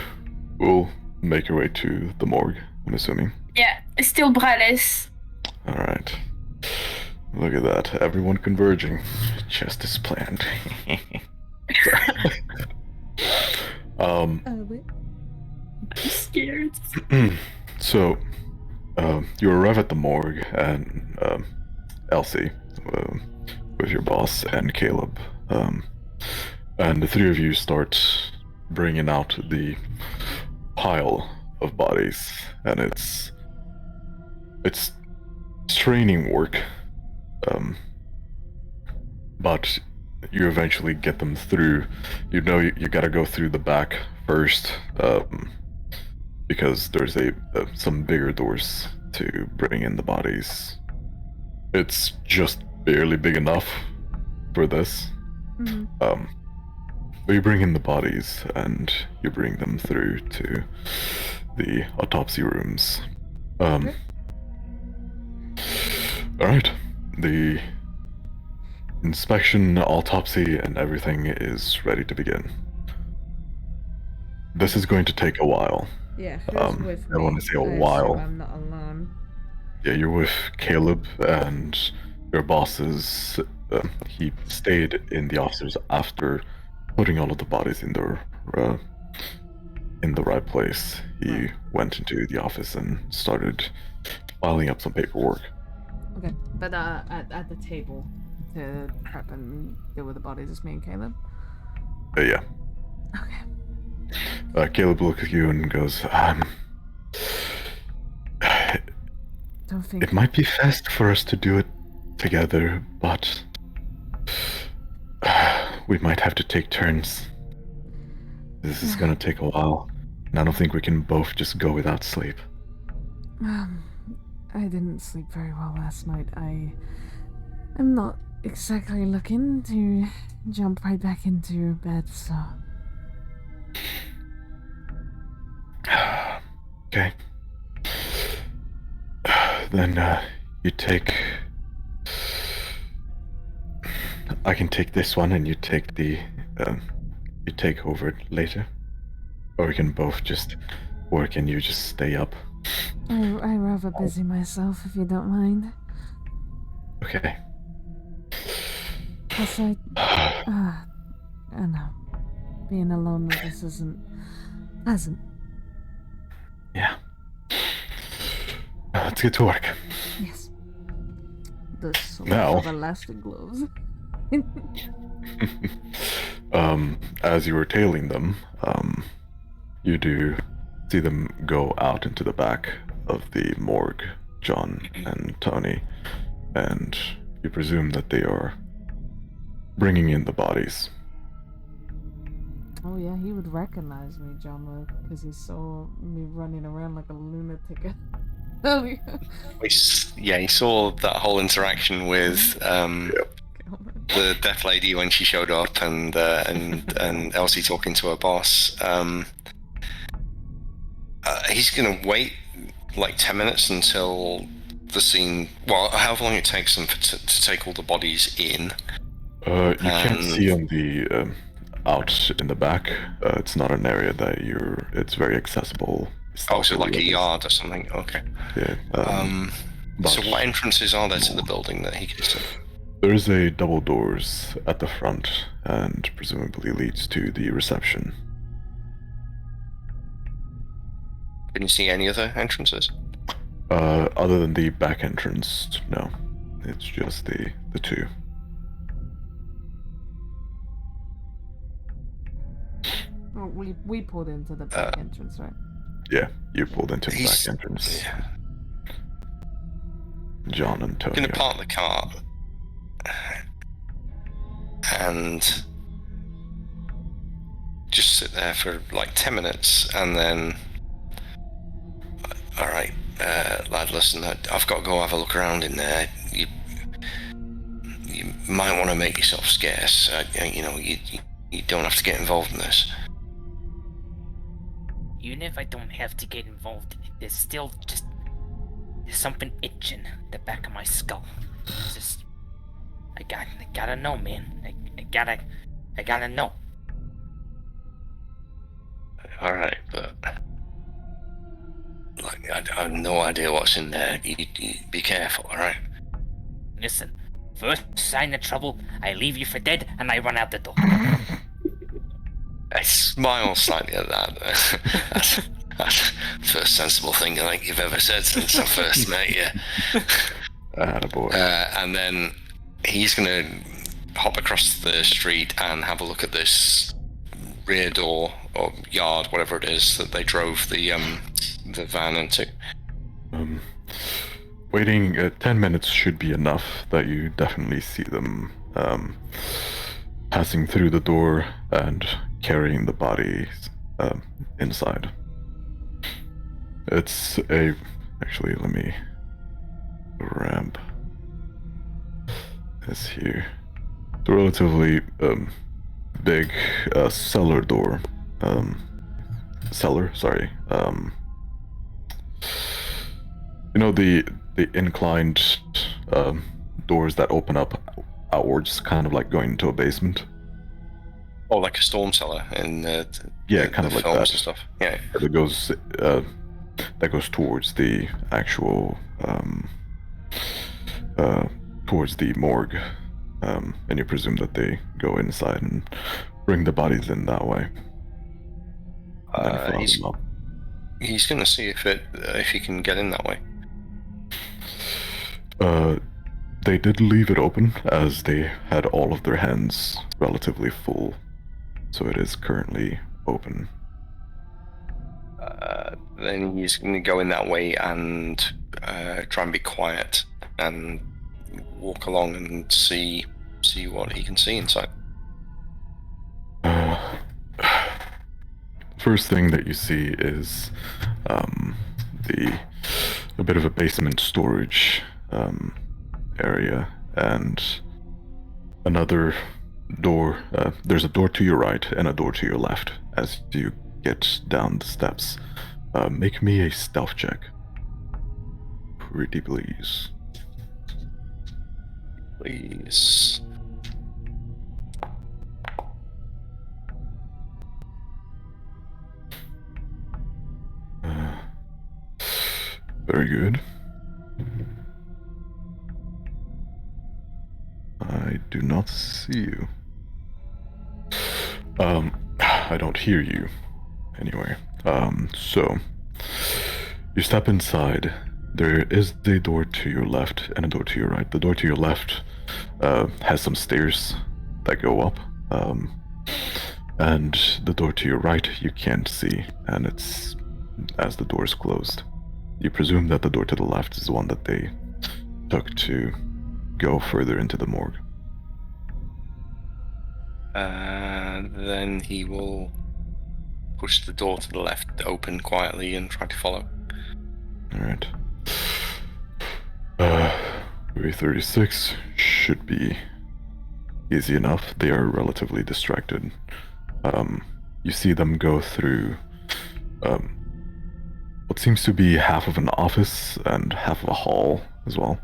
will make your way to the morgue, I'm assuming. Yeah, still braless. Alright. Look at that. Everyone converging. Just as planned. Wait. I'm scared. So, You arrive at the morgue, and Elsie, with your boss and Caleb, and the three of you start bringing out the pile of bodies, and it's straining work, but you eventually get them through. You know you gotta go through the back first, because there's some bigger doors to bring in the bodies. It's just barely big enough for this. Mhm. But you bring in the bodies and you bring them through to the autopsy rooms. Okay. Alright. The inspection, autopsy, and everything is ready to begin. This is going to take a while. Yeah, who's with I me? want to say a assume while. I'm not alone. Yeah, you're with Caleb and your bosses. He stayed in the officers after putting all of the bodies in the right place. He Right. went into the office and started filing up some paperwork. Okay, but at the table to prep and deal with the bodies, it's me and Caleb. Yeah. Okay. Caleb looks at you and goes, Don't think. it might be best for us to do it together, but we might have to take turns. This is gonna take a while, and I don't think we can both just go without sleep. I didn't sleep very well last night. I'm not exactly looking to jump right back into bed, so. Okay. Then, you take... I can take this one and you take the, you take over it later. Or we can both just work and you just stay up. I'm rather busy myself, if you don't mind. Okay. Plus, I know. Being alone with this isn't pleasant. Yeah. Let's get to work. Yes. The sort Now- of elastic gloves. As you were tailing them, you do see them go out into the back of the morgue, John and Tony, and you presume that they are bringing in the bodies. Oh yeah, he would recognize me, John, because he saw me running around like a lunatic earlier. Yeah, he saw that whole interaction with the deaf lady when she showed up, and Elsie talking to her boss. He's gonna wait like 10 minutes until the scene. Well, however long it takes them to take all the bodies in. You can't see on the out in the back. It's not an area that it's very accessible. Oh, so like a yard or something. Okay. Yeah. So what entrances are there to the building that he can see? There's a double doors at the front, and presumably leads to the reception. Can you see any other entrances? Other than the back entrance, no. It's just the two. Oh, we pulled into the back entrance, right? Yeah, you pulled into the back entrance. Yeah. John and Tony. Gonna park the car and just sit there for like 10 minutes, and then, all right, lad, listen, I've got to go have a look around in there. You might want to make yourself scarce. You don't have to get involved in this. Even if I don't have to get involved, there's still just something itching the back of my skull. It's just, I gotta know, man. I gotta know. All right, but like I have no idea what's in there. You be careful, all right? Listen, first sign of trouble, I leave you for dead and I run out the door. I smile slightly at that. That's the first sensible thing I think you've ever said since I first met you. Attaboy. And then he's going to hop across the street and have a look at this rear door or yard, whatever it is that they drove the van into. Waiting 10 minutes should be enough that you definitely see them passing through the door and carrying the bodies inside. It's a... Actually, let me grab this here. It's a relatively big cellar door. Cellar, sorry. You know the inclined doors that open up outwards, kind of like going into a basement. Oh, like a storm cellar in Yeah, kind of like films that. and stuff. Yeah. That goes towards the actual towards the morgue, and you presume that they go inside and bring the bodies in that way. And then follow them up. He's going to see if he can get in that way. They did leave it open as they had all of their hands relatively full, so it is currently open. Then he's going to go in that way and try and be quiet and walk along and see what he can see inside. First thing that you see is a bit of a basement storage area and another door. There's a door to your right and a door to your left as you get down the steps. Make me a stealth check. Pretty please. Please. Very good. I do not see you. I don't hear you. Anyway, so you step inside. There is a door to your left and a door to your right. The door to your left has some stairs that go up, and the door to your right you can't see, and it's as the door is closed. You presume that the door to the left is the one that they took to go further into the morgue. Then he will push the door to the left open quietly and try to follow. Alright. 36 should be easy enough. They are relatively distracted. You see them go through what seems to be half of an office and half of a hall as well.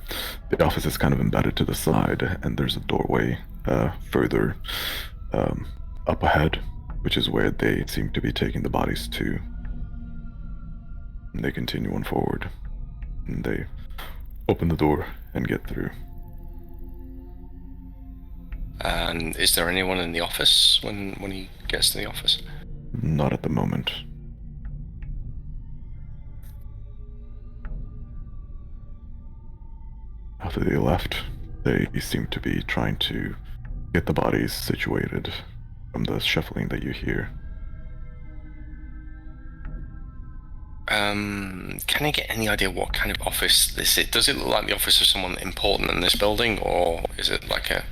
The office is kind of embedded to the side, and there's a doorway further up ahead, which is where they seem to be taking the bodies to. And they continue on forward, and they open the door and get through. And is there anyone in the office when he gets to the office? Not at the moment. After they left, they seem to be trying to get the bodies situated from the shuffling that you hear. Can I get any idea what kind of office this is? Does it look like the office of someone important in this building, or is it like a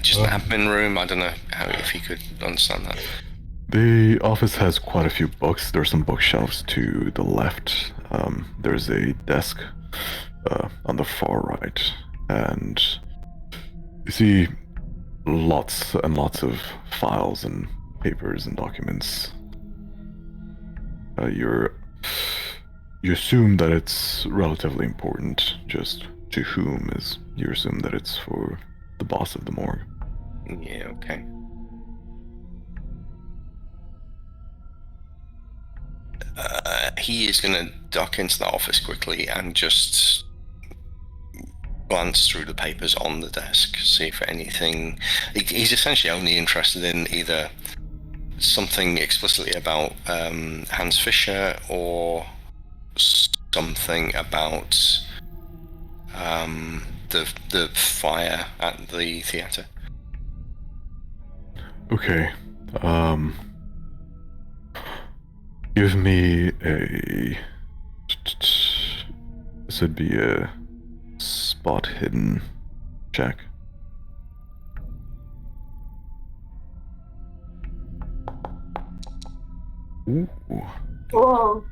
just an admin room? I don't know if you could understand that. The office has quite a few books. There are some bookshelves to the left. There's a desk on the far right, and you see lots and lots of files and papers and documents. You assume that it's relatively important. Just to whom is you assume that it's for the boss of the morgue. Yeah, okay. He is going to duck into the office quickly and just glance through the papers on the desk, see if anything... He's essentially only interested in either something explicitly about Hans Fischer or something about the fire at the theater? Okay. Give me a. This would be a spot hidden check. Ooh, Whoa.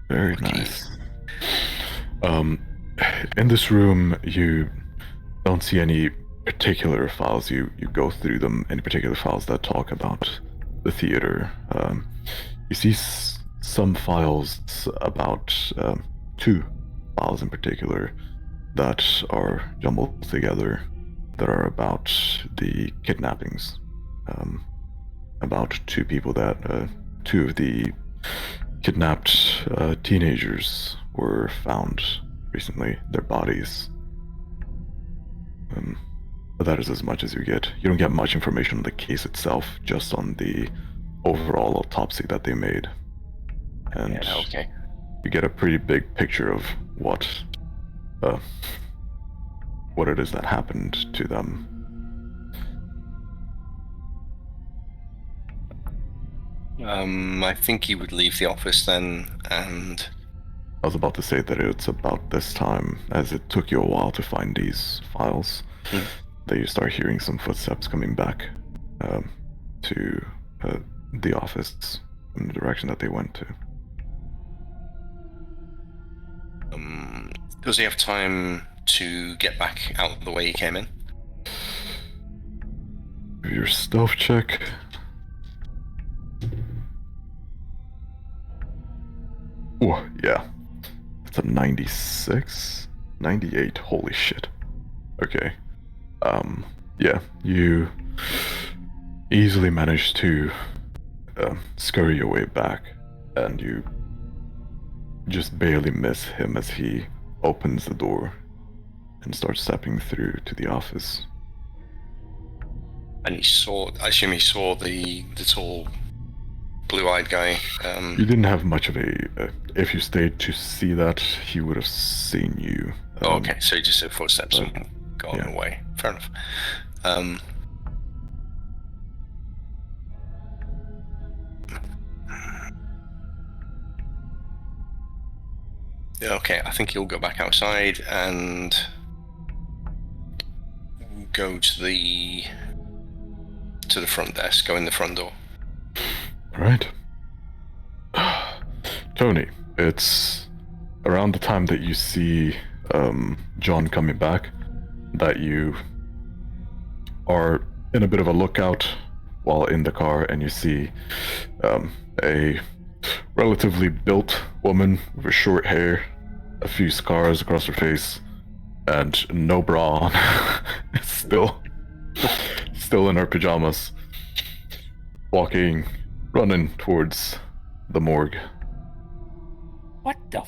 very nice. In this room, you don't see any particular files. You go through them, any particular files that talk about the theater. You see some files about two files in particular that are jumbled together that are about the kidnappings. About two people that two of the kidnapped teenagers were found recently, their bodies. But that is as much as you get. You don't get much information on the case itself, just on the overall autopsy that they made. And Yeah, okay. you get a pretty big picture of what it is that happened to them. I think he would leave the office then, and I was about to say that it's about this time, as it took you a while to find these files, that you start hearing some footsteps coming back to the office in the direction that they went to. does he have time to get back out the way he came in? Your stealth check. Oh, yeah. It's a 96? 98, holy shit. Okay. Yeah, you easily managed to scurry your way back, and you just barely miss him as he opens the door and starts stepping through to the office. And I assume he saw the tall, blue-eyed guy. You didn't have much of a. If you stayed to see that, he would have seen you. Okay, so he just said footsteps and gone yeah. away. Fair enough. Okay, I think he'll go back outside and go to the front desk, go in the front door. Right. Tony, it's around the time that you see John coming back that you are in a bit of a lookout while in the car, and you see a relatively built woman with short hair, a few scars across her face, and no bra on. still in her pajamas, running towards the morgue. What the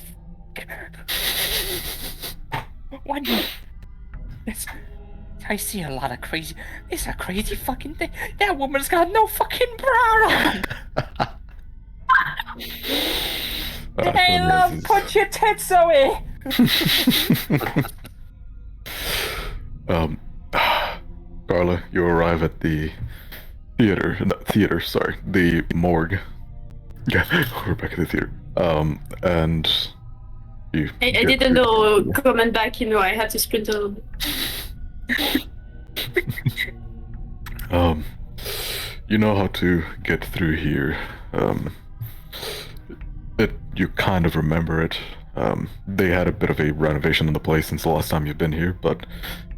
What the... I see a lot of crazy... It's a crazy fucking thing. That woman's got no fucking bra on! Hey, love, put your tits away! Carla, you arrive at the the morgue. Yeah, we're back at the theater. And you. I didn't know coming back, I had to sprint a little bit. You know how to get through here. You kind of remember it. They had a bit of a renovation in the place since the last time you've been here, but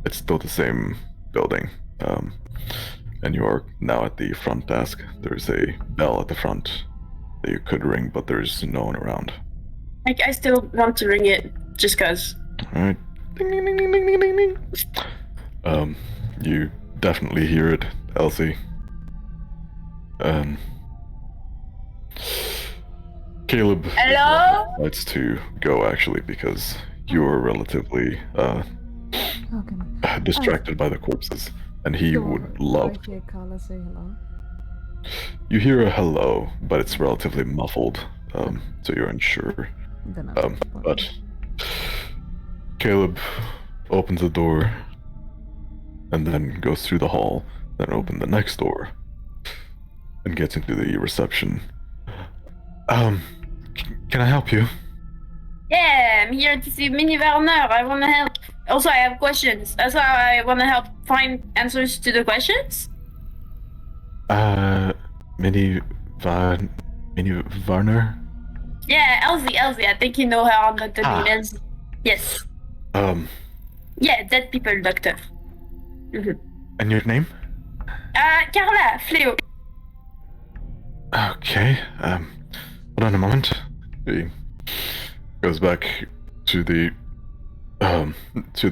it's still the same building. And you are now at the front desk. There's a bell at the front that you could ring, but there's no one around. I still want to ring it, just cause. Alright. Ding, ding, ding, ding, ding, ding, ding. You definitely hear it, Elsie. Caleb decides to go, actually, because you're relatively distracted by the corpses, and he would love. I hear Carla say hello. You hear a hello, but it's relatively muffled, so you're unsure. Then I'm But Caleb opens the door and then goes through the hall, then opens the next door and gets into the reception. Can I help you? Yeah, I'm here to see Mini Werner. I want to help. Also, I have questions. That's why I want to help find answers to the questions. Minnie Varner? Yeah, Elsie. I think you know her on the name Elsie. Yes. Yeah, dead people doctor. And your name? Carla, Fleo. Okay, hold on a moment. He goes back to the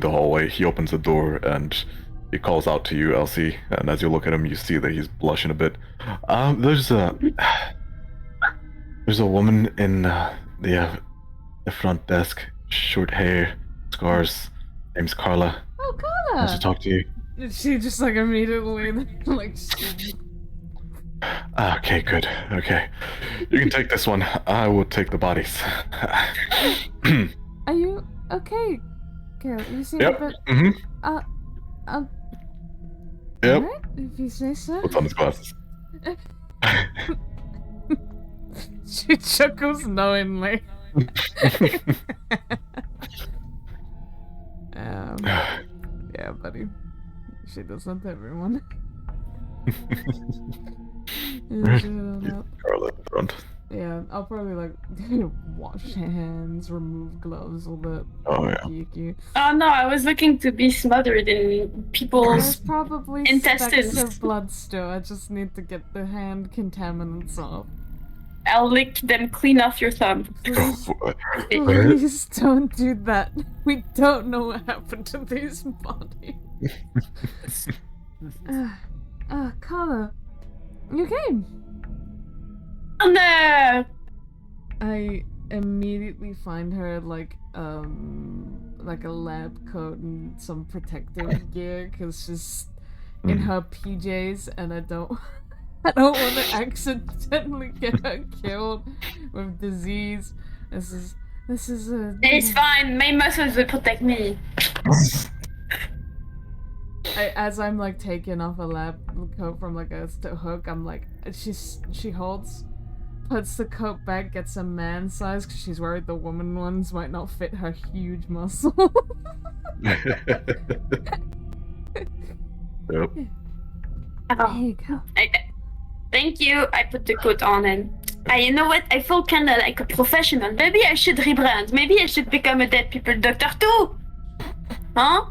hallway. He opens the door and he calls out to you, Elsie. And as you look at him, you see that he's blushing a bit. There's a woman in the front desk, short hair, scars. Name's Carla. Oh, Wants to Carla! talk to you. She just like immediately like. Okay, good. Okay, you can take this one. I will take the bodies. Are you okay? Carol, you seem Yep. a bit. Yep. Alright, if you say so. Puts on his glasses. She chuckles knowingly. Yeah, buddy. She does that to everyone. Yeah, she did that. Carla in front. Yeah, I'll probably like wash hands, remove gloves, all that. Oh, yeah. Geeky. Oh no, I was looking to be smothered in There's people's. probably intestines. specks of blood still. I just need to get the hand contaminants off. I'll lick them clean off your thumb. Please, What? please don't do that. We don't know what happened to these bodies. Carla, you okay? Oh no! I immediately find her like a lab coat and some protective gear because she's in her PJs, and I don't want to accidentally get her killed with disease. This is It's fine. My muscles will protect me. as I'm like taking off a lab coat from like a hook, I'm like she puts the coat back, gets a man size because she's worried the woman ones might not fit her huge muscle. Yep. There you go. Thank you. I put the coat on and you know what? I feel kind of like a professional. Maybe I should rebrand. Maybe I should become a dead people doctor too. Huh?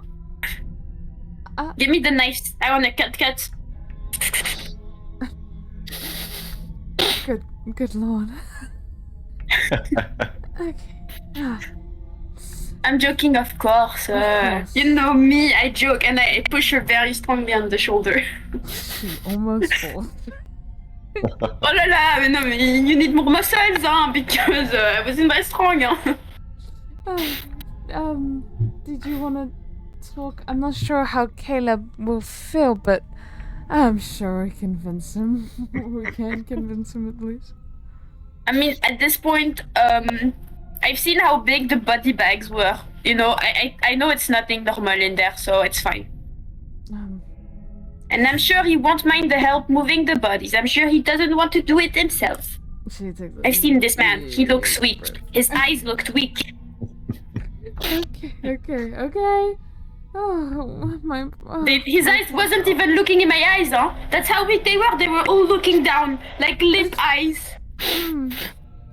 Give me the knives. I want to cut. Good lord. Okay. I'm joking, of course. course. You know me, I joke and I push her very strongly on the shoulder. She almost falls. Oh la la, mais no, you need more muscles, huh? Because I wasn't very strong, huh? Did you want to talk? I'm not sure how Caleb will feel, but I'm sure we convince him. We can convince him at least. I mean, at this point, I've seen how big the body bags were. You know, I know it's nothing normal in there, so it's fine. And I'm sure he won't mind the help moving the bodies. I'm sure he doesn't want to do it himself. I've seen this man. He looks weak. His eyes looked weak. Okay. Oh, my... His eyes wasn't even looking in my eyes, huh? That's how weak they were. They were all looking down, like limp eyes.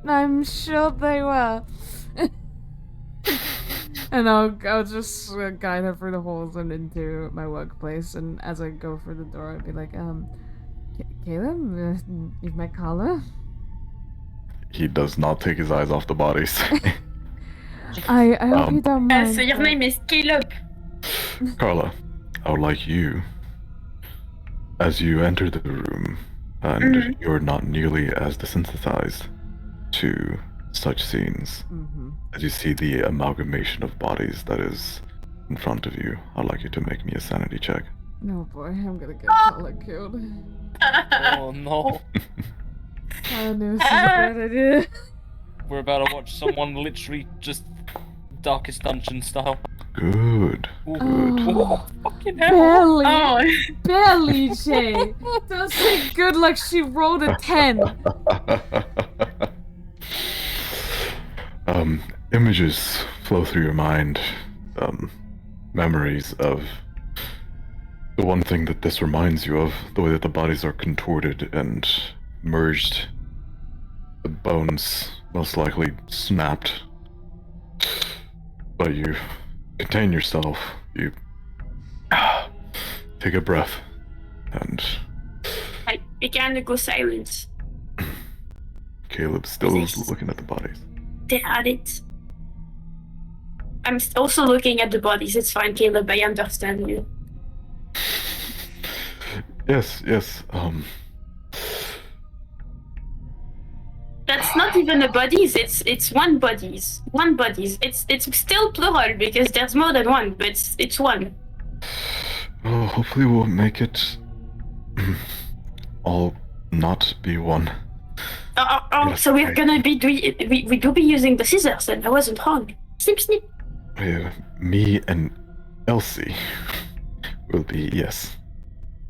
I'm sure they were. And I'll just guide her through the halls and into my workplace. And as I go through the door, I'd be like, Caleb, you've met Carla? He does not take his eyes off the bodies. I hope you don't mind. So your name is Caleb. Carla, I would like you, as you enter the room, and you're not nearly as desensitized to such scenes, as you see the amalgamation of bodies that is in front of you, I'd like you to make me a sanity check. No boy, I'm gonna get Carla killed. Oh no. I knew this is a bad idea. We're about to watch someone literally just Darkest Dungeon style. Good. Ooh. Oh, Fucking hell. barely, Oh, barely, Jay. Don't say good like she rolled a 10. Images flow through your mind. Memories of the one thing that this reminds you of, the way that the bodies are contorted and merged. The bones most likely snapped. But you contain yourself. You take a breath and I began to go silent. Caleb's still Yes. looking at the bodies. They had it. I'm also looking at the bodies. It's fine, Caleb. I understand you. Yes. That's not even the bodies. It's one bodies. One bodies. It's still plural because there's more than one, but it's one. Oh, hopefully we'll make it all not be one. Yes, So we're I- gonna be we do be using the scissors, and I wasn't wrong. Snip, snip. Me and Elsie will be, yes.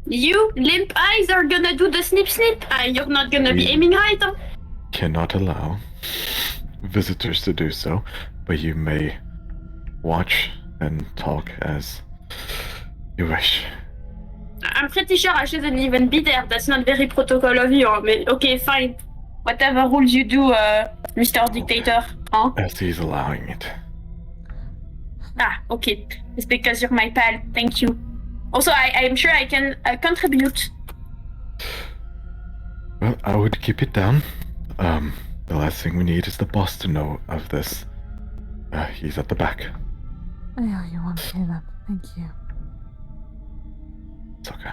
You limp eyes are gonna do the snip, snip. You're not gonna be We- aiming right. Huh? Cannot allow visitors to do so, but you may watch and talk as you wish. I'm pretty sure I shouldn't even be there. That's not very protocol of you. But okay, fine. Whatever rules you do, Mr. Dictator. Huh? Elsie's allowing it. Okay. It's because you're my pal. Thank you. Also, I'm sure I can contribute. Well, I would keep it down. The last thing we need is the boss to know of this. He's at the back. I owe you one, Caleb. Thank you. It's okay.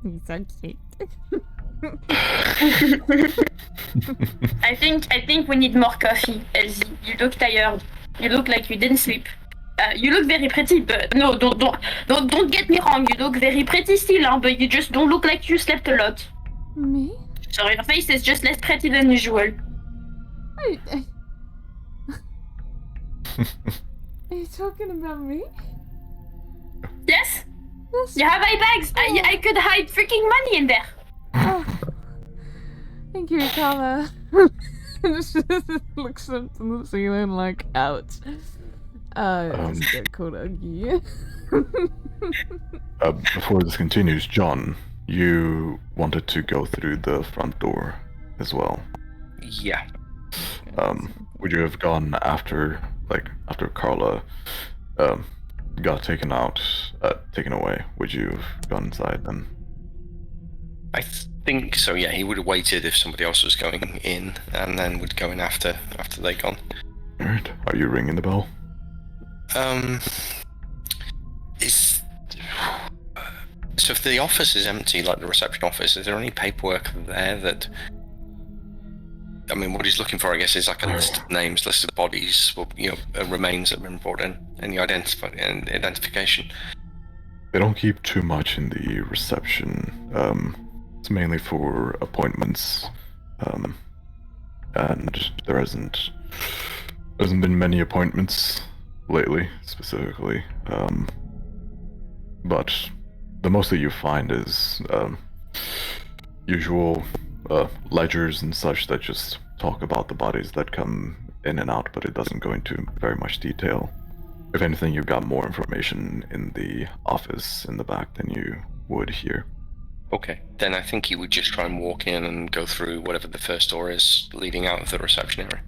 He's so cute. I think we need more coffee, Elsie. You look tired. You look like you didn't sleep. You look very pretty, but no, don't get me wrong. You look very pretty still, huh? But you just don't look like you slept a lot. Me? So your face is just less pretty than usual. I... Are you talking about me? Yes, Yes. you have eye bags. I could hide freaking money in there. Oh. Thank you, Carla. Just looks up to the ceiling like, ouch. Just get called ugly. Before this continues, John, you wanted to go through the front door as well. Yeah. Would you have gone after Carla got taken away? Would you have gone inside then? I think so, yeah. He would have waited if somebody else was going in, and then would go in after they'd gone. Alright, are you ringing the bell? So if the office is empty, like the reception office, is there any paperwork there that... I mean, what he's looking for, I guess, is like a list of names, list of bodies, remains that have been brought in, any identification. They don't keep too much in the reception. It's mainly for appointments, and there hasn't been many appointments lately, specifically. But the most that you find is usual ledgers and such that just talk about the bodies that come in and out, but it doesn't go into very much detail. If anything, you've got more information in the office in the back than you would here. Okay, then I think he would just try and walk in and go through whatever the first door is leading out of the reception area.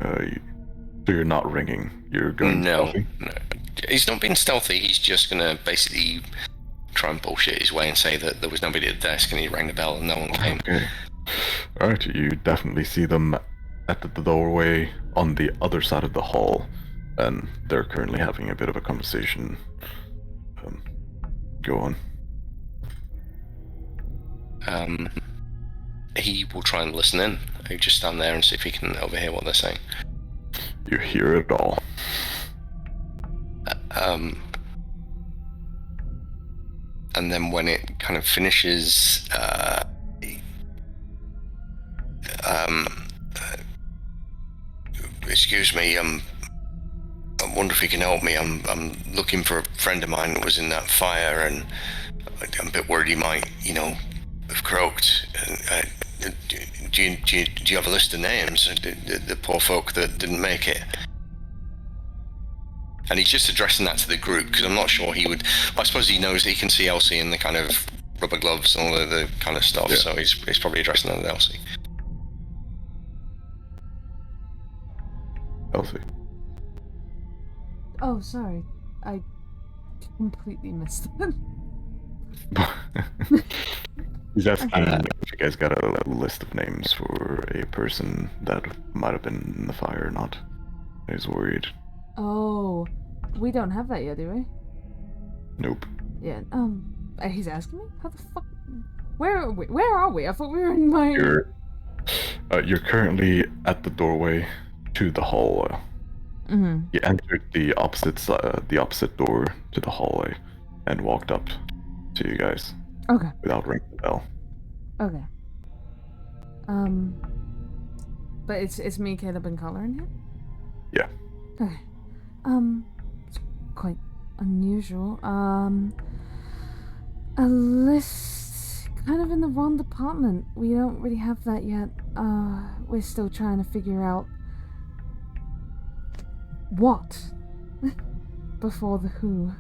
So you're not ringing, you're going stealthy? No. He's not being stealthy, he's just gonna basically try and bullshit his way and say that there was nobody at the desk and he rang the bell and no one came. Okay. Alright, you definitely see them at the doorway on the other side of the hall, and they're currently having a bit of a conversation. Go on. He will try and listen in. He'll just stand there and see if he can overhear what they're saying. You hear it all. and then when it kind of finishes, excuse me, I wonder if you can help me. I'm looking for a friend of mine that was in that fire, and I'm a bit worried he might, have croaked. Do you have a list of names? The poor folk that didn't make it. And he's just addressing that to the group, because I'm not sure he would. I suppose he knows he can see Elsie in the kind of rubber gloves and all the kind of stuff, so he's probably addressing that to Elsie. Elsie. Oh, sorry. I completely missed that. He's asking if you guys got a list of names for a person that might have been in the fire or not. He's worried. Oh, we don't have that yet, do we? Nope. Yeah, he's asking me? How the fuck? Where are we? Where are we? I thought we were in my... You're currently at the doorway to the hall. Mm-hmm. You entered the opposite door to the hallway and walked up to you guys. Okay. Without ringing the bell. Okay. But it's me, Caleb, and Collar in here? Yeah. Okay. It's quite unusual. A list kind of in the wrong department. We don't really have that yet. We're still trying to figure out what before the who.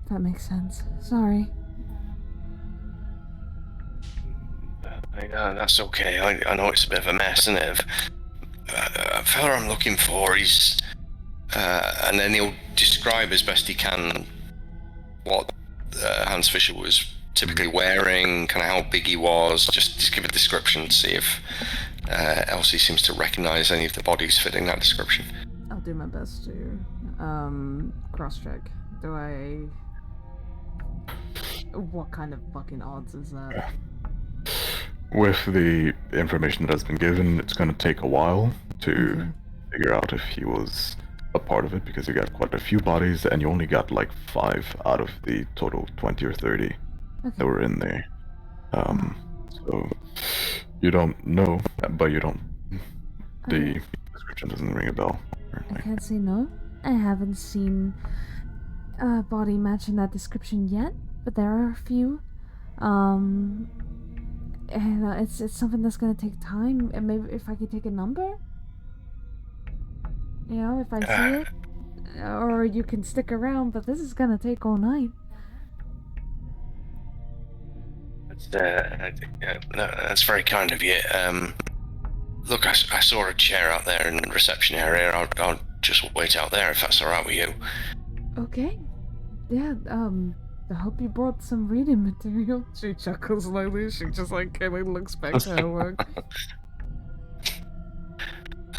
If that makes sense. Sorry. That's okay. I know it's a bit of a mess, isn't it? A fella I'm looking for, he's... and then he'll describe as best he can what Hans Fisher was typically wearing, kind of how big he was, just give a description to see if Elsie seems to recognize any of the bodies fitting that description. I'll do my best to cross-check. Do I... What kind of fucking odds is that? With the information that has been given, it's going to take a while to figure out if he was a part of it, because you got quite a few bodies and you only got like 5 out of the total 20 or 30 that were in there. So you don't know, but you don't... The description doesn't ring a bell. I can't say no. I haven't seen a body matching that description yet, but there are a few. And it's something that's gonna take time. And maybe if I could take a number, if I see it, or you can stick around. But this is gonna take all night. That's very kind of you. Look, I saw a chair out there in the reception area. I'll just wait out there if that's all right with you. Okay. Yeah. I hope you brought some reading material. She chuckles slightly. She just kinda looks back to her work.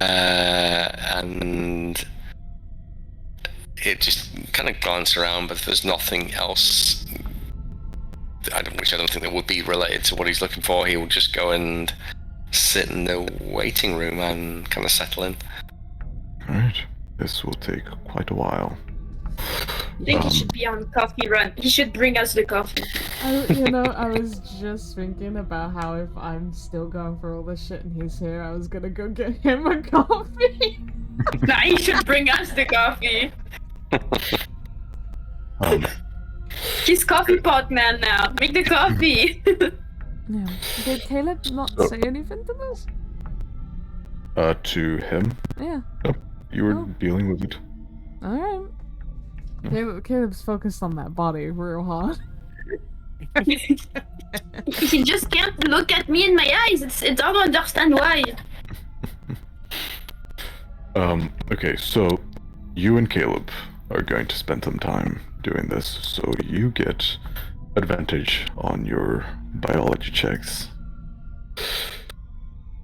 And it just kind of glances around, but there's nothing else. Which I don't think that would be related to what he's looking for. He will just go and sit in the waiting room and kind of settle in. Alright, this will take quite a while. I think he should be on coffee run. He should bring us the coffee. I was just thinking about how if I'm still going for all this shit and he's here, I was gonna go get him a coffee. Nah, he should bring us the coffee. He's coffee pot man now. Make the coffee. Yeah. Did Caleb not say anything to this? To him? Yeah. No, you were dealing with it. Alright. Caleb's focused on that body real hard. He just can't look at me in my eyes. I don't understand why. Okay, so you and Caleb are going to spend some time doing this, so you get advantage on your biology checks.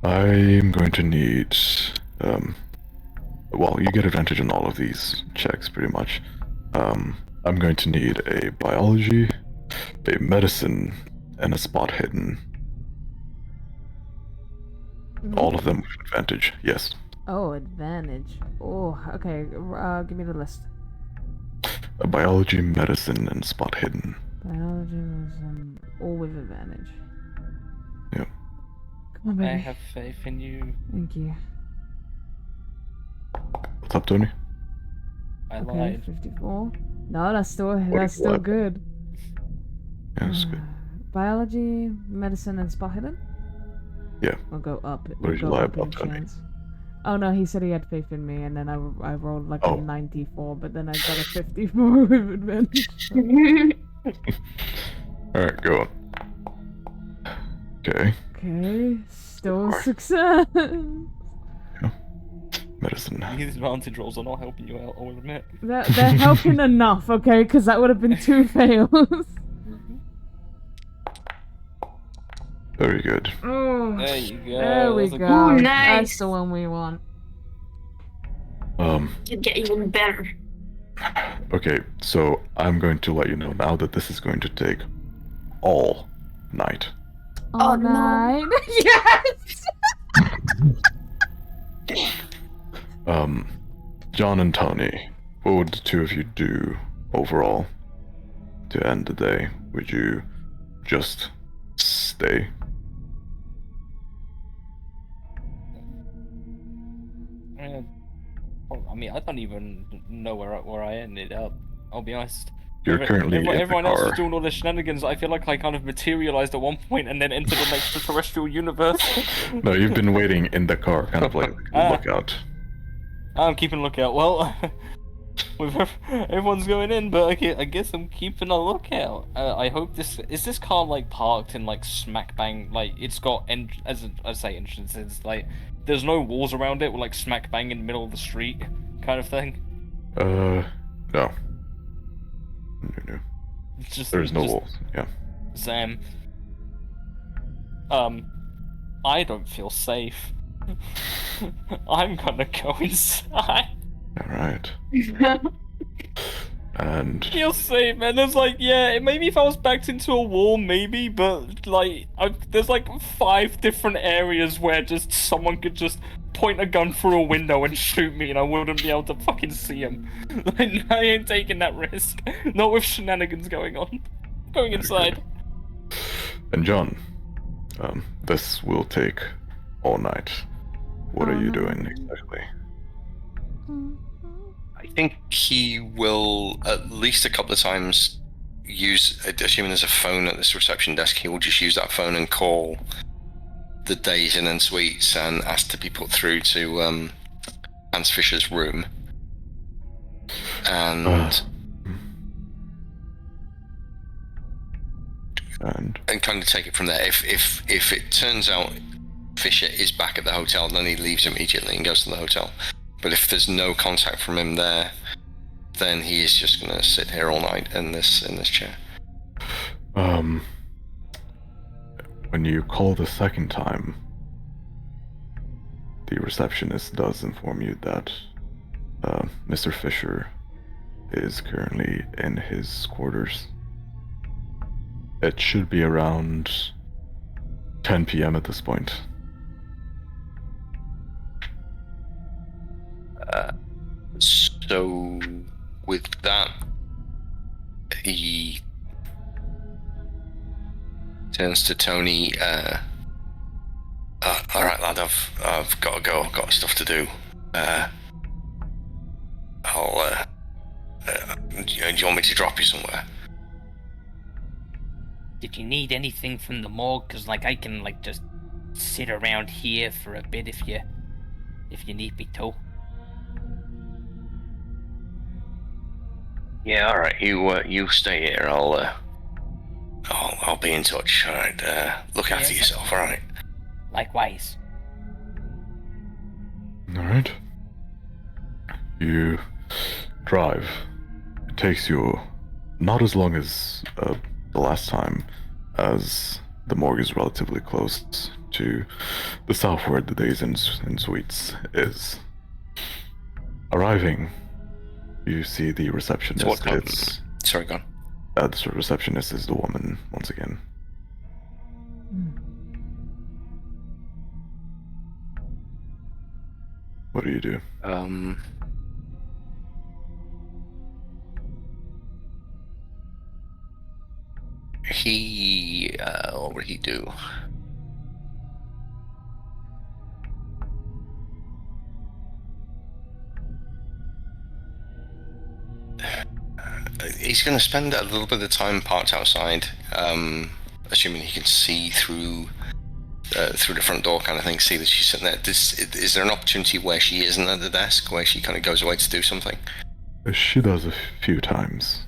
I'm going to need, well, you get advantage on all of these checks, pretty much. I'm going to need a biology, a medicine, and a spot hidden. All of them with advantage, yes. Oh, advantage. Oh, okay. Give me the list. biology, medicine, and spot hidden. Biology was all with advantage. Yep. Come on, baby. I have faith in you. Thank you. What's up, Tony? I Okay, lied. 54. No, that's still what? good. Yeah, that's good. Biology, medicine, and spot hidden? Yeah. I'll go up. What did you lie about, Tony? Chance. Oh no, he said he had faith in me, and then I rolled like a 94, but then I got a 54 with advantage. Alright, go on. Okay. Okay, still a success. Medicine. These advantage rolls are not helping you out, I will admit. They're helping enough, okay? Because that would have been 2 fails. Very good. Oh, There you go. there we That's a go. Ooh, That's nice. the one we want. It'd get even better. Okay, so I'm going to let you know now that this is going to take all night. All no. night. Yes! John and Tony, what would the two of you do overall to end the day? Would you just stay? I mean, I don't even know where I ended up. I'll be honest. You're currently in the everyone else was car. doing all the shenanigans. I feel like I kind of materialized at one point and then entered an extraterrestrial universe. No, you've been waiting in the car, kind of like lookout. I'm keeping a lookout. Well, everyone's going in, but I guess I'm keeping a lookout. I hope this car like parked in like smack bang, like it's got as I say entrances, like there's no walls around it. We're like smack bang in the middle of the street, kind of thing. No. No. It's just There's no just walls. Yeah. Sam. I don't feel safe. I'm gonna go inside. All right. And Feel safe, man. There's like, yeah, maybe if I was backed into a wall, maybe, but like, there's like 5 different areas where just someone could just point a gun through a window and shoot me, and I wouldn't be able to fucking see him. Like, I ain't taking that risk. Not with shenanigans going on. Going inside. And John, this will take all night. What are you doing exactly? I think he will at least a couple of times use, assuming there's a phone at this reception desk, he will just use that phone and call the Days Inn and Suites and ask to be put through to Hans Fisher's room. And kind of take it from there. If it turns out Fisher is back at the hotel, then he leaves immediately and goes to the hotel. But if there's no contact from him there, then he is just gonna sit here all night in this chair. When you call the second time, the receptionist does inform you that Mr. Fisher is currently in his quarters. It should be around 10 p.m. at this point. So with that, he turns to Tony. All right, lad, I've got to go. I've got stuff to do. Do you want me to drop you somewhere? Did you need anything from the morgue? Cause like I can like just sit around here for a bit if you need me to. Yeah, all right. You stay here. I'll be in touch. All right. Look after Yes. yourself. All right. Likewise. All right. You drive. It takes you not as long as the last time, as the morgue is relatively close to the south where the Days Inn and Suites is. Arriving, you see the receptionist. So what It's Sorry, go on. the receptionist is the woman once again. What do you do? what would he do? He's going to spend a little bit of time parked outside, assuming he can see through the front door kind of thing, see that she's sitting there. Is there an opportunity where she isn't at the desk, where she kind of goes away to do something? She does a few times.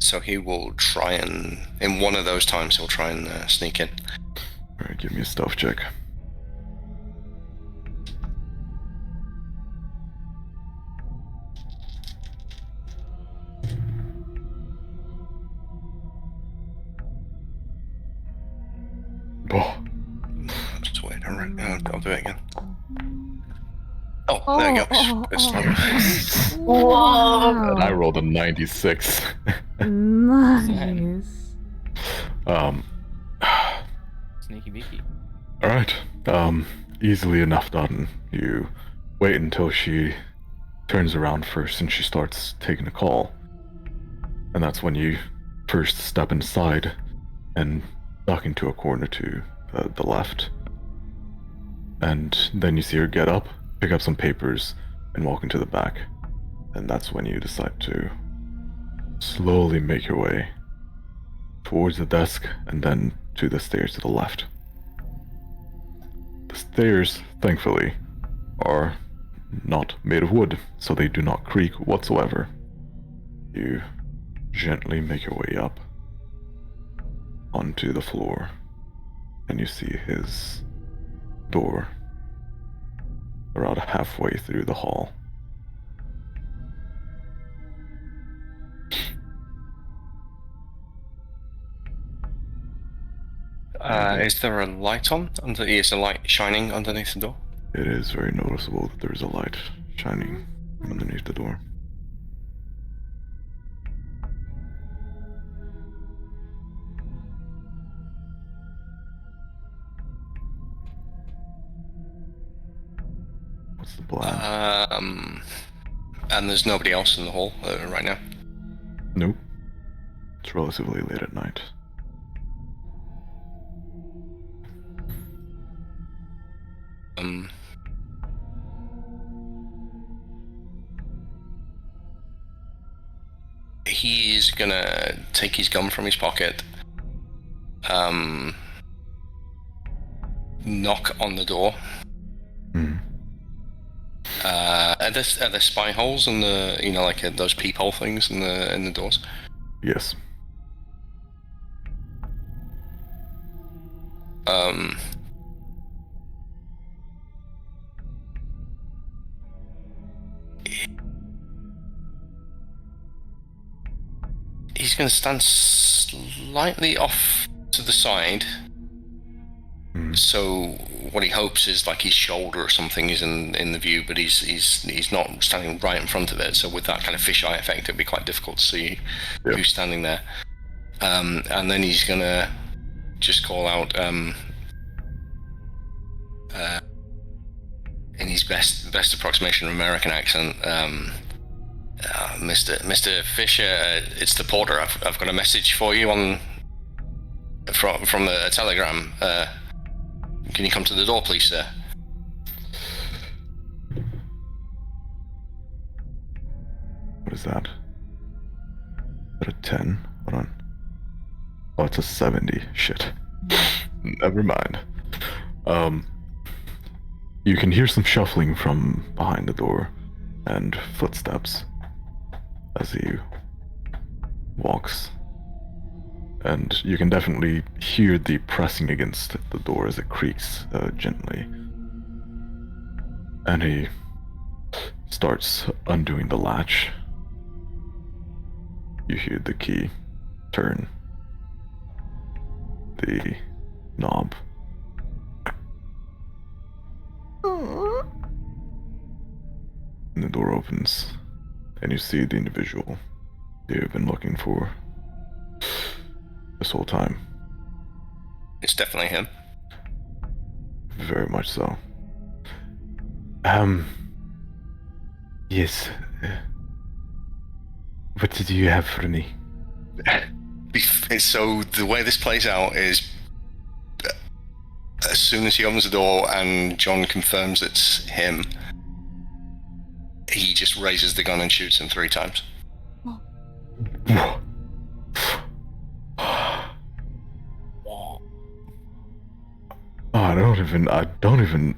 So he will try and, in one of those times, he'll try and sneak in. Alright, give me a stealth check. Oh, Just wait, I'll do it again. Oh, there you go. Whoa. and I rolled a 96. Nice. Sneaky beaky. Alright, easily enough done. You wait until she turns around first and she starts taking a call. And that's when you first step inside and duck into a corner to the left. And then you see her get up, pick up some papers, and walk into the back. And that's when you decide to slowly make your way towards the desk and then to the stairs to the left. The stairs, thankfully, are not made of wood, so they do not creak whatsoever. You gently make your way up onto the floor, and you see his door around halfway through the hall. Is there a light on? Is a light shining underneath the door? It is very noticeable that there is a light shining underneath the door. What's the plan? And there's nobody else in the hall right now? Nope. It's relatively late at night. He's gonna take his gun from his pocket, knock on the door. Are there spy holes in the, like those peephole things in the doors? Yes. He's going to stand slightly off to the side. So what he hopes is like his shoulder or something is in the view, but he's not standing right in front of it. So with that kind of fisheye effect, it'd be quite difficult to see who's standing there. And then he's going to just call out in his best approximation of American accent. Mr. Fisher, it's the porter. I've got a message for you from the telegram. Can you come to the door, please, sir? What is that? Is that a 10? Hold on. Oh, it's a 70. Shit. Never mind. You can hear some shuffling from behind the door and footsteps as he walks. And you can definitely hear the pressing against the door as it creaks gently. And he starts undoing the latch. You hear the key turn. The knob. And the door opens. And you see the individual you've been looking for this whole time. It's definitely him. Very much so. Yes. What did you have for me? So the way this plays out is, as soon as he opens the door and John confirms it's him, he just raises the gun and shoots him 3 times. I don't even.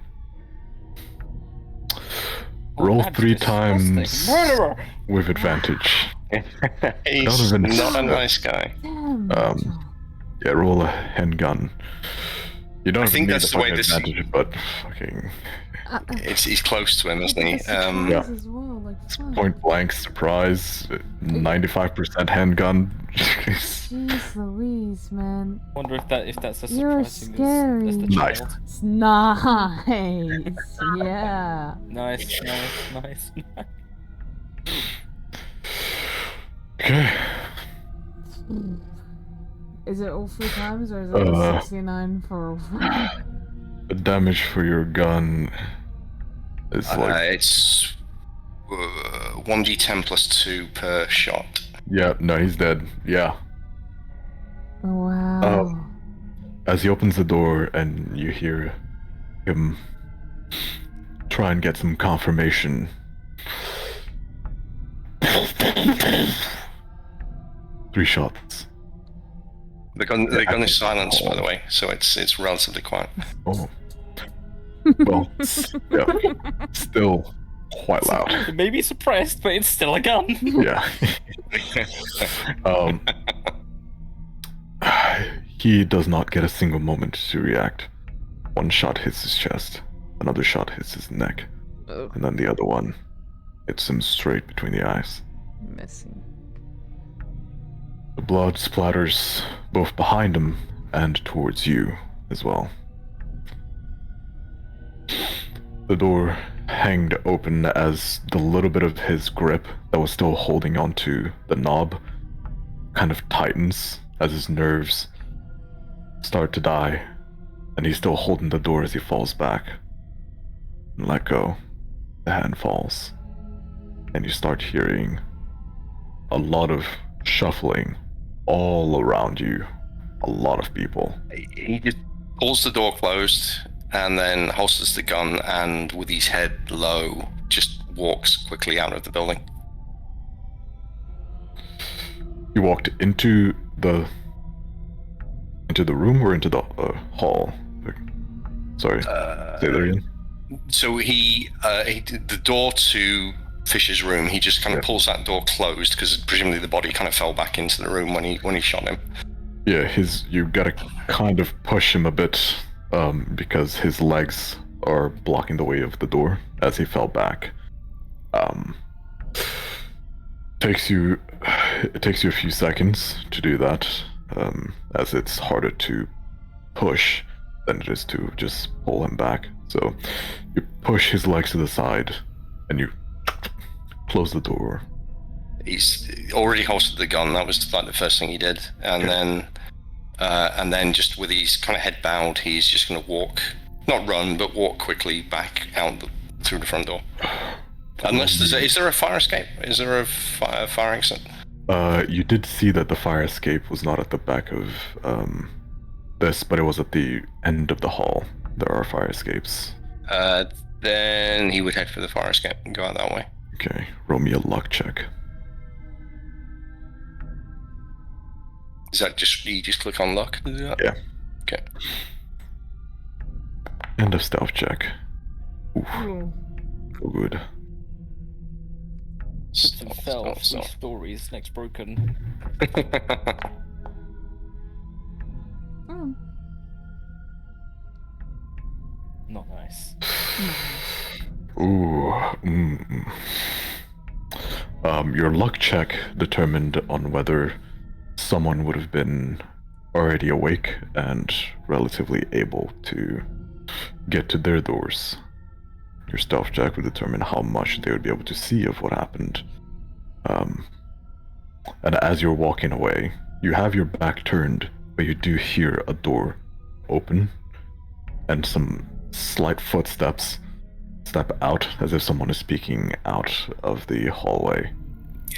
Roll that's 3 disgusting. times Murderer! with advantage. He's even- not a nice guy. Damn. Yeah, roll a handgun. You don't I even think need that's the the way fucking this- advantage, but fucking He's close to him, isn't he? It's surprise yeah. as well, like, fuck. point blank surprise, 95% handgun. Jeez Louise, man. I wonder if that's as You're surprising as the scary. child. It's nice. Yeah. Nice. Okay. Is it all 3 times or is it 69 for? The damage for your gun is like It's 1d10 plus 2 per shot. yeah, no, he's dead. Yeah. Wow. As he opens the door and you hear him try and get some confirmation. 3 shots. The gun is silenced, by the way, so it's relatively quiet. Oh. Well, yeah, still quite loud. It may be suppressed, but it's still a gun. Yeah. He does not get a single moment to react. 1 shot hits his chest, another shot hits his neck, and then the other one hits him straight between the eyes. Missing. The blood splatters both behind him and towards you as well. The door hanged open as the little bit of his grip that was still holding onto the knob kind of tightens as his nerves start to die, and he's still holding the door as he falls back. And let go. The hand falls, and you start hearing a lot of shuffling all around you. A lot of people. He just pulls the door closed and then holsters the gun and, with his head low, just walks quickly out of the building. You walked into the room or into the hall? Sorry, say that again. So the door to Fisher's room, he just kind of pulls that door closed because presumably the body kind of fell back into the room when he shot him. Yeah, you gotta kind of push him a bit because his legs are blocking the way of the door as he fell back. It takes you a few seconds to do that, as it's harder to push than it is to just pull him back. So you push his legs to the side and you close the door. He's already holstered the gun. That was like the first thing he did, and then just with his kind of head bowed, he's just going to walk, not run, but walk quickly back out through the front door. Unless is there a fire escape? Is there a fire exit? You did see that the fire escape was not at the back of this, but it was at the end of the hall. There are fire escapes. Then he would head for the fire escape and go out that way. Okay, roll me a luck check. Is that you just click on luck to do that? Yeah. Okay. And a stealth check. Oof. Oh. So good. Trips and fell, 3 stories, next broken. Oh. Not nice. Ooh. Your luck check determined on whether someone would have been already awake and relatively able to get to their doors. Your stealth check would determine how much they would be able to see of what happened. And as you're walking away, you have your back turned, but you do hear a door open and some slight footsteps step out as if someone is speaking out of the hallway.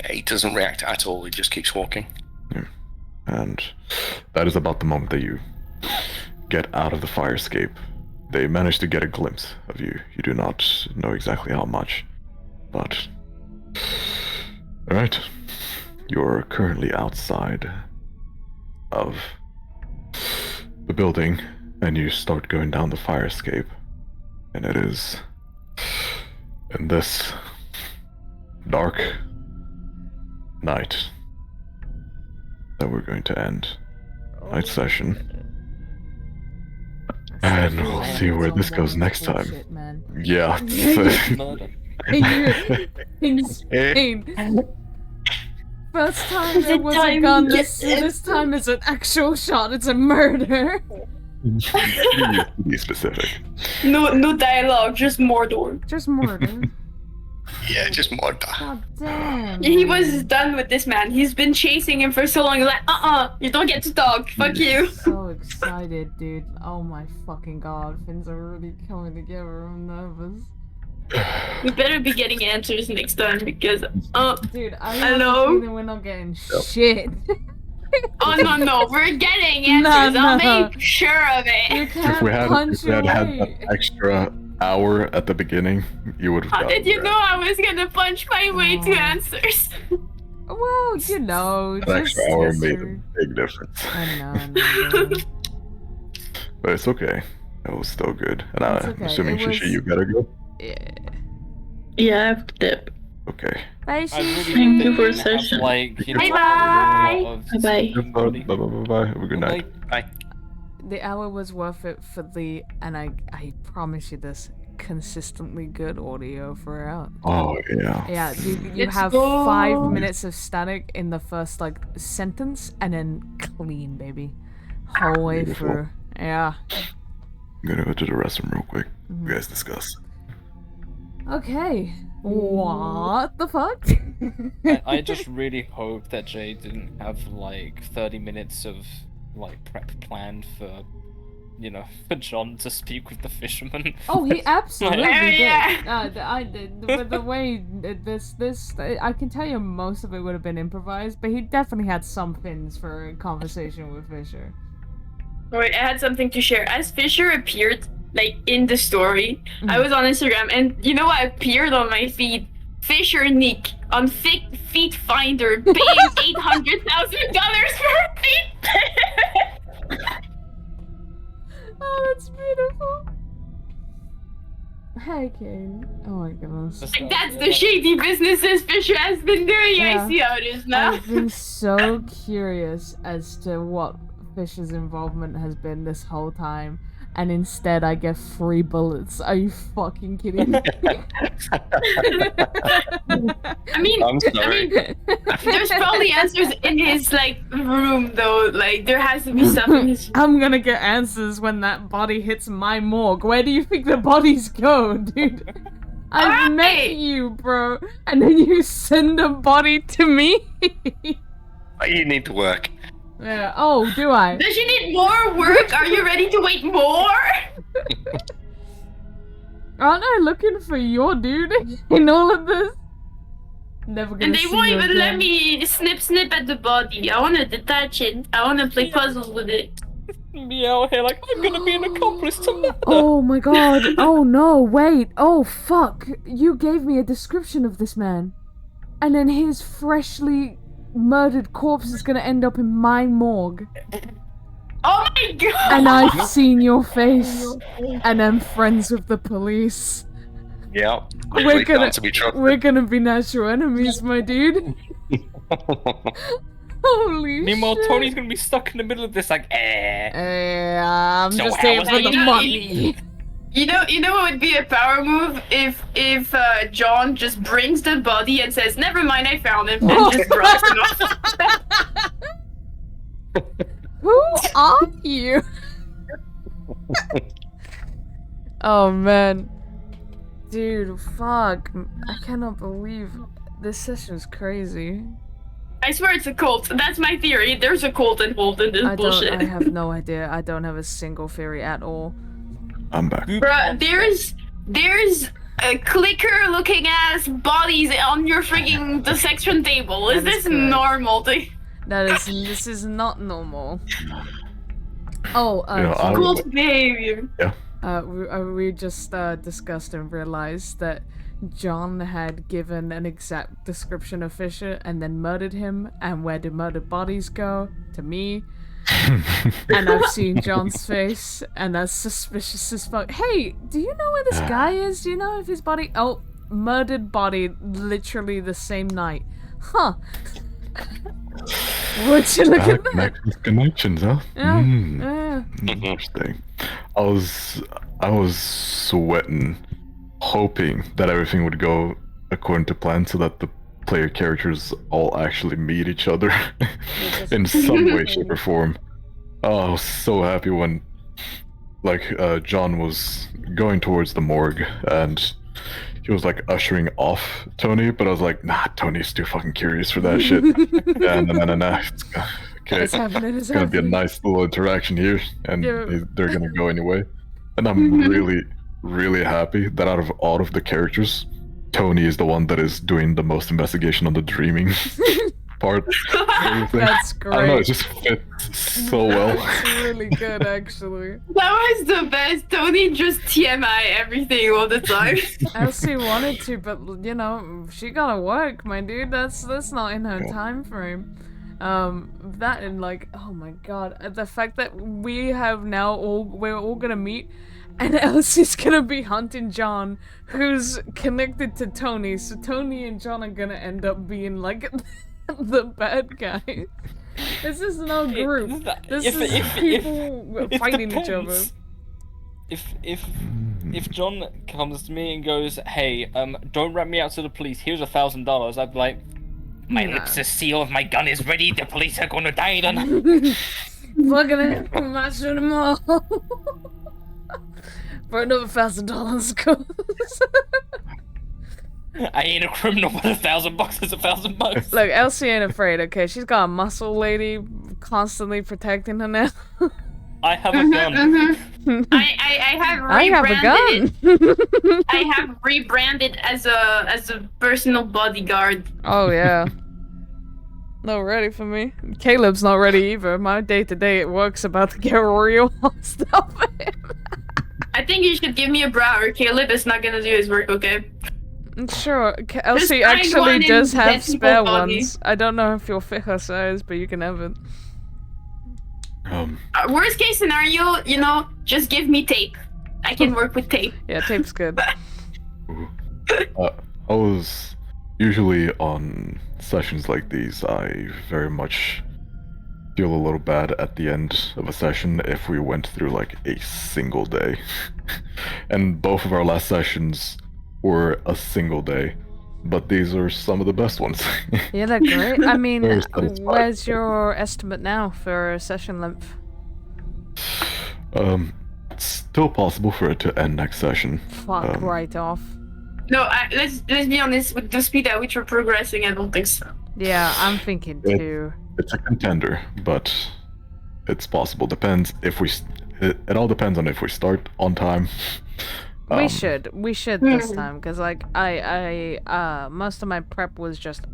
Yeah, he doesn't react at all. He just keeps walking. And that is about the moment that you get out of the fire escape. They manage to get a glimpse of you. You do not know exactly how much, but... Alright. You're currently outside of the building, and you start going down the fire escape. And it is in this dark night that we're going to end tonight's session. And we'll see where this goes next time. Bullshit, man. Yeah. Murder. Insane. First time Is it it was a time gun, to this get time it's an actual shot, it's a murder. Be specific. No dialogue, just Mordor. Just murder. Yeah, just more. God damn. He was done with this man. He's been chasing him for so long. He's like, you don't get to talk. Fuck you. So excited, dude. Oh my fucking god. Things are really coming together. I'm nervous. We better be getting answers next time because, Dude, I have a hello? feeling we're not getting shit. oh no, we're getting answers. No, I'll no. make sure of You it. can't If we had punch your had way. that extra hour at the beginning, you would have How gotten did you there. know I was gonna punch my way to Oh. answers? Well, you know, That just extra hour made history. a big difference. I know. But it's okay. That was still good. And It's I'm okay. assuming, It was- Shishi, you gotta go? Yeah. Yeah, I have to dip. Okay. Bye, I really Thank you for a have, session. like, you know, Bye-bye. a lot of Bye-bye. body. Bye. Have a good night. Bye. The hour was worth it for the, and I promise you this, consistently good audio throughout. Oh, yeah. Yeah, you Let's have go. 5 minutes of static in the first, like, sentence, and then clean, baby. Whole way Beautiful. through. Yeah. I'm gonna go to the restroom real quick. Mhm. You guys discuss. Okay. What the fuck? I just really hope that Jay didn't have like 30 minutes of like prep planned for, you know, for John to speak with the fisherman. Oh, he absolutely Yeah. did. I did. But the way this, I can tell you most of it would have been improvised, but he definitely had some things for a conversation with Fisher. Wait, I had something to share. As Fisher appeared, like, in the story, I Mhm. was on Instagram, and you know what appeared on my feed? Fisher Nick on Feet Finder paying $800,000 for a feet. Oh, that's beautiful. Hey, Kane. Oh my goodness. Like, that's the shady businesses Fisher has been doing. Yeah. I see how it is now. I've been so curious as to what Fisher's involvement has been this whole time, and instead I get free bullets. Are you fucking kidding me? I mean, I'm sorry. there's probably answers in his, like, room, though. Like, there has to be stuff in his. I'm gonna get answers when that body hits my morgue. Where do you think the bodies go, dude? I've met Alright. you, bro, and then you send a body to me? You need to work. Yeah. Oh, do I? Does she need more work? Are you ready to wait more? Aren't I looking for your dude in all of this? Never gonna And they see won't you even again. let me snip at the body. I wanna detach it. I wanna play puzzles with it. Me out here like I'm gonna be an accomplice to murder. Oh my god. Oh no, wait. Oh fuck. You gave me a description of this man. And then his freshly murdered corpse is gonna end up in my morgue. Oh my god! And I've seen your face. And I'm friends with the police. Yeah. We're Police gonna- aren't to be trusted. We're gonna be natural enemies, my dude. Holy Meanwhile, shit. Tony's gonna be stuck in the middle of this like, I'm So just how here was for that the you- money. You know what would be a power move if John just brings the body and says, "Never mind, I found him," and just drops him off. Who are you? Oh man. Dude, fuck. I cannot believe this session's crazy. I swear it's a cult. That's my theory. There's a cult involved in this I bullshit. have no idea. I don't have a single theory at all. I'm back. Bruh, there's clicker looking ass bodies on your freaking dissection table. Is That is this correct. normal? This is not normal. Oh, You know, I Cool would- behavior. we just discussed and realized that John had given an exact description of Fisher and then murdered him. And where do murdered bodies go? To me. And I've seen John's face, and that's suspicious as fuck. Hey, do you know where this guy is? Do you know if his body? Oh, murdered body, literally the same night. Huh. Would you look at that? Connections, huh? Yeah, Mm, yeah. interesting. I was sweating, hoping that everything would go according to plan, so that the player characters all actually meet each other in some way, shape, or form. Oh, I was so happy when, like, John was going towards the morgue and he was like ushering off Tony, but I was like, nah, Tony's too fucking curious for that shit. Yeah, nah. Okay, It's happening. It's it's gonna be a happening. nice little interaction here, and Yeah. they're gonna go anyway. And I'm really happy that out of all of the characters, Tony is the one that is doing the most investigation on the dreaming part. of everything. That's I don't know, it great. just fits so well. It's really good, actually. That was the best. Tony just TMI everything all the time. Elsie wanted to, but you know, she gotta work, my dude. That's not in her Yeah. time frame. That and like, oh my god, the fact that we're all gonna meet, and Elsie's gonna be hunting John, who's connected to Tony. So Tony and John are gonna end up being like the bad guys. This is no group. This is people fighting each other. If John comes to me and goes, "Hey, don't rat me out to the police. Here's $1,000," I'd be like, My Nah. lips are sealed, my gun is ready, the police are gonna die then. Fucking it, I'm not shooting them all. For another $1,000 goes. I ain't a criminal, but $1,000 is $1,000. Look, Elsie ain't afraid, okay? She's got a muscle lady constantly protecting her now. I have a gun. I have I have a rebranded gun. I have rebranded as a personal bodyguard. Oh, yeah. Not ready for me. Caleb's not ready either. My day-to-day at work's about to get real hostile for him. I think you should give me a brow or Caleb is not gonna do his work, okay? Sure, Elsie find actually one does in have that spare people body. ones. I don't know if you'll fit her size, but you can have it. Worst case scenario, you know, just give me tape. I can work with tape. Yeah, tape's good. I was usually on sessions like these. I very much feel a little bad at the end of a session if we went through like a single day, and both of our last sessions were a single day, but these are some of the best ones. Yeah, they're great. I mean, Very satisfying. where's your estimate now for session length? It's still possible for it to end next session. Fuck right off. No, let's be honest. With the speed at which we're progressing, I don't think so. Yeah, I'm thinking Yeah. too. It's a contender, but it's possible. Depends if we. It all depends on if we start on time. We should this time, because like I most of my prep was just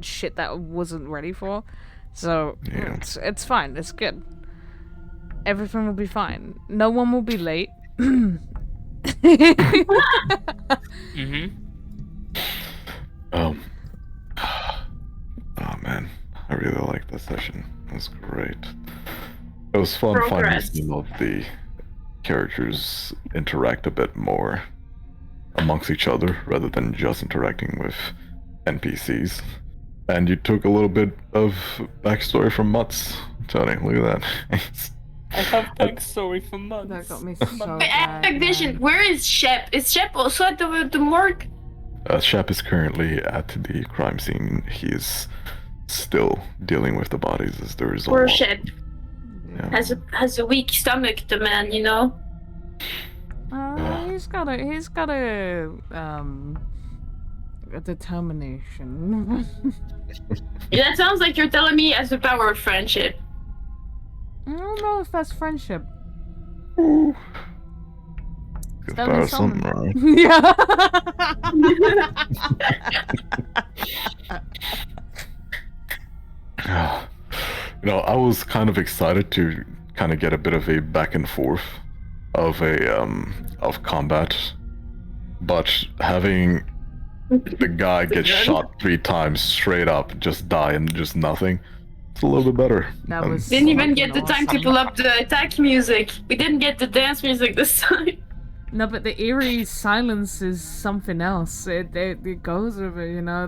shit that I wasn't ready for, so Yeah. it's fine. It's good. Everything will be fine. No one will be late. Mm-hmm. Oh man, I really liked that session. It was great. It was fun finally Progress. seeing all of the characters interact a bit more amongst each other rather than just interacting with NPCs. And you took a little bit of backstory from Mutz, Tony. Look at that. I have backstory for months. That got me so Wait, bad, Vision, man. where is Shep? Is Shep also at the morgue? Shep is currently at the crime scene. He is still dealing with the bodies as there is a Poor lot. Shep. Yeah. Has a weak stomach, the man, you know. He's got a determination. Yeah, that sounds like you're telling me as the power of friendship. I don't know if that's friendship. Comparison, right? Yeah. I was kind of excited to kind of get a bit of a back and forth of of combat, but having the guy get shot 3 times straight up, just die and just nothing, it's a little bit better. That was Didn't even fucking get the time to awesome. pull up the attack music. We didn't get the dance music this time. No, but the eerie silence is something else. It goes with it, you know.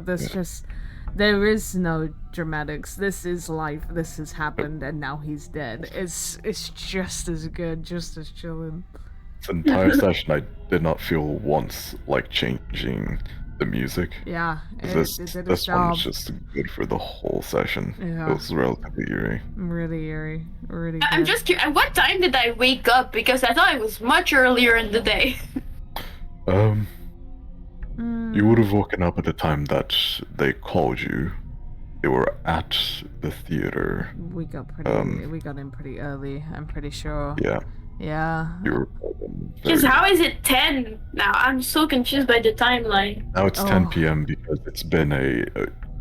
There is no dramatics. This is life. This has happened, and now he's dead. It's just as good, just as chilling. This entire session, I did not feel once like changing the music. Yeah, it did its This one job. was just good for the whole session. Yeah. It was relatively eerie. Really eerie, really. I'm good. just curious, at what time did I wake up? Because I thought it was much earlier in the day. You would have woken up at the time that they called you. They were at the theater. We got we got in pretty early. I'm pretty sure. Yeah, Yeah. you were. Because how is it 10 now? I'm so confused by the timeline. Now it's 10 Oh. p.m. because it's been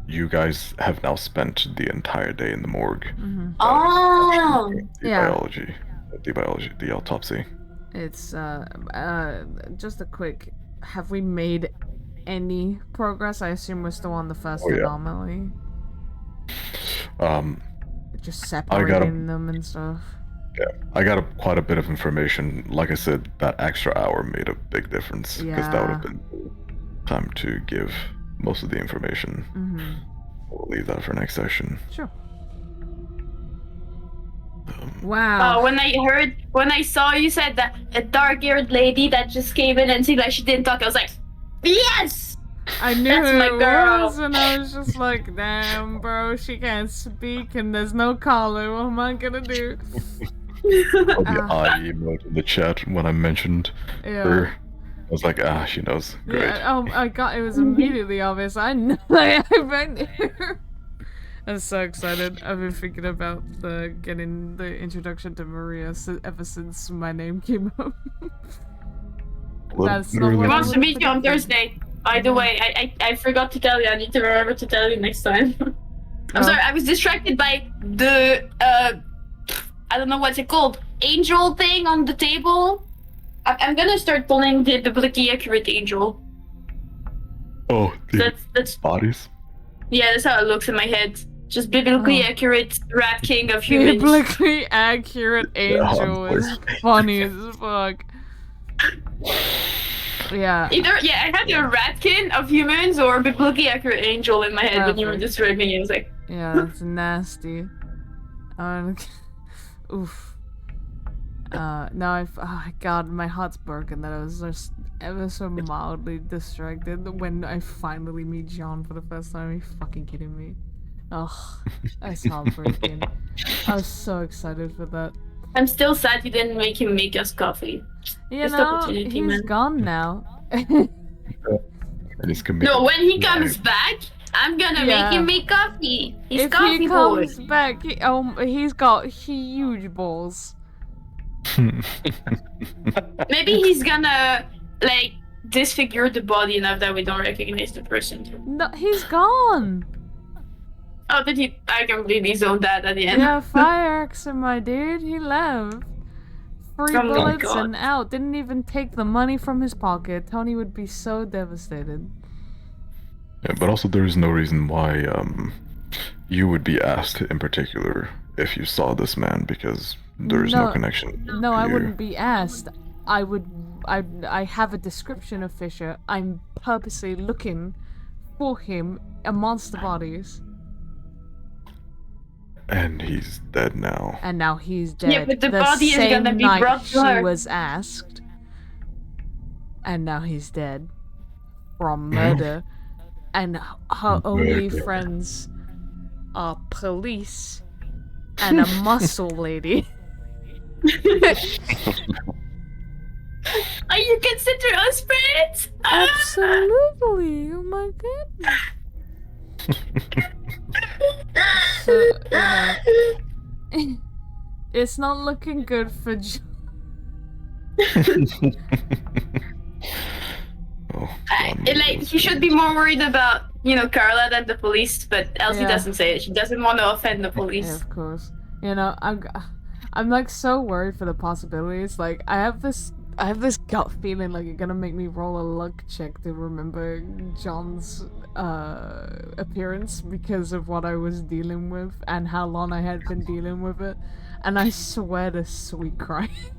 you guys have now spent the entire day in the morgue. Hmm. Oh! Yeah. The autopsy. It's just a quick. Have we made any progress? I assume we're still on the first Oh, yeah. anomaly. Just separating them and stuff. I got quite a bit of information. Like I said, that extra hour made a big difference because that would have been time to give most of the information. Mm-hmm. We'll leave that for next session. Sure. Wow. Oh, when I saw you said that a dark-haired lady that just came in and seemed like she didn't talk, I was like, yes! I knew That's who my it girl. was, and I was just like, damn, bro, she can't speak, and there's no collar. What am I gonna do? The eye emote in the chat when I mentioned Yeah. her. I was like, she knows. Great. Yeah, oh, it was immediately obvious. I know. I knew. I'm so excited. I've been thinking about getting the introduction to Maria ever since my name came up. That's not He what I wants to would've meet you on predicted. Thursday. By the way, I forgot to tell you. I need to remember to tell you next time. I'm Oh. sorry, I was distracted by the I don't know what's it called, angel thing on the table. I'm gonna start pulling the biblically accurate angel. Oh, the That's bodies? yeah, that's how it looks in my head. Just biblically Oh. accurate rat king of humans. Biblically accurate angel is funny as fuck. Yeah. Either I had a ratkin of humans or biblically accurate angel in my head when you were Perfect. describing it. I was like, Yeah, that's nasty. Oof. No, oh god, my heart's broken that I was just ever so mildly distracted when I finally meet John for the first time. Are you fucking kidding me? Oh, that's heartbreaking. I was so excited for that. I'm still sad you didn't make him make us coffee. You Missed know, opportunity, he's man. gone now. And he's committed. No, when he Yeah. comes back, I'm gonna Yeah. make him make coffee. He's If coffee he boy. comes back, he's got huge balls. Maybe he's gonna like disfigure the body enough that we don't recognize the person. No, he's gone. Oh, did he? I completely zoned that at the end. Yeah, fire action, my dude. He left. 3 Oh my bullets God. and out. Didn't even take the money from his pocket. Tony would be so devastated. Yeah, but also there is no reason why you would be asked in particular if you saw this man because there is no No, connection. No, to I you. wouldn't be asked. I have a description of Fisher. I'm purposely looking for him amongst the bodies. And he's dead now. And now he's dead. Yeah, but the body is same gonna be night brought to she her. was asked. And now he's dead. From murder. And her only Murder. friends are police and a muscle lady. Are you consider us friends? Absolutely. Oh my goodness. So, you know, it's not looking good for Oh, He should be more worried about, Carla than the police, but Elsie Yeah. doesn't say it. She doesn't want to offend the Yeah, police. of course. I'm like so worried for the possibilities. Like I have this gut feeling like you're gonna make me roll a luck check to remember John's appearance because of what I was dealing with and how long I had been dealing with it. And I swear to sweet Christ.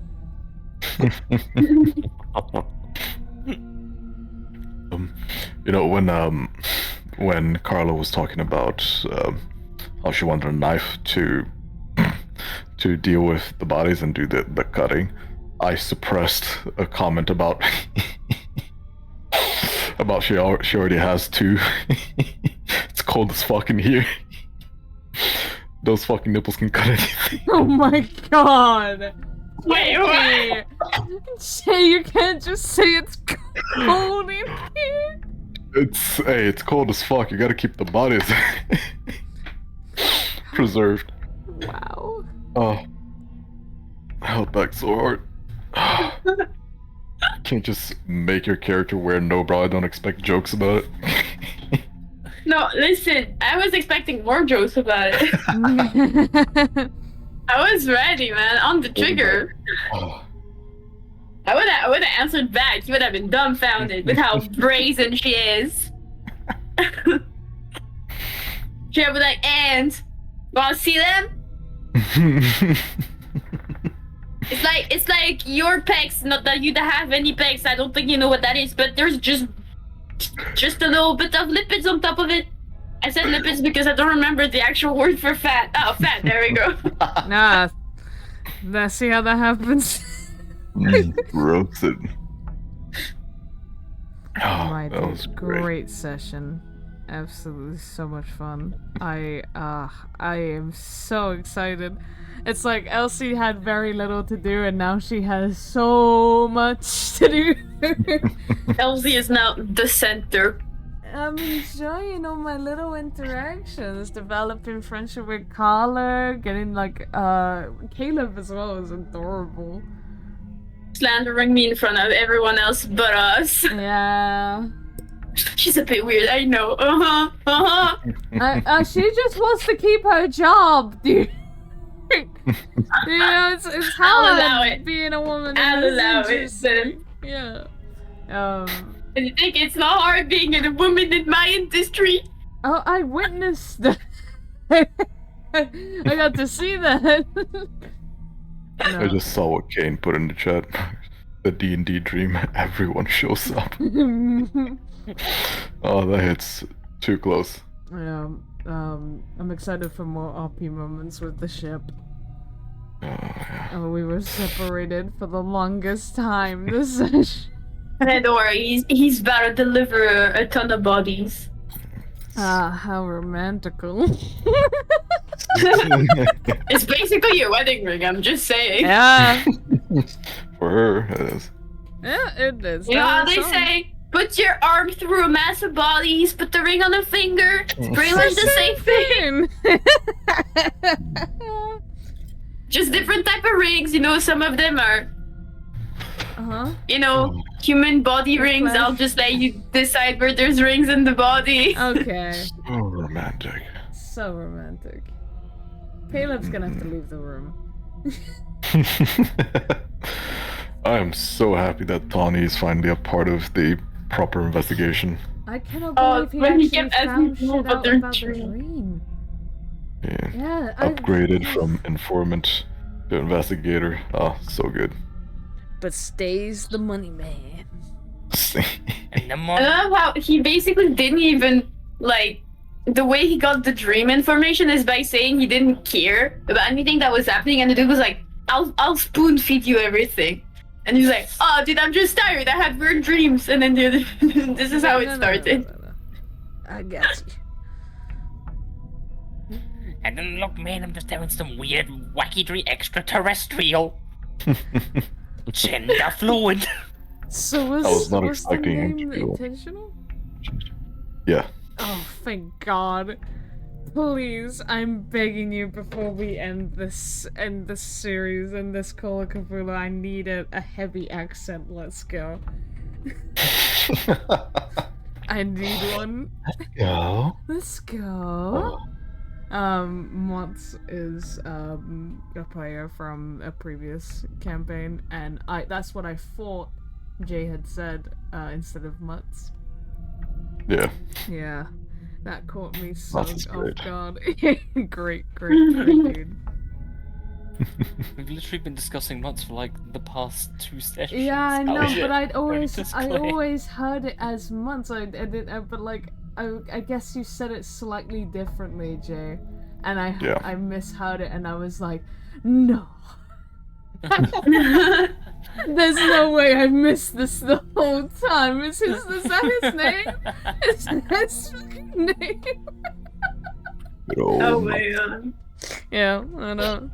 When Carla was talking about how she wanted a knife to deal with the bodies and do the cutting, I suppressed a comment about she already has two. It's cold as fucking here. Those fucking nipples can cut anything. Oh my god! Wait, what? Jay, you can't just say it's cold in here. It's cold as fuck. You gotta keep the bodies preserved. Wow. Oh, I held back so hard. Can't just make your character wear no bra. I don't expect jokes about it. No, listen, I was expecting more jokes about it. I was ready, man, on the trigger. Oh, I would have answered back. He would have been dumbfounded with how brazen she is. She would be like, and wanna see them? It's like your pecs, not that you don't have any pecs, I don't think you know what that is, but there's just a little bit of lipids on top of it. I said lipids because I don't remember the actual word for fat. Oh, fat, there we go. Nah. Let's see how that happens. Roasted. My That was great session. Absolutely so much fun. I am so excited. It's like Elsie had very little to do and now she has so much to do. Elsie is now the center. I'm enjoying all my little interactions, developing friendship with Carla, getting like Caleb as well is adorable. Slandering me in front of everyone else but us. Yeah. She's a bit weird, I know. She just wants to keep her job, dude. It's I'll hard allow it. being a woman. I'll in this allow it, industry. Yeah. And you think it's not hard being a woman in my industry? Oh, I witnessed that. I got to see that. I just saw what Kane put in the chat. The D&D dream, everyone shows up. Oh, that hits too close. Yeah, I'm excited for more RP moments with the ship. Oh, yeah. We were separated for the longest time this session. And don't worry, he's about to deliver a ton of bodies. Ah, how romantical. It's basically your wedding ring, I'm just saying. Yeah. For her, it is. Yeah, it is. You know how they That's say, put your arm through a mass of bodies, put the ring on a finger. It's pretty much the same thing. Just different type of rings, some of them are, Uh-huh. human body rings. Flesh. I'll just let you decide where there's rings in the body. Okay. Oh, romantic. So romantic. Caleb's gonna have to leave the room. I am so happy that Tawny is finally a part of the proper investigation. I cannot Oh, believe he when he actually kept asking found people shit about out their about the dream. dream. Yeah. Yeah, Upgraded from informant to investigator. Oh, so good. But stays the money man. And the more I love how he basically didn't even, the way he got the dream information is by saying he didn't care about anything that was happening, and the dude was like, I'll spoon feed you everything. And he's like, oh, dude, I'm just tired. I had weird dreams. And then this is how it started. No. I got you. and then look, man, I'm just having some weird, wacky dream, extraterrestrial, gender fluid. So was, I was not was the expecting him name to go. intentional? Yeah. Oh, thank God. Please, I'm begging you before we end this series and this Call of Cthulhu, I need a heavy accent. Let's go. I need one. Go. Let's go. Montz is a player from a previous campaign, and that's what I thought Jay had said instead of Mutz. Yeah. Yeah, that caught me so Mutz is off great. guard. Great, dude. We've literally been discussing months for like the past 2 sessions. Yeah, I How know, is but it I going to clear? always heard it as months. But like, I guess you said it slightly differently, Jay, and I misheard it, and I was like, no, there's no way I missed this the whole time. Is that his name? Is that his fucking name? Oh my god. Yeah, I know.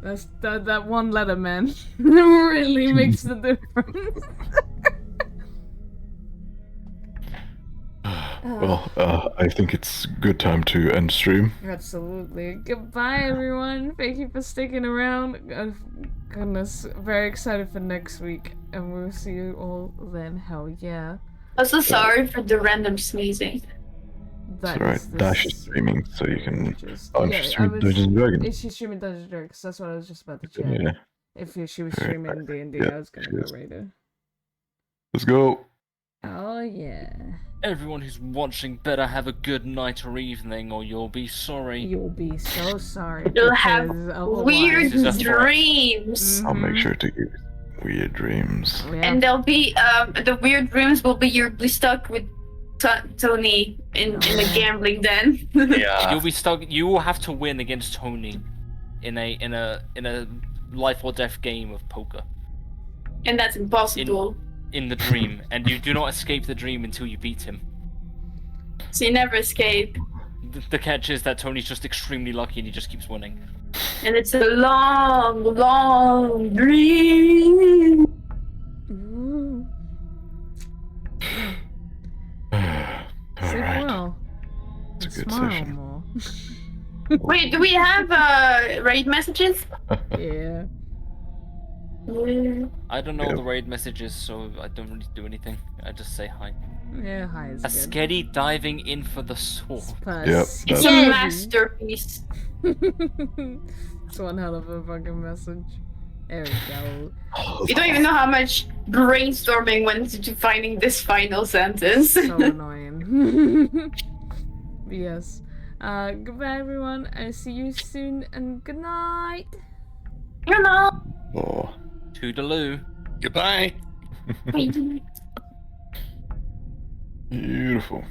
That's that one letter, man. really makes the difference. Well, I think it's good time to end stream. Absolutely. Goodbye, everyone. Thank you for sticking around. Goodness, very excited for next week, and we'll see you all then. Hell yeah. Also sorry for the random sneezing. It's alright. Dash is streaming, so you can. Oh, Yeah, she's streaming Dungeons and Dragons. Is she streaming Dungeons and Dragons? That's what I was just about to check. Yeah. If she was Very streaming D&D, Yeah, I was gonna she go is. right there. Let's go. Oh yeah. Everyone who's watching better have a good night or evening, or you'll be sorry. You'll be so sorry. You'll have because otherwise- weird This is a threat. dreams. I'll make Mhm. sure to give weird dreams. Yeah. And they'll be the weird dreams will be you'll be stuck with Tony in a gambling den. Yeah. You'll be stuck. You will have to win against Tony in a life or death game of poker And that's impossible. in the dream, and you do not escape the dream until you beat him. So you never escape. The catch is that Tony's just extremely lucky and he just keeps winning. And it's a long, long dream. Ooh. All Sleep right. well. It's a And good smile session. more. Wait, do we have raid messages? Yeah. I don't know Yep. the raid messages, so I don't really do anything. I just say hi. Yeah, hi is A good. sketty diving in for the sword. Yep, It's that's- a Yay. masterpiece. It's one hell of a fucking message. There we go. You don't even know how much brainstorming went into finding this final sentence. So annoying. Yes. Goodbye everyone. I see you soon and good night. You know. Oh. Toodaloo. Goodbye. Beautiful.